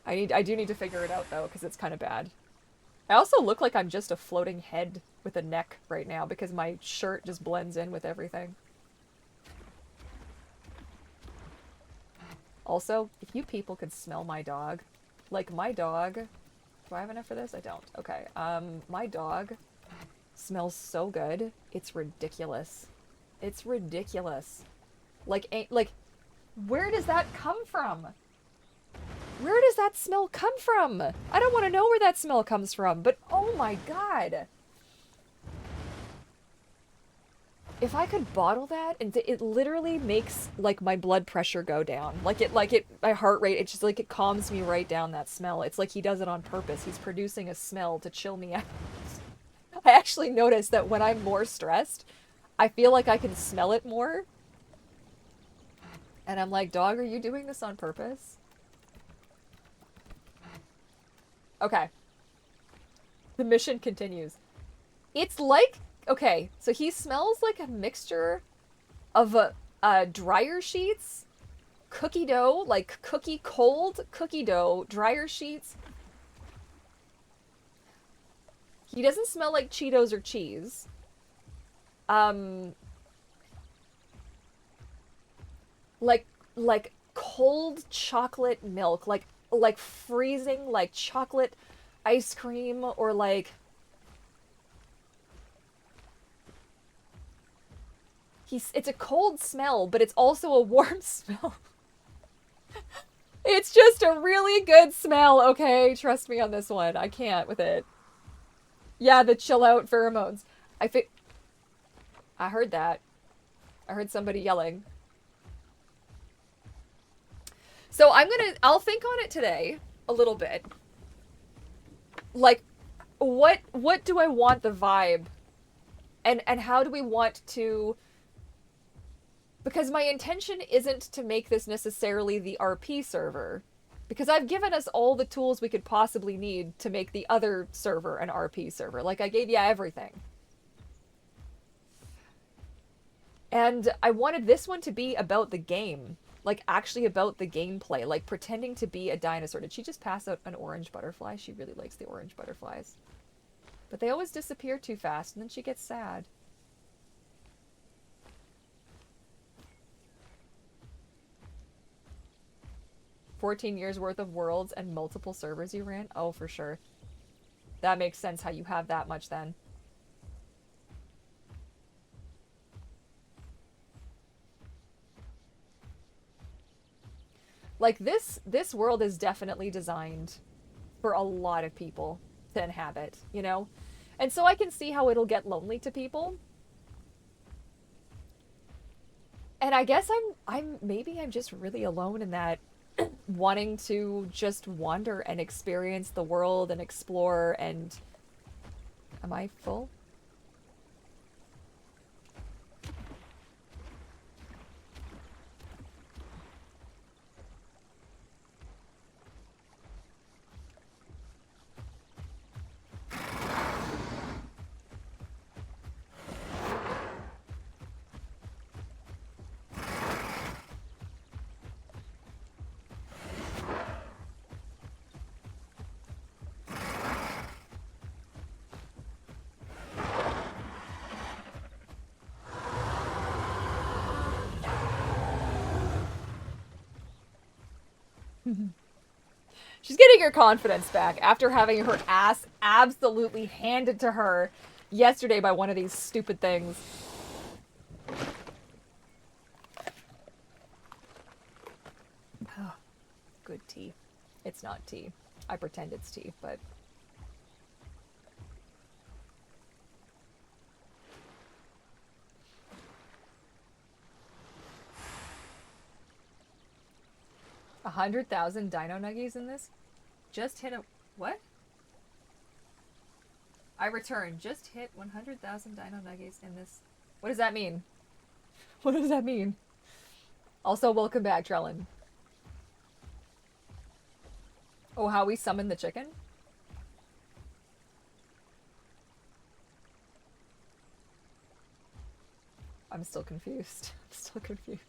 [SPEAKER 1] I do need to figure it out though, because it's kind of bad. I also look like I'm just a floating head with a neck right now because my shirt just blends in with everything. Also, if you people could smell my dog, like my dog, do I have enough for this? I don't. Okay. My dog smells so good. It's ridiculous. It's ridiculous. Like, where does that come from? Where does that smell come from? I don't want to know where that smell comes from, but oh my god. If I could bottle that, and it literally makes, like, my blood pressure go down. My heart rate, it just, like, it calms me right down, that smell. It's like he does it on purpose. He's producing a smell to chill me out. I actually noticed that when I'm more stressed, I feel like I can smell it more. And I'm like, dog, are you doing this on purpose? Okay. The mission continues. It's like, okay, so he smells like a mixture of dryer sheets, cookie dough, like cold cookie dough, dryer sheets. He doesn't smell like Cheetos or cheese. Like cold chocolate milk, like freezing, like chocolate ice cream, or like it's a cold smell, but it's also a warm smell. It's just a really good smell, okay? Trust me on this one. I can't with it. Yeah, the chill out pheromones. I heard that. I heard somebody yelling. So I'll think on it today a little bit. Like, what do I want the vibe? And how do we want to... Because my intention isn't to make this necessarily the RP server. Because I've given us all the tools we could possibly need to make the other server an RP server. Like, I gave you everything. And I wanted this one to be about the game. Like, actually about the gameplay. Like, pretending to be a dinosaur. Did she just pass out an orange butterfly? She really likes the orange butterflies. But they always disappear too fast, and then she gets sad. "14 years worth of worlds and multiple servers you ran?" Oh, for sure. That makes sense how you have that much then. Like, this world is definitely designed for a lot of people to inhabit, you know? And so I can see how it'll get lonely to people. And I guess maybe I'm just really alone in that wanting to just wander and experience the world and explore. And am I full? She's getting her confidence back after having her ass absolutely handed to her yesterday by one of these stupid things. Good tea. It's not tea. I pretend it's tea, but... $100,000 dino nuggies in this? Just hit a... What? I return. Just hit 100,000 dino nuggies in this. What does that mean? What does that mean? Also, welcome back, Trellin. Oh, how we summoned the chicken? I'm still confused. I'm still confused.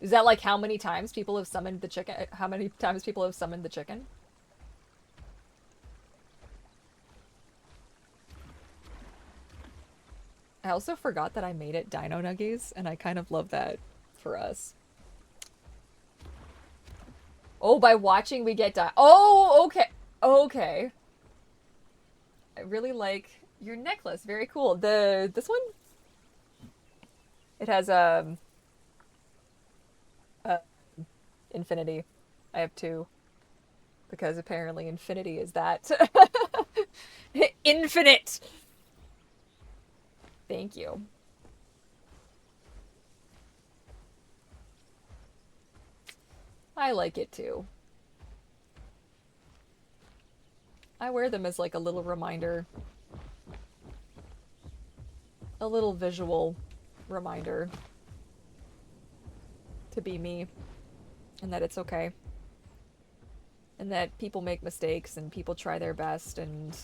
[SPEAKER 1] Is that like how many times people have summoned the chicken? How many times people have summoned the chicken? I also forgot that I made it dino nuggies, and I kind of love that for us. Oh, by watching we get Oh, okay. Okay. I really like your necklace. Very cool. This one? It has infinity. I have two. Because apparently infinity is that. Infinite! Thank you. I like it too. I wear them as like a little reminder. A little visual reminder to be me. And that it's okay. And that people make mistakes and people try their best and...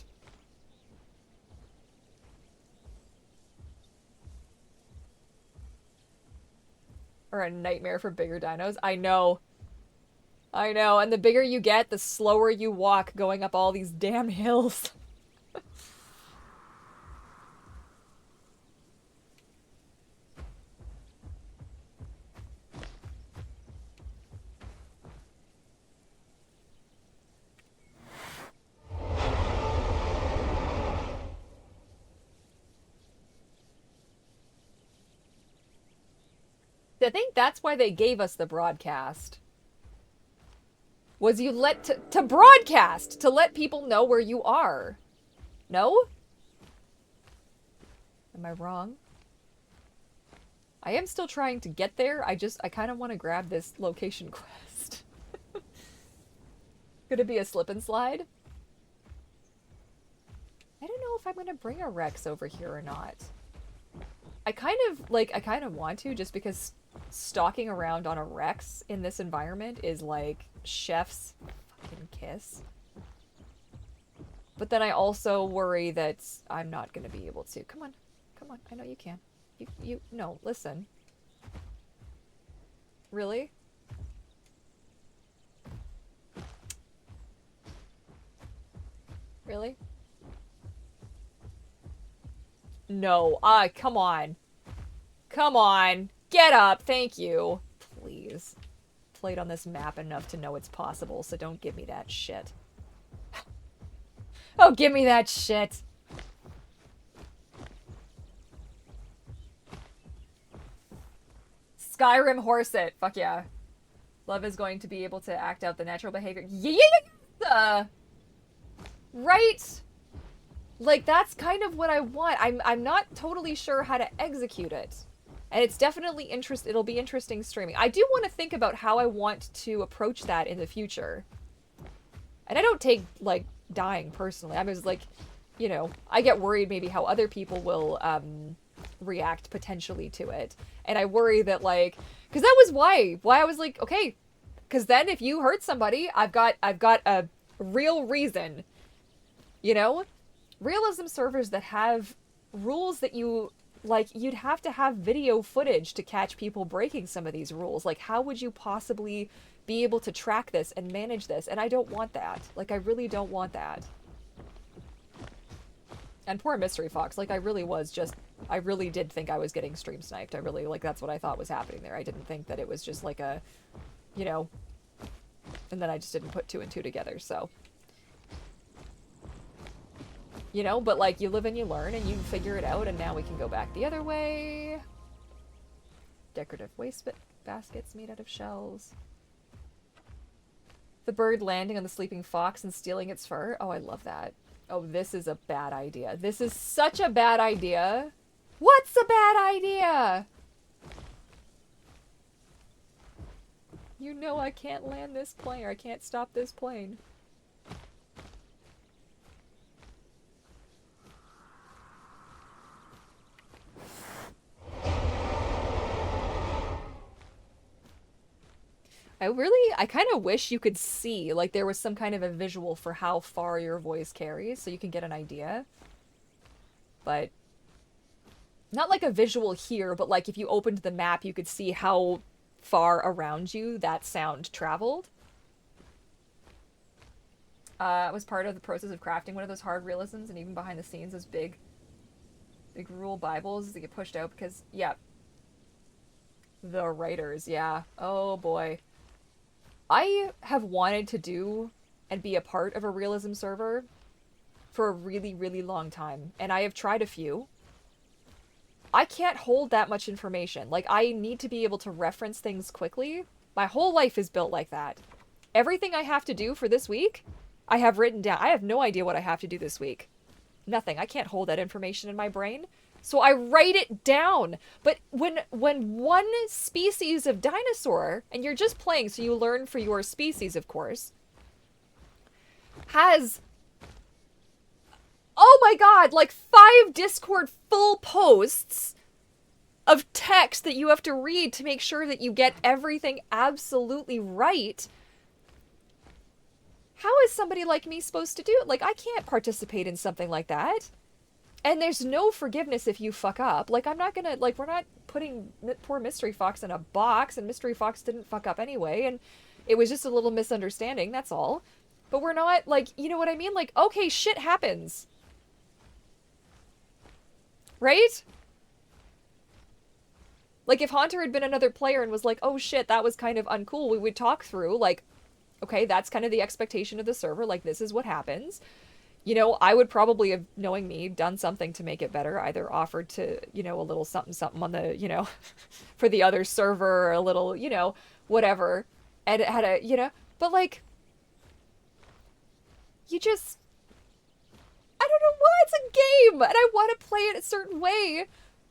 [SPEAKER 1] Or a nightmare for bigger dinos. I know. I know, and the bigger you get, the slower you walk going up all these damn hills. I think that's why they gave us the broadcast. Was you let to broadcast, to let people know where you are. No? Am I wrong? I am still trying to get there. I kind of want to grab this location quest. Could it be a slip and slide? I don't know if I'm going to bring a Rex over here or not. I kind of want to, just because stalking around on a Rex in this environment is like chef's fucking kiss. But then I also worry that I'm not going to be able to. Come on. Come on. I know you can. No, listen. Really? Really? No. Come on. Come on. Get up. Thank you. Please. Played on this map enough to know it's possible, so don't give me that shit. Oh, give me that shit. Skyrim horse it. Fuck yeah. Love is going to be able to act out the natural behavior. Yeah. Right? Like, that's kind of what I want. I'm not totally sure how to execute it. And it's definitely it'll be interesting streaming. I do want to think about how I want to approach that in the future. And I don't take, like, dying personally. I was like, you know, I get worried maybe how other people will react potentially to it. And I worry that, like, because that was why I was like, okay, because then if you hurt somebody, I've got a real reason, you know? Realism servers that have rules that you, like, you'd have to have video footage to catch people breaking some of these rules. Like, how would you possibly be able to track this and manage this? And I don't want that. Like, I really don't want that. And poor Mystery Fox, like, I really did think I was getting stream sniped. I really, like, that's what I thought was happening there. I didn't think that it was just like a, you know, and then I just didn't put two and two together, so. You know, but, like, you live and you learn and you figure it out, and now we can go back the other way. Decorative waste baskets made out of shells. The bird landing on the sleeping fox and stealing its fur. Oh, I love that. Oh, this is a bad idea. This is such a bad idea. What's a bad idea? You know I can't land this plane, or I can't stop this plane. I kind of wish you could see, like there was some kind of a visual for how far your voice carries, so you can get an idea. But not like a visual here, but like if you opened the map, you could see how far around you that sound traveled. It was part of the process of crafting one of those hard realisms, and even behind the scenes, those big rule Bibles that get pushed out because, yeah. The writers, yeah. Oh boy. I have wanted to do and be a part of a realism server for a really, really long time, and I have tried a few. I can't hold that much information. Like, I need to be able to reference things quickly. My whole life is built like that. Everything I have to do for this week, I have written down. I have no idea what I have to do this week. Nothing. I can't hold that information in my brain. So I write it down. But when one species of dinosaur, and you're just playing so you learn for your species, of course, has, oh my god, like 5 Discord full posts of text that you have to read to make sure that you get everything absolutely right. How is somebody like me supposed to do it? Like, I can't participate in something like that. And there's no forgiveness if you fuck up. Like, I'm not gonna, like, we're not putting poor Mystery Fox in a box, and Mystery Fox didn't fuck up anyway, and it was just a little misunderstanding, that's all. But we're not, like, you know what I mean? Like, okay, shit happens. Right? Like, if Haunter had been another player and was like, oh shit, that was kind of uncool, we would talk through, like, okay, that's kind of the expectation of the server, like, this is what happens. You know, I would probably have, knowing me, done something to make it better. Either offered to, you know, a little something something on the, you know, for the other server, or a little, you know, whatever. And it had a, you know, but like, you just, I don't know why, it's a game, and I want to play it a certain way.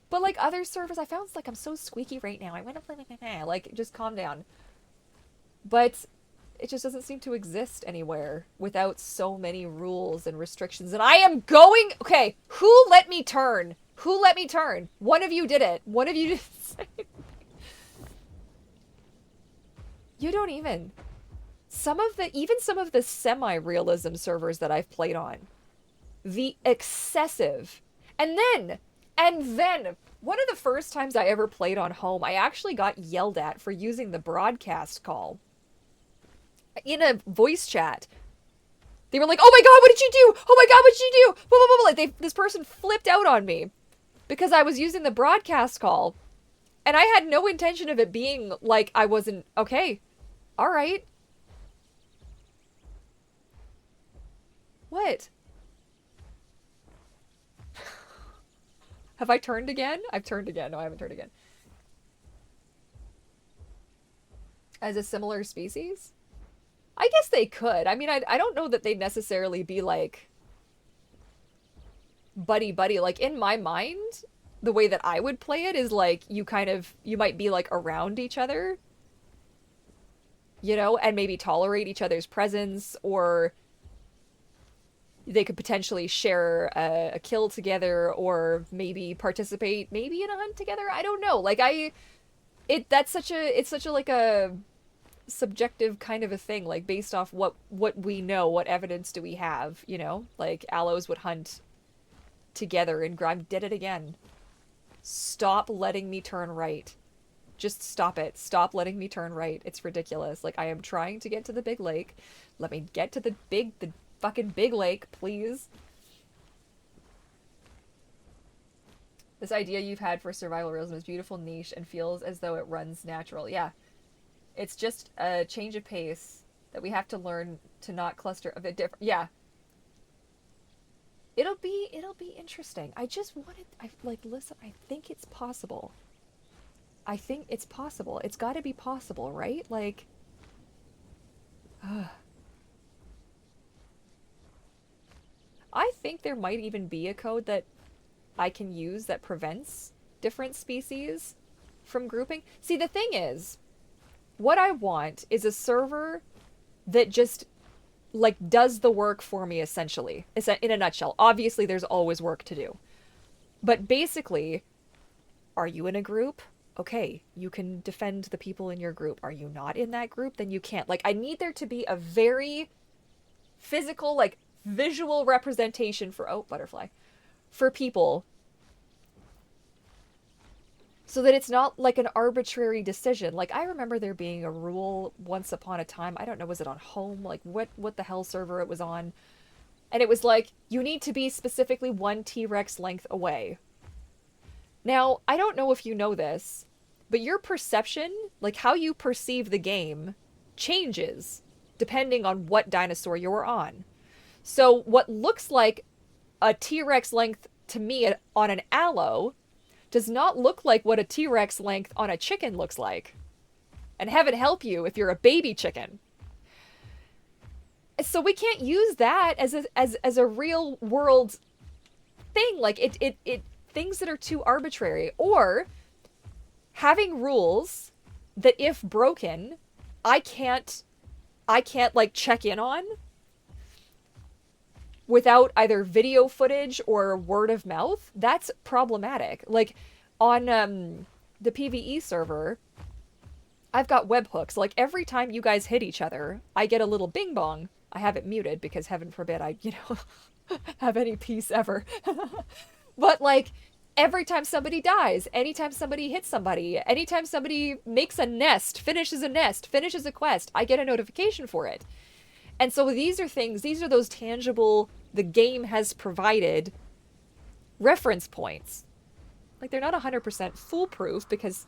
[SPEAKER 1] But like other servers, I found, like, I'm so squeaky right now. I want to play, like, just calm down. But it just doesn't seem to exist anywhere without so many rules and restrictions. And I am going... Okay, who let me turn? Who let me turn? One of you did it. One of you did it. You don't even... Even some of the semi-realism servers that I've played on. The excessive... And then, one of the first times I ever played on home, I actually got yelled at for using the broadcast call. In a voice chat. They were like, oh my god, what did you do? Oh my god, what did you do? Blah, blah, blah. Like, this person flipped out on me because I was using the broadcast call. And I had no intention of it being like I wasn't, okay, all right. What? Have I turned again? I've turned again. No, I haven't turned again. As a similar species? I guess they could. I mean, I don't know that they'd necessarily be, like, buddy-buddy. Like, in my mind, the way that I would play it is, like, you might be, like, around each other, you know, and maybe tolerate each other's presence, or they could potentially share a kill together, or maybe participate, maybe in a hunt together. I don't know. Like, it's such a, like, a subjective kind of a thing, like, based off what we know, what evidence do we have, you know? Like, Aloes would hunt together, and Grime did it again. Stop letting me turn right. Just stop it. Stop letting me turn right. It's ridiculous. Like, I am trying to get to the big lake. Let me get to the fucking big lake, please. This idea you've had for survival realism is beautiful, niche, and feels as though it runs natural. Yeah. It's just a change of pace that we have to learn to not cluster a bit different. Yeah. It'll be interesting. I just wanted, listen, I think it's possible. I think it's possible. It's got to be possible, right? Like, I think there might even be a code that I can use that prevents different species from grouping. See, the thing is, What I want is a server that just like does the work for me essentially. It's in a nutshell. Obviously there's always work to do. But basically, are you in a group? Okay, you can defend the people in your group. Are you not in that group? Then you can't. Like, I need there to be a very physical, like, visual representation for, oh, butterfly, for people so that it's not like an arbitrary decision. Like, I remember there being a rule once upon a time. I don't know, was it on home? Like, what the hell server it was on? And it was like, you need to be specifically one T-Rex length away. Now, I don't know if you know this, but your perception, like how you perceive the game, changes depending on what dinosaur you're on. So what looks like a T-Rex length to me on an aloe does not look like what a T-Rex length on a chicken looks like. And heaven help you if you're a baby chicken. So we can't use that as a real world thing. Like it things that are too arbitrary, or having rules that if broken, I can't like check in on without either video footage or word of mouth. That's problematic. Like on the PvE server, I've got webhooks. Like every time you guys hit each other, I get a little bing bong. I have it muted because heaven forbid I, have any peace ever. But like every time somebody dies, anytime somebody hits somebody, anytime somebody makes a nest, finishes a quest, I get a notification for it. And so these are those tangible, the game has provided reference points. Like they're not 100% foolproof because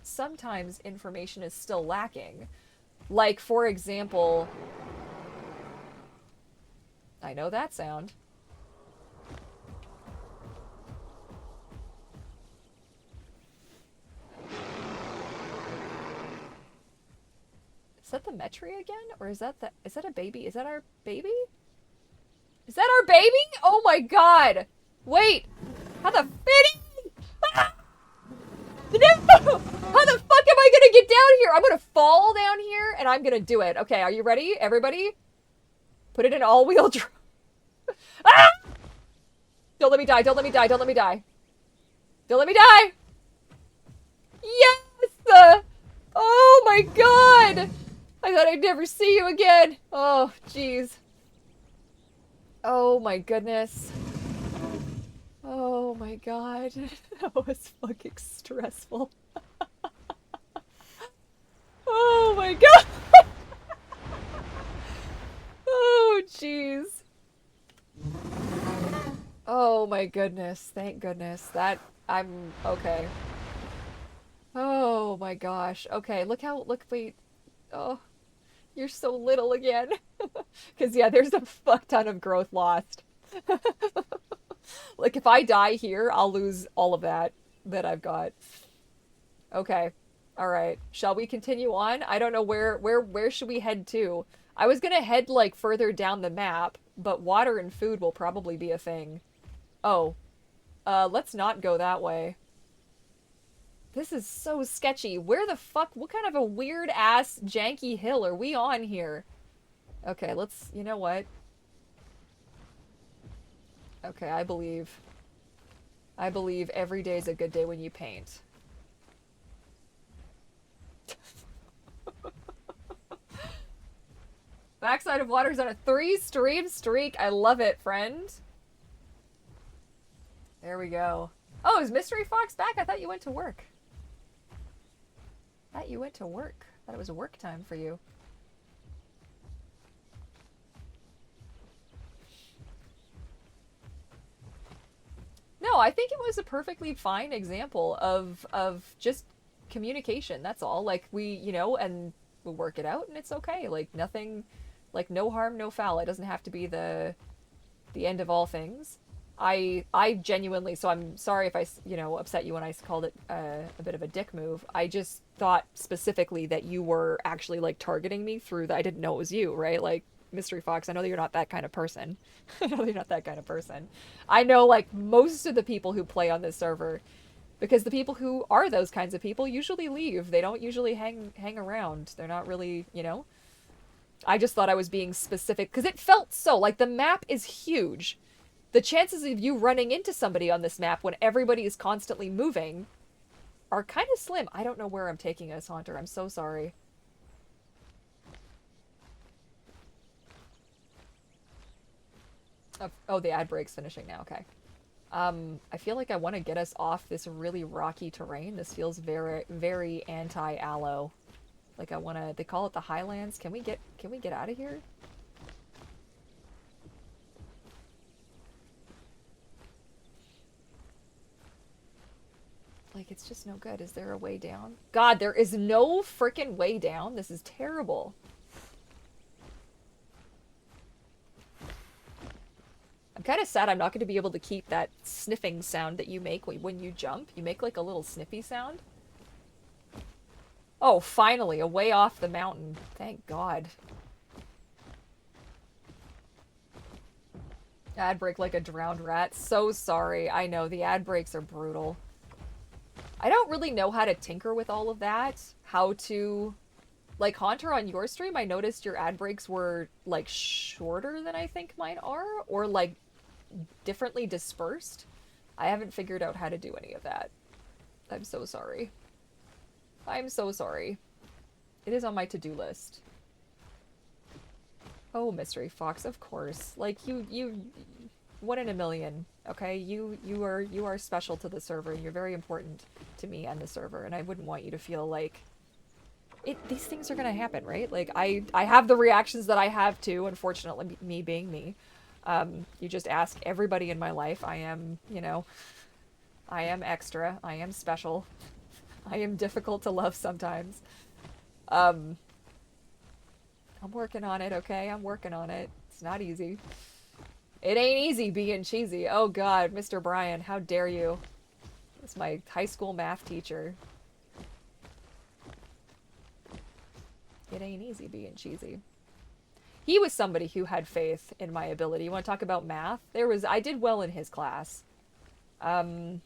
[SPEAKER 1] sometimes information is still lacking. Like, for example, I know that sound. Is that the Metri again? Or is that a baby? Is that our baby? Is that our baby? Oh my god! Wait! How the ah! No! How the fuck am I gonna get down here? I'm gonna fall down here and I'm gonna do it. Okay, are you ready? Everybody? Put it in all-wheel drive. Ah! Don't let me die, don't let me die, don't let me die. Don't let me die! Yes! Oh my god! I thought I'd never see you again. Oh, jeez. Oh my goodness. Oh my god. That was fucking stressful. Oh my god. Oh, jeez. Oh my goodness. Thank goodness. I'm okay. Oh my gosh. Okay, wait. Oh, you're so little again. Because, yeah, there's a fuck ton of growth lost. Like, if I die here, I'll lose all of that I've got. Okay. All right. Shall we continue on? I don't know where should we head to? I was gonna head, like, further down the map, but water and food will probably be a thing. Oh. Let's not go that way. This is so sketchy. Where the fuck? What kind of a weird-ass, janky hill are we on here? Okay, let's... You know what? Okay, I believe every day's a good day when you paint. Backside of water's on a 3-stream streak. I love it, friend. There we go. Oh, is Mystery Fox back? I thought you went to work. I thought it was work time for you. No, I think it was a perfectly fine example of just communication. That's all. Like, and we'll work it out and it's okay. Like, nothing, like, no harm, no foul. It doesn't have to be the end of all things. I genuinely, so I'm sorry if I, upset you when I called it a bit of a dick move. I just thought specifically that you were actually, like, targeting me through I didn't know it was you, right? Like, Mystery Fox, I know that you're not that kind of person. I know you're not that kind of person. I know, like, most of the people who play on this server, Because the people who are those kinds of people usually leave. They don't usually hang around. They're not really, you know. I just thought I was being specific because it felt so like the map is huge. The chances of you running into somebody on this map when everybody is constantly moving are kind of slim. I don't know where I'm taking us, Haunter. I'm so sorry. Oh, the ad break's finishing now. Okay. I feel like I want to get us off this really rocky terrain. This feels very, very anti-Aloe. Like I want to. They call it the Highlands. Can we get out of here? Like it's just no good. Is there a way down? God, there is no freaking way down. This is terrible. I'm kind of sad I'm not going to be able to keep that sniffing sound that you make when you jump. You make like a little sniffy sound. Oh, finally, a way off the mountain. Thank God. Ad break like a drowned rat. So sorry. I know, the ad breaks are brutal. I don't really know how to tinker with all of that. How to... Like, Haunter, on your stream, I noticed your ad breaks were, like, shorter than I think mine are. Or, like, differently dispersed. I haven't figured out how to do any of that. I'm so sorry. I'm so sorry. It is on my to-do list. Oh, Mystery Fox, of course. Like, you... 1 in a million, okay? You are special to the server, and you're very important to me and the server, and I wouldn't want you to feel like... These things are gonna happen, right? Like, I have the reactions that I have too, unfortunately, me being me. You just ask everybody in my life. I am, you know... I am extra. I am special. I am difficult to love sometimes. I'm working on it, okay? I'm working on it. It's not easy. It ain't easy being cheesy. Oh God, Mr. Bryan, how dare you? It's my high school math teacher. It ain't easy being cheesy. He was somebody who had faith in my ability. You want to talk about math? I did well in his class. But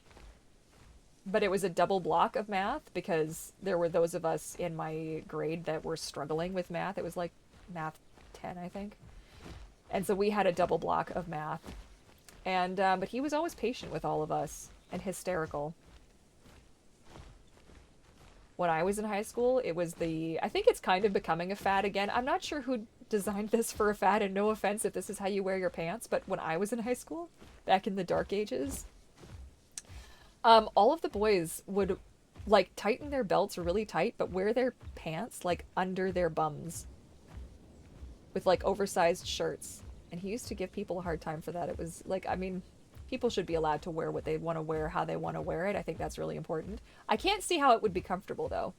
[SPEAKER 1] it was a double block of math because there were those of us in my grade that were struggling with math. It was like math 10, I think. And so we had a double block of math. And, but he was always patient with all of us and hysterical. When I was in high school, it was I think it's kind of becoming a fad again. I'm not sure who designed this for a fad, and no offense if this is how you wear your pants, but when I was in high school, back in the dark ages, all of the boys would, like, tighten their belts really tight, but wear their pants, like, under their bums. With, like, oversized shirts. And he used to give people a hard time for that. It was, like, I mean, people should be allowed to wear what they want to wear, how they want to wear it. I think that's really important. I can't see how it would be comfortable, though.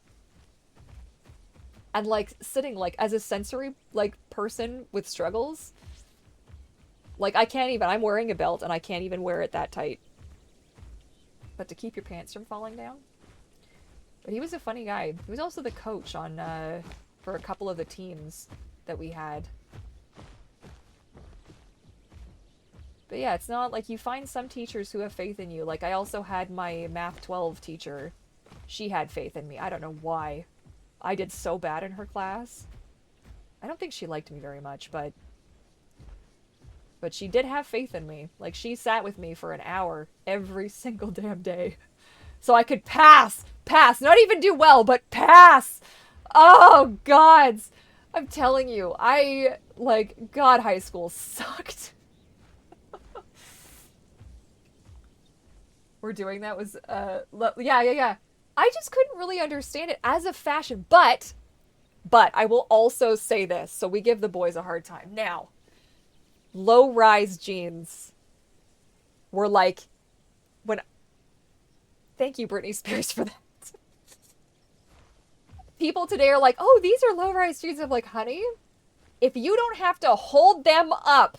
[SPEAKER 1] And, like, sitting, like, as a sensory, like, person with struggles, like, I can't even, I'm wearing a belt, and I can't even wear it that tight. But to keep your pants from falling down? But he was a funny guy. He was also the coach on, for a couple of the teams that we had. But yeah, it's not like you find some teachers who have faith in you. Like, I also had my Math 12 teacher. She had faith in me. I don't know why. I did so bad in her class. I don't think she liked me very much, but she did have faith in me. Like, she sat with me for an hour every single damn day. So I could pass! Not even do well, but pass! Oh, gods! I'm telling you, God, high school sucked. We're doing that was, yeah. I just couldn't really understand it as a fashion, but I will also say this, so we give the boys a hard time. Now, low-rise jeans were like, thank you, Britney Spears, for that. People today are like, oh, these are low-rise jeans. I'm like, honey, if you don't have to hold them up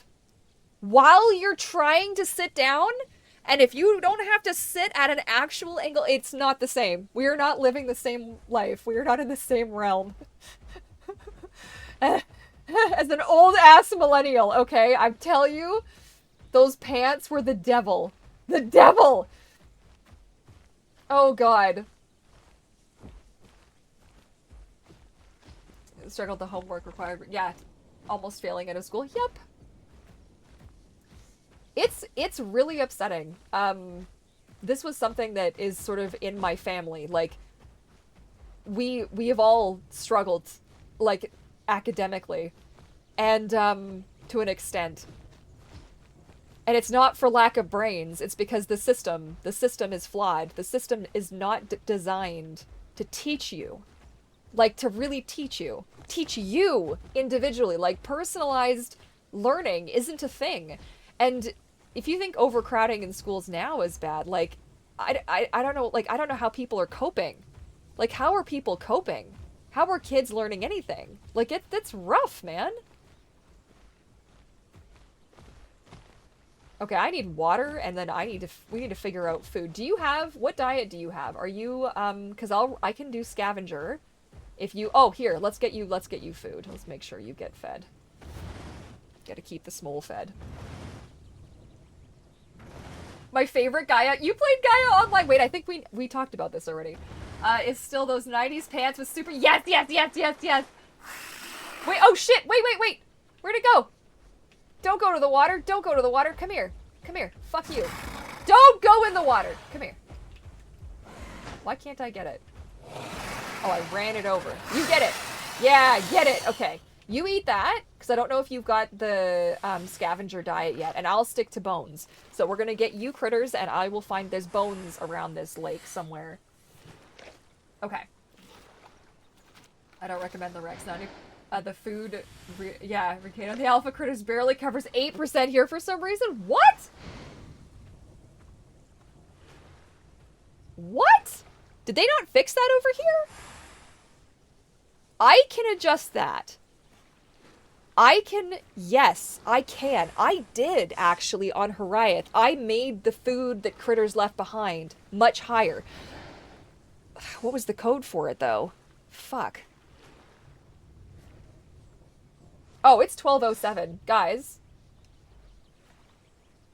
[SPEAKER 1] while you're trying to sit down, and if you don't have to sit at an actual angle, it's not the same. We are not living the same life. We are not in the same realm. As an old-ass millennial, okay? I tell you, those pants were the devil. The devil! Oh god. Struggled the homework required. Yeah. Almost failing out of school. Yep. It's really upsetting. This was something that is sort of in my family. Like, we have all struggled, like, academically, and to an extent. And it's not for lack of brains. It's because the system is flawed. The system is not designed to teach you, like, to really teach you individually. Like, personalized learning isn't a thing. And if you think overcrowding in schools now is bad, like, I don't know, like, I don't know how people are coping. Like, how are people coping? How are kids learning anything? Like, it's rough, man. Okay, I need water, and then we need to figure out food. What diet do you have? Are you, because I can do scavenger. If you, oh, here, let's get you food. Let's make sure you get fed. Gotta keep the smole fed. My favorite Gaia, you played Gaia Online. Wait, I think we talked about this already. Is still those 90s pants with super, yes. Wait, oh shit, wait. Where'd it go? Don't go to the water. Don't go to the water. Come here. Fuck you. Don't go in the water. Come here. Why can't I get it? Oh, I ran it over. You get it. Yeah, get it. Okay. You eat that, because I don't know if you've got the scavenger diet yet, and I'll stick to bones. So we're going to get you critters, and I will find there's bones around this lake somewhere. Okay. I don't recommend the Rex. The food, yeah, Ricado, the alpha critters barely covers 8% here for some reason. What? What? Did they not fix that over here? I can adjust that. Yes, I can. I did, actually, on Horiath. I made the food that critters left behind much higher. What was the code for it, though? Fuck. Oh, it's 12:07. Guys.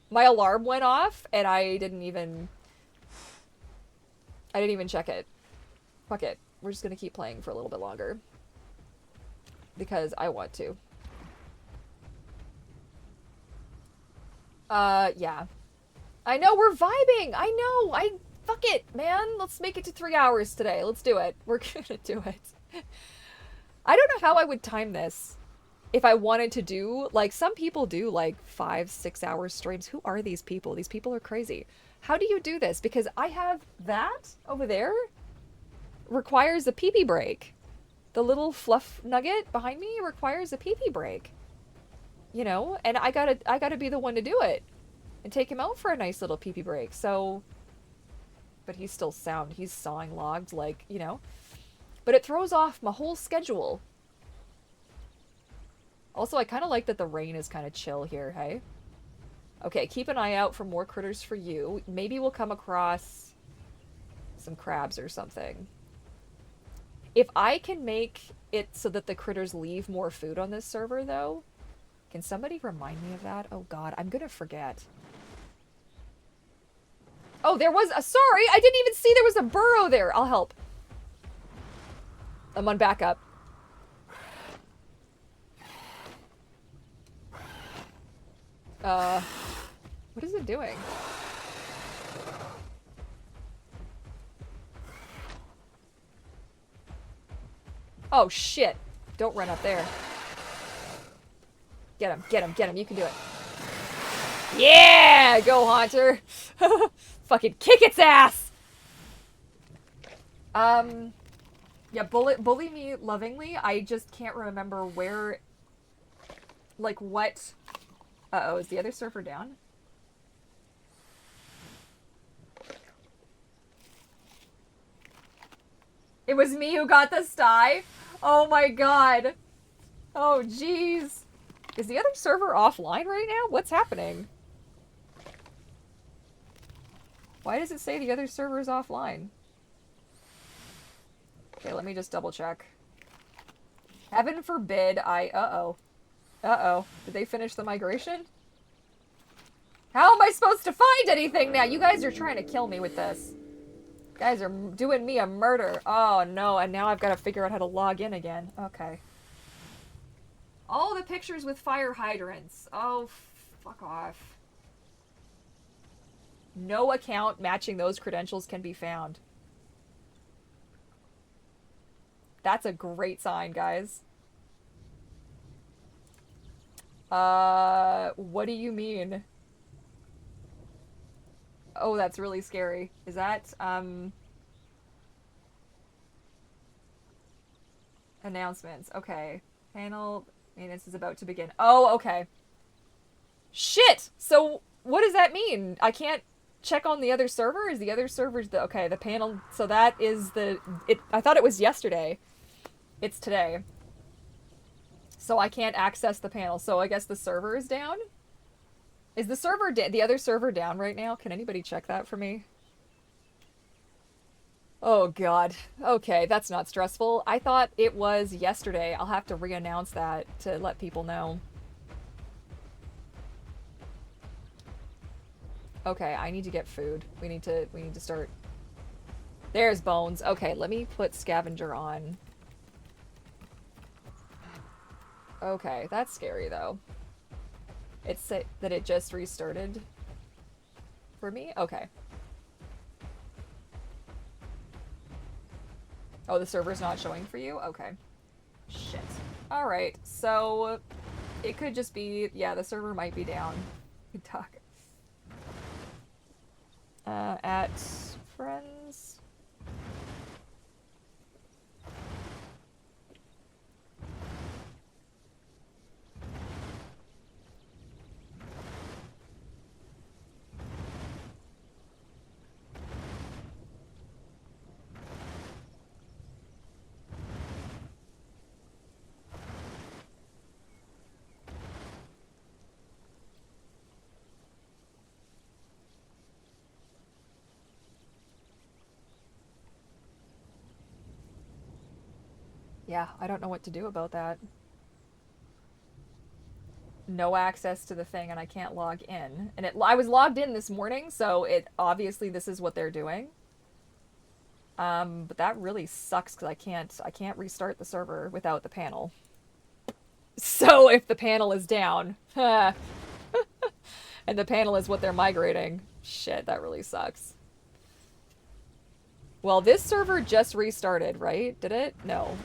[SPEAKER 1] My alarm went off, and I didn't even check it. Fuck it. We're just gonna keep playing for a little bit longer. Because I want to. Yeah. I know, we're vibing! I know! Fuck it, man! Let's make it to 3 hours today. Let's do it. We're gonna do it. I don't know how I would time this. If I wanted to do, like, some people do, like, 5-6 hour streams. Who are these people? These people are crazy. How do you do this? Because I have that over there requires a pee-pee break. The little fluff nugget behind me requires a pee-pee break. You know? And I gotta be the one to do it. And take him out for a nice little pee-pee break. So, but he's still sound. He's sawing logs, like, you know. But it throws off my whole schedule. Also, I kind of like that the rain is kind of chill here, hey? Okay, keep an eye out for more critters for you. Maybe we'll come across some crabs or something. If I can make it so that the critters leave more food on this server, though, can somebody remind me of that? Oh god, I'm gonna forget. Oh, there was a- sorry! I didn't even see there was a burrow there! I'll help. I'm on backup. What is it doing? Oh, shit. Don't run up there. Get him, you can do it. Yeah! Go, Haunter! Fucking kick its ass! Yeah, bully me lovingly. I just can't remember where... Like, what... Uh-oh, is the other surfer down? It was me who got the sty? Oh my god. Oh, jeez. Is the other server offline right now? What's happening? Why does it say the other server is offline? Okay, let me just double check. Heaven forbid uh-oh. Uh-oh. Did they finish the migration? How am I supposed to find anything now? You guys are trying to kill me with this. Guys are doing me a murder. Oh no, and now I've got to figure out how to log in again. Okay. All the pictures with fire hydrants. Oh, fuck off. No account matching those credentials can be found. That's a great sign, guys. What do you mean? Oh, that's really scary. Is that, announcements? Okay. Panel maintenance is about to begin. Oh, okay. Shit! So, what does that mean? I can't check on the other server? Is the other server's the... Okay, the panel... So that is the... I thought it was yesterday. It's today. So I can't access the panel. So I guess the server is down? Is the server... the other server down right now? Can anybody check that for me? Oh god. Okay, that's not stressful. I thought it was yesterday. I'll have to re-announce that to let people know. Okay, I need to get food. We need to start... There's Bones. Okay, let me put Scavenger on. Okay, that's scary though. It's that it just restarted for me? Okay. Oh, the server's not showing for you? Okay. Shit. Alright, so it could just be... Yeah, the server might be down. Good talk. At friends... Yeah, I don't know what to do about that. No access to the thing and I can't log in. And I was logged in this morning, so obviously this is what they're doing. But that really sucks because I can't restart the server without the panel. So if the panel is down, and the panel is what they're migrating, shit, that really sucks. Well, this server just restarted, right? Did it? No.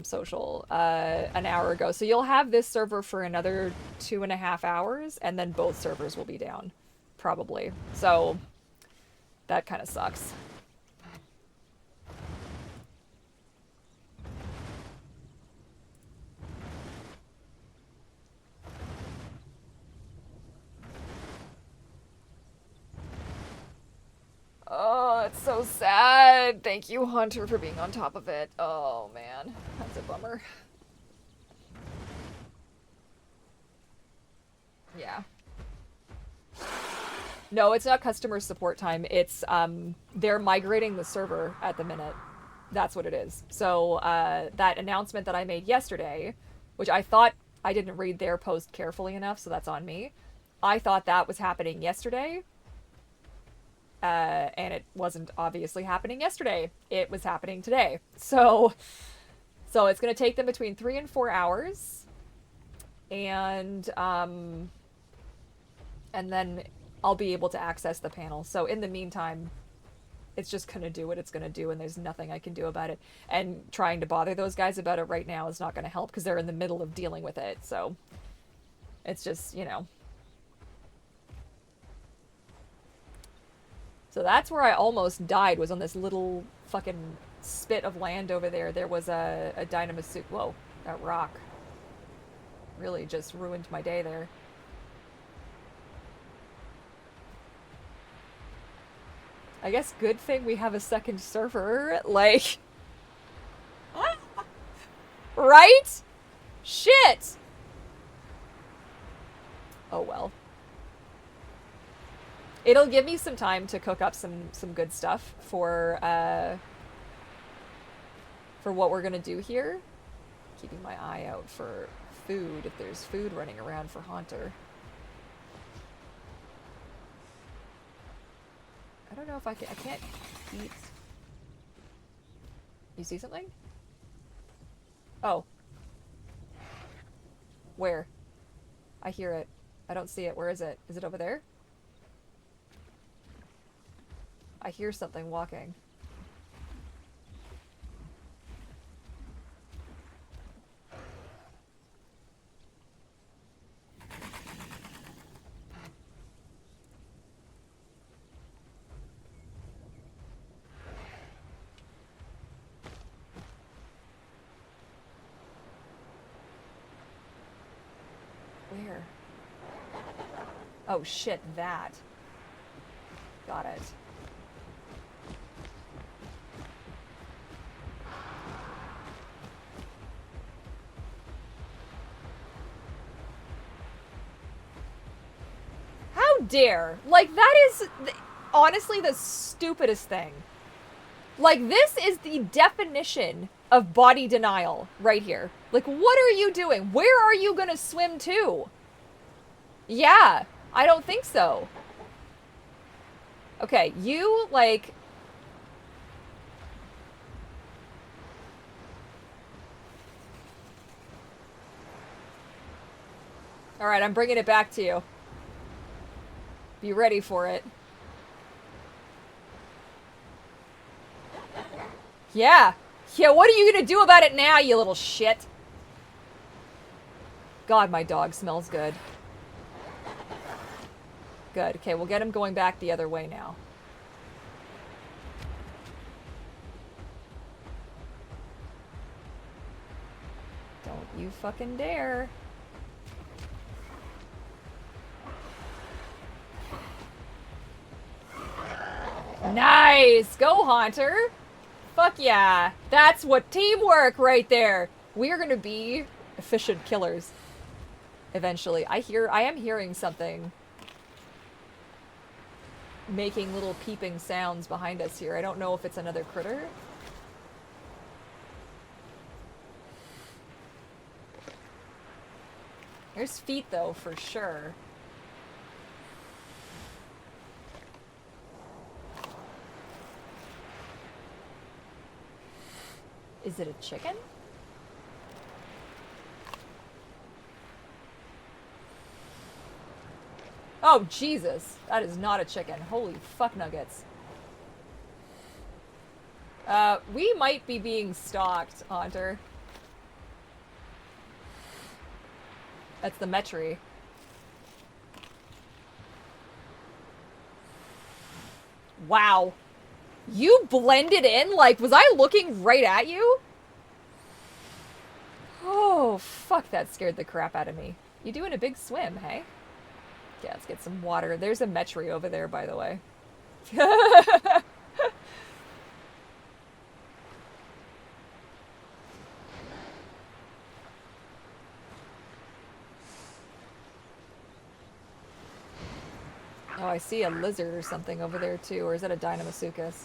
[SPEAKER 1] Social. An hour ago. So you'll have this server for another 2.5 hours, and then both servers will be down. Probably. So, that kind of sucks. Oh, it's so sad. Thank you, Hunter, for being on top of it. Oh, man. That's a bummer. Yeah. No, it's not customer support time. It's, they're migrating the server at the minute. That's what it is. So, that announcement that I made yesterday, which I thought I didn't read their post carefully enough, so that's on me. I thought that was happening yesterday. And it wasn't obviously happening yesterday. It was happening today. So it's going to take them between 3 and 4 hours. And then I'll be able to access the panel. So in the meantime, it's just going to do what it's going to do, and there's nothing I can do about it. And trying to bother those guys about it right now is not going to help because they're in the middle of dealing with it. So it's just, you know. So that's where I almost died, was on this little fucking spit of land over there. There was a dynamo-suit. Whoa, that rock really just ruined my day there. I guess good thing we have a second server, like... Right? Shit! Oh well. It'll give me some time to cook up some good stuff for what we're gonna do here. Keeping my eye out for food, if there's food running around for Haunter. I don't know if I can't eat You see something? Oh. Where? I hear it. I don't see it. Where is it? Is it over there? I hear something walking. Where? Oh shit, that. Got it. How dare? Like, that is honestly the stupidest thing. Like, this is the definition of body denial right here. Like, what are you doing? Where are you gonna swim to? Yeah, I don't think so. Okay, you, like... Alright, I'm bringing it back to you. Be ready for it. Yeah. Yeah, what are you gonna do about it now, you little shit? God, my dog smells good. Good. Okay, we'll get him going back the other way now. Don't you fucking dare. Nice! Go, Haunter! Fuck yeah! That's what teamwork right there! We are gonna be efficient killers. Eventually. I am hearing something making little peeping sounds behind us here. I don't know if it's another critter. There's feet though, for sure. Is it a chicken? Oh, Jesus. That is not a chicken. Holy fuck nuggets. We might be being stalked, Haunter. That's the Metri. Wow. You blended in? Like, was I looking right at you? Oh, fuck, that scared the crap out of me. You doing a big swim, hey? Yeah, let's get some water. There's a Metri over there, by the way. Oh, I see a lizard or something over there, too. Or is that a Dynamasuchus?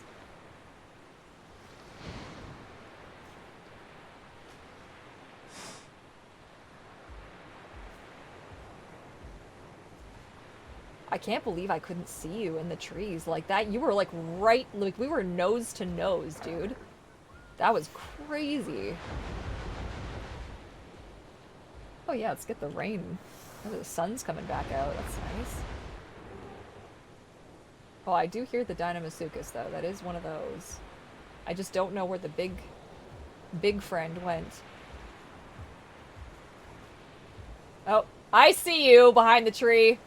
[SPEAKER 1] I can't believe I couldn't see you in the trees like that. You were like right, like we were nose to nose, dude. That was crazy. Oh yeah, let's get the rain. Oh, the sun's coming back out. That's nice. Oh, I do hear the Dynamasuchus though. That is one of those. I just don't know where the big friend went. Oh, I see you behind the tree.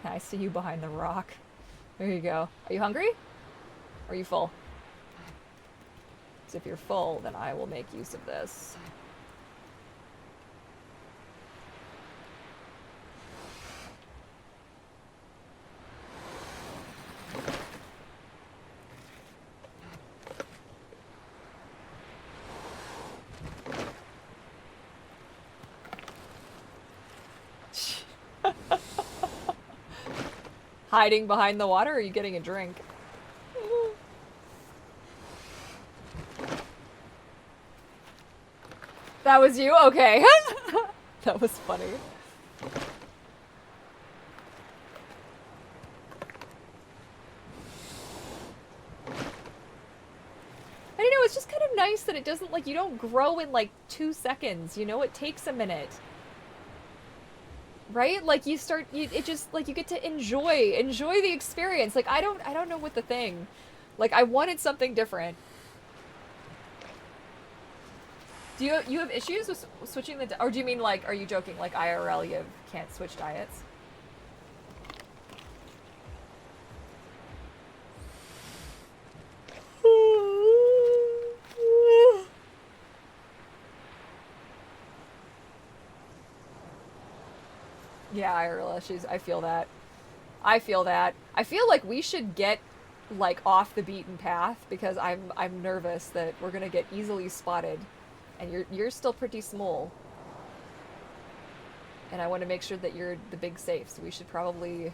[SPEAKER 1] I see you behind the rock. There you go. Are you hungry? Or are you full? Because if you're full, then I will make use of this. Hiding behind the water, or are you getting a drink? That was you? Okay. That was funny. And you know, it's just kind of nice that it doesn't, like, you don't grow in like 2 seconds, you know? It takes a minute. Right? Like it just, like, you get to enjoy the experience. Like, I don't know what the thing. Like, I wanted something different. Do you have issues with switching or do you mean, like, are you joking, like IRL you can't switch diets? Yeah, IRL issues. I feel that. I feel that. I feel like we should get, like, off the beaten path because I'm nervous that we're gonna get easily spotted, and you're still pretty small, and I want to make sure that you're the big safe. So we should probably.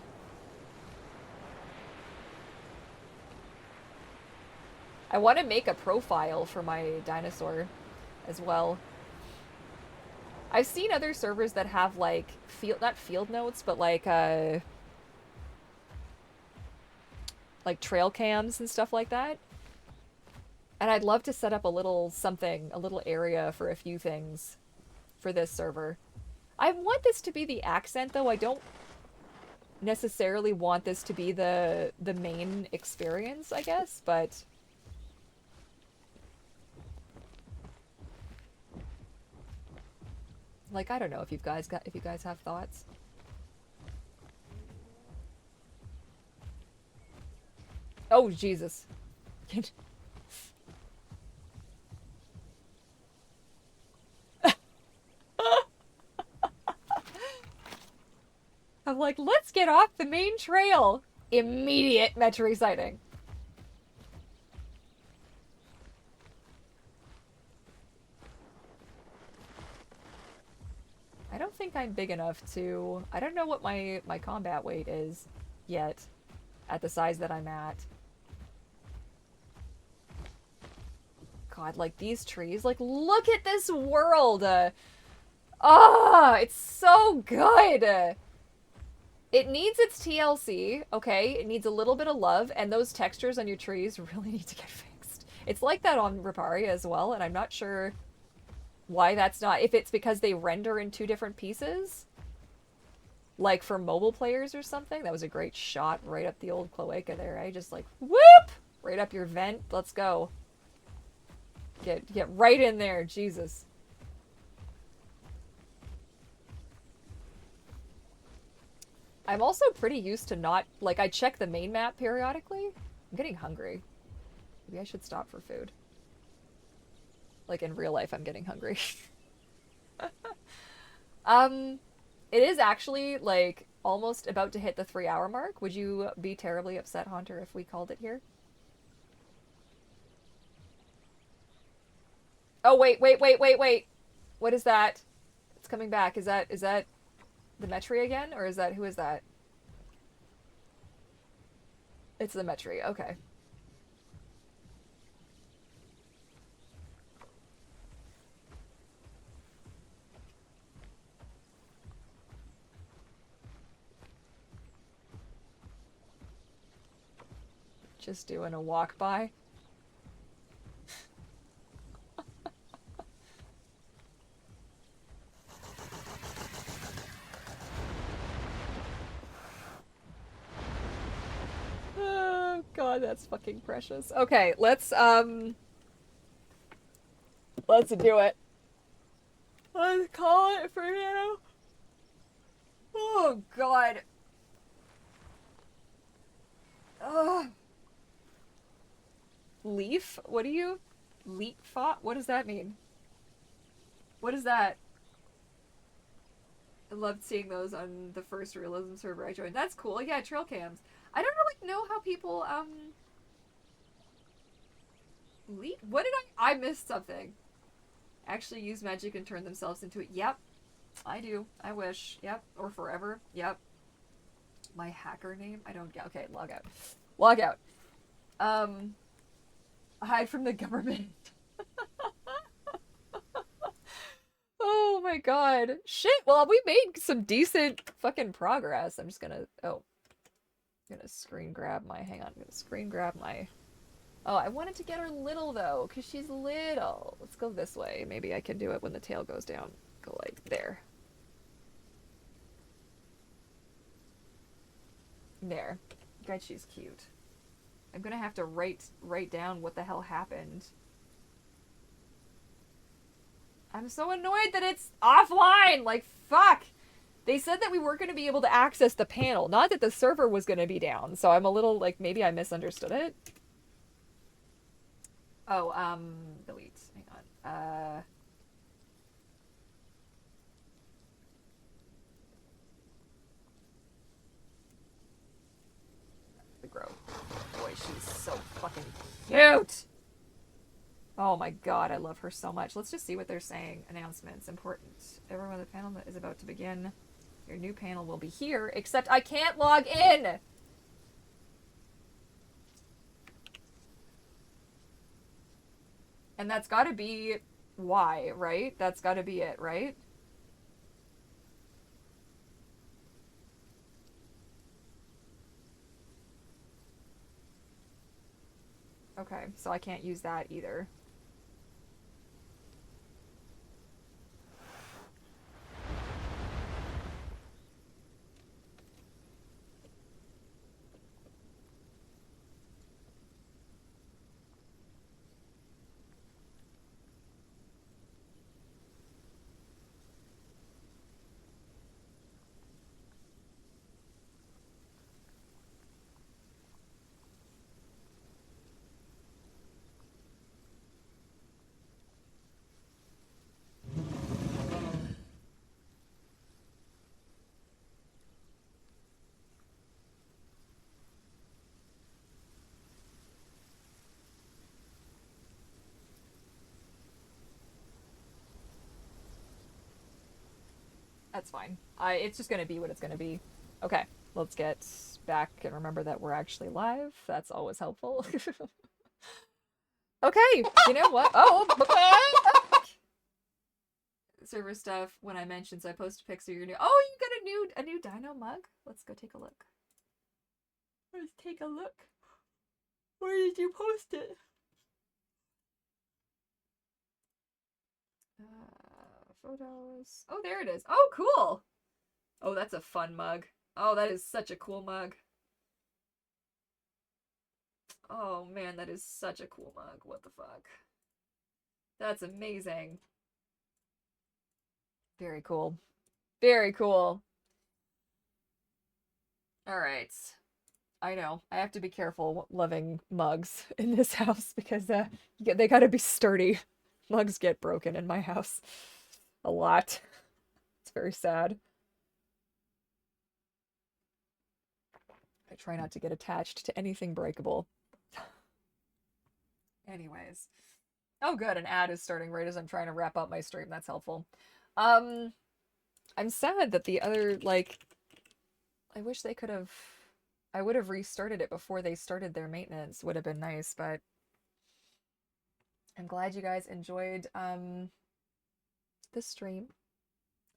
[SPEAKER 1] I want to make a profile for my dinosaur, as well. I've seen other servers that have, like, not field notes, but like trail cams and stuff like that. And I'd love to set up a little something, a little area for a few things for this server. I want this to be the accent, though. I don't necessarily want this to be the main experience, I guess, but like, I don't know if you guys have thoughts. Oh, Jesus. I'm like, let's get off the main trail. Immediate Metri sighting. I don't think I'm big enough to. I don't know what my combat weight is yet, at the size that I'm at. God, like, these trees. Like, look at this world. It's so good. It needs its TLC, okay? It needs a little bit of love, and those textures on your trees really need to get fixed. It's like that on Riparia as well, and I'm not sure why that's not. If it's because they render in two different pieces, like for mobile players or something. That was a great shot right up the old cloaca there, eh? Just like, whoop! Right up your vent. Let's go. Get right in there, Jesus. I'm also pretty used to not, like, I check the main map periodically. I'm getting hungry. Maybe I should stop for food. Like, in real life, I'm getting hungry. It is actually, like, almost about to hit the 3-hour mark. Would you be terribly upset, Haunter, if we called it here? Oh, wait. What is that? It's coming back. Is that the Metri again? Or is that, who is that? It's the Metri, okay. Just doing a walk by. Oh god, that's fucking precious. Okay, let's do it. Let's call it for now. Oh god. Ugh. Leaf? What do you? Leap fought? What does that mean? What is that? I loved seeing those on the first Realism server I joined. That's cool. Yeah, trail cams. I don't really know how people, leap? What did I missed something. Actually use magic and turn themselves into it. Yep. I do. I wish. Yep. Or forever. Yep. My hacker name? I don't get. Okay, log out. Log out. Um, hide from the government. Oh my god. Shit. Well, we made some decent fucking progress. I'm just gonna. Oh, I'm gonna screen grab my. Hang on. I'm gonna screen grab my. Oh, I wanted to get her little though, because she's little. Let's go this way. Maybe I can do it when the tail goes down. Go like there. There. God, she's cute. I'm gonna have to write down what the hell happened. I'm so annoyed that it's offline! Like, fuck! They said that we weren't gonna be able to access the panel, not that the server was gonna be down, so I'm a little, like, maybe I misunderstood it. Oh, delete. Hang on. The Grove. Boy, she's so fucking cute! Oh my god, I love her so much. Let's just see what they're saying. Announcements. Important. Everyone, the panel is about to begin. Your new panel will be here, except I can't log in! And that's gotta be why, right? That's gotta be it, right? Okay, so I can't use that either. That's fine. It's just gonna be what it's gonna be. Okay, let's get back and remember that we're actually live. That's always helpful. Okay, you know what? Oh, server stuff. When I mentioned, so I posted pics of your new. Oh, you got a new dino mug. Let's go take a look. Let's take a look. Where did you post it? Photos. Oh, there it is. Oh, cool. Oh, that's a fun mug. Oh, that is such a cool mug. Oh man, that is such a cool mug. What the fuck? That's amazing. Very cool. Very cool. All right. I know. I have to be careful loving mugs in this house because they gotta be sturdy. Mugs get broken in my house a lot. It's very sad. I try not to get attached to anything breakable. Anyways. Oh, good. An ad is starting right as I'm trying to wrap up my stream. That's helpful. Um, I'm sad that the other, like, I wish they could have, I would have restarted it before they started their maintenance. Would have been nice, but I'm glad you guys enjoyed, the stream.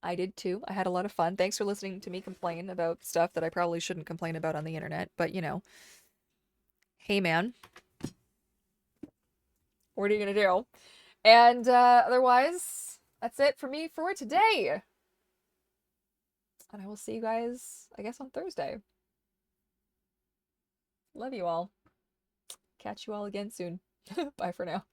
[SPEAKER 1] I did too. I had a lot of fun. Thanks for listening to me complain about stuff that I probably shouldn't complain about on the internet, but you know, hey man, what are you gonna do? And otherwise, that's it for me for today. And I will see you guys, I guess, on Thursday. Love you all. Catch you all again soon. Bye for now.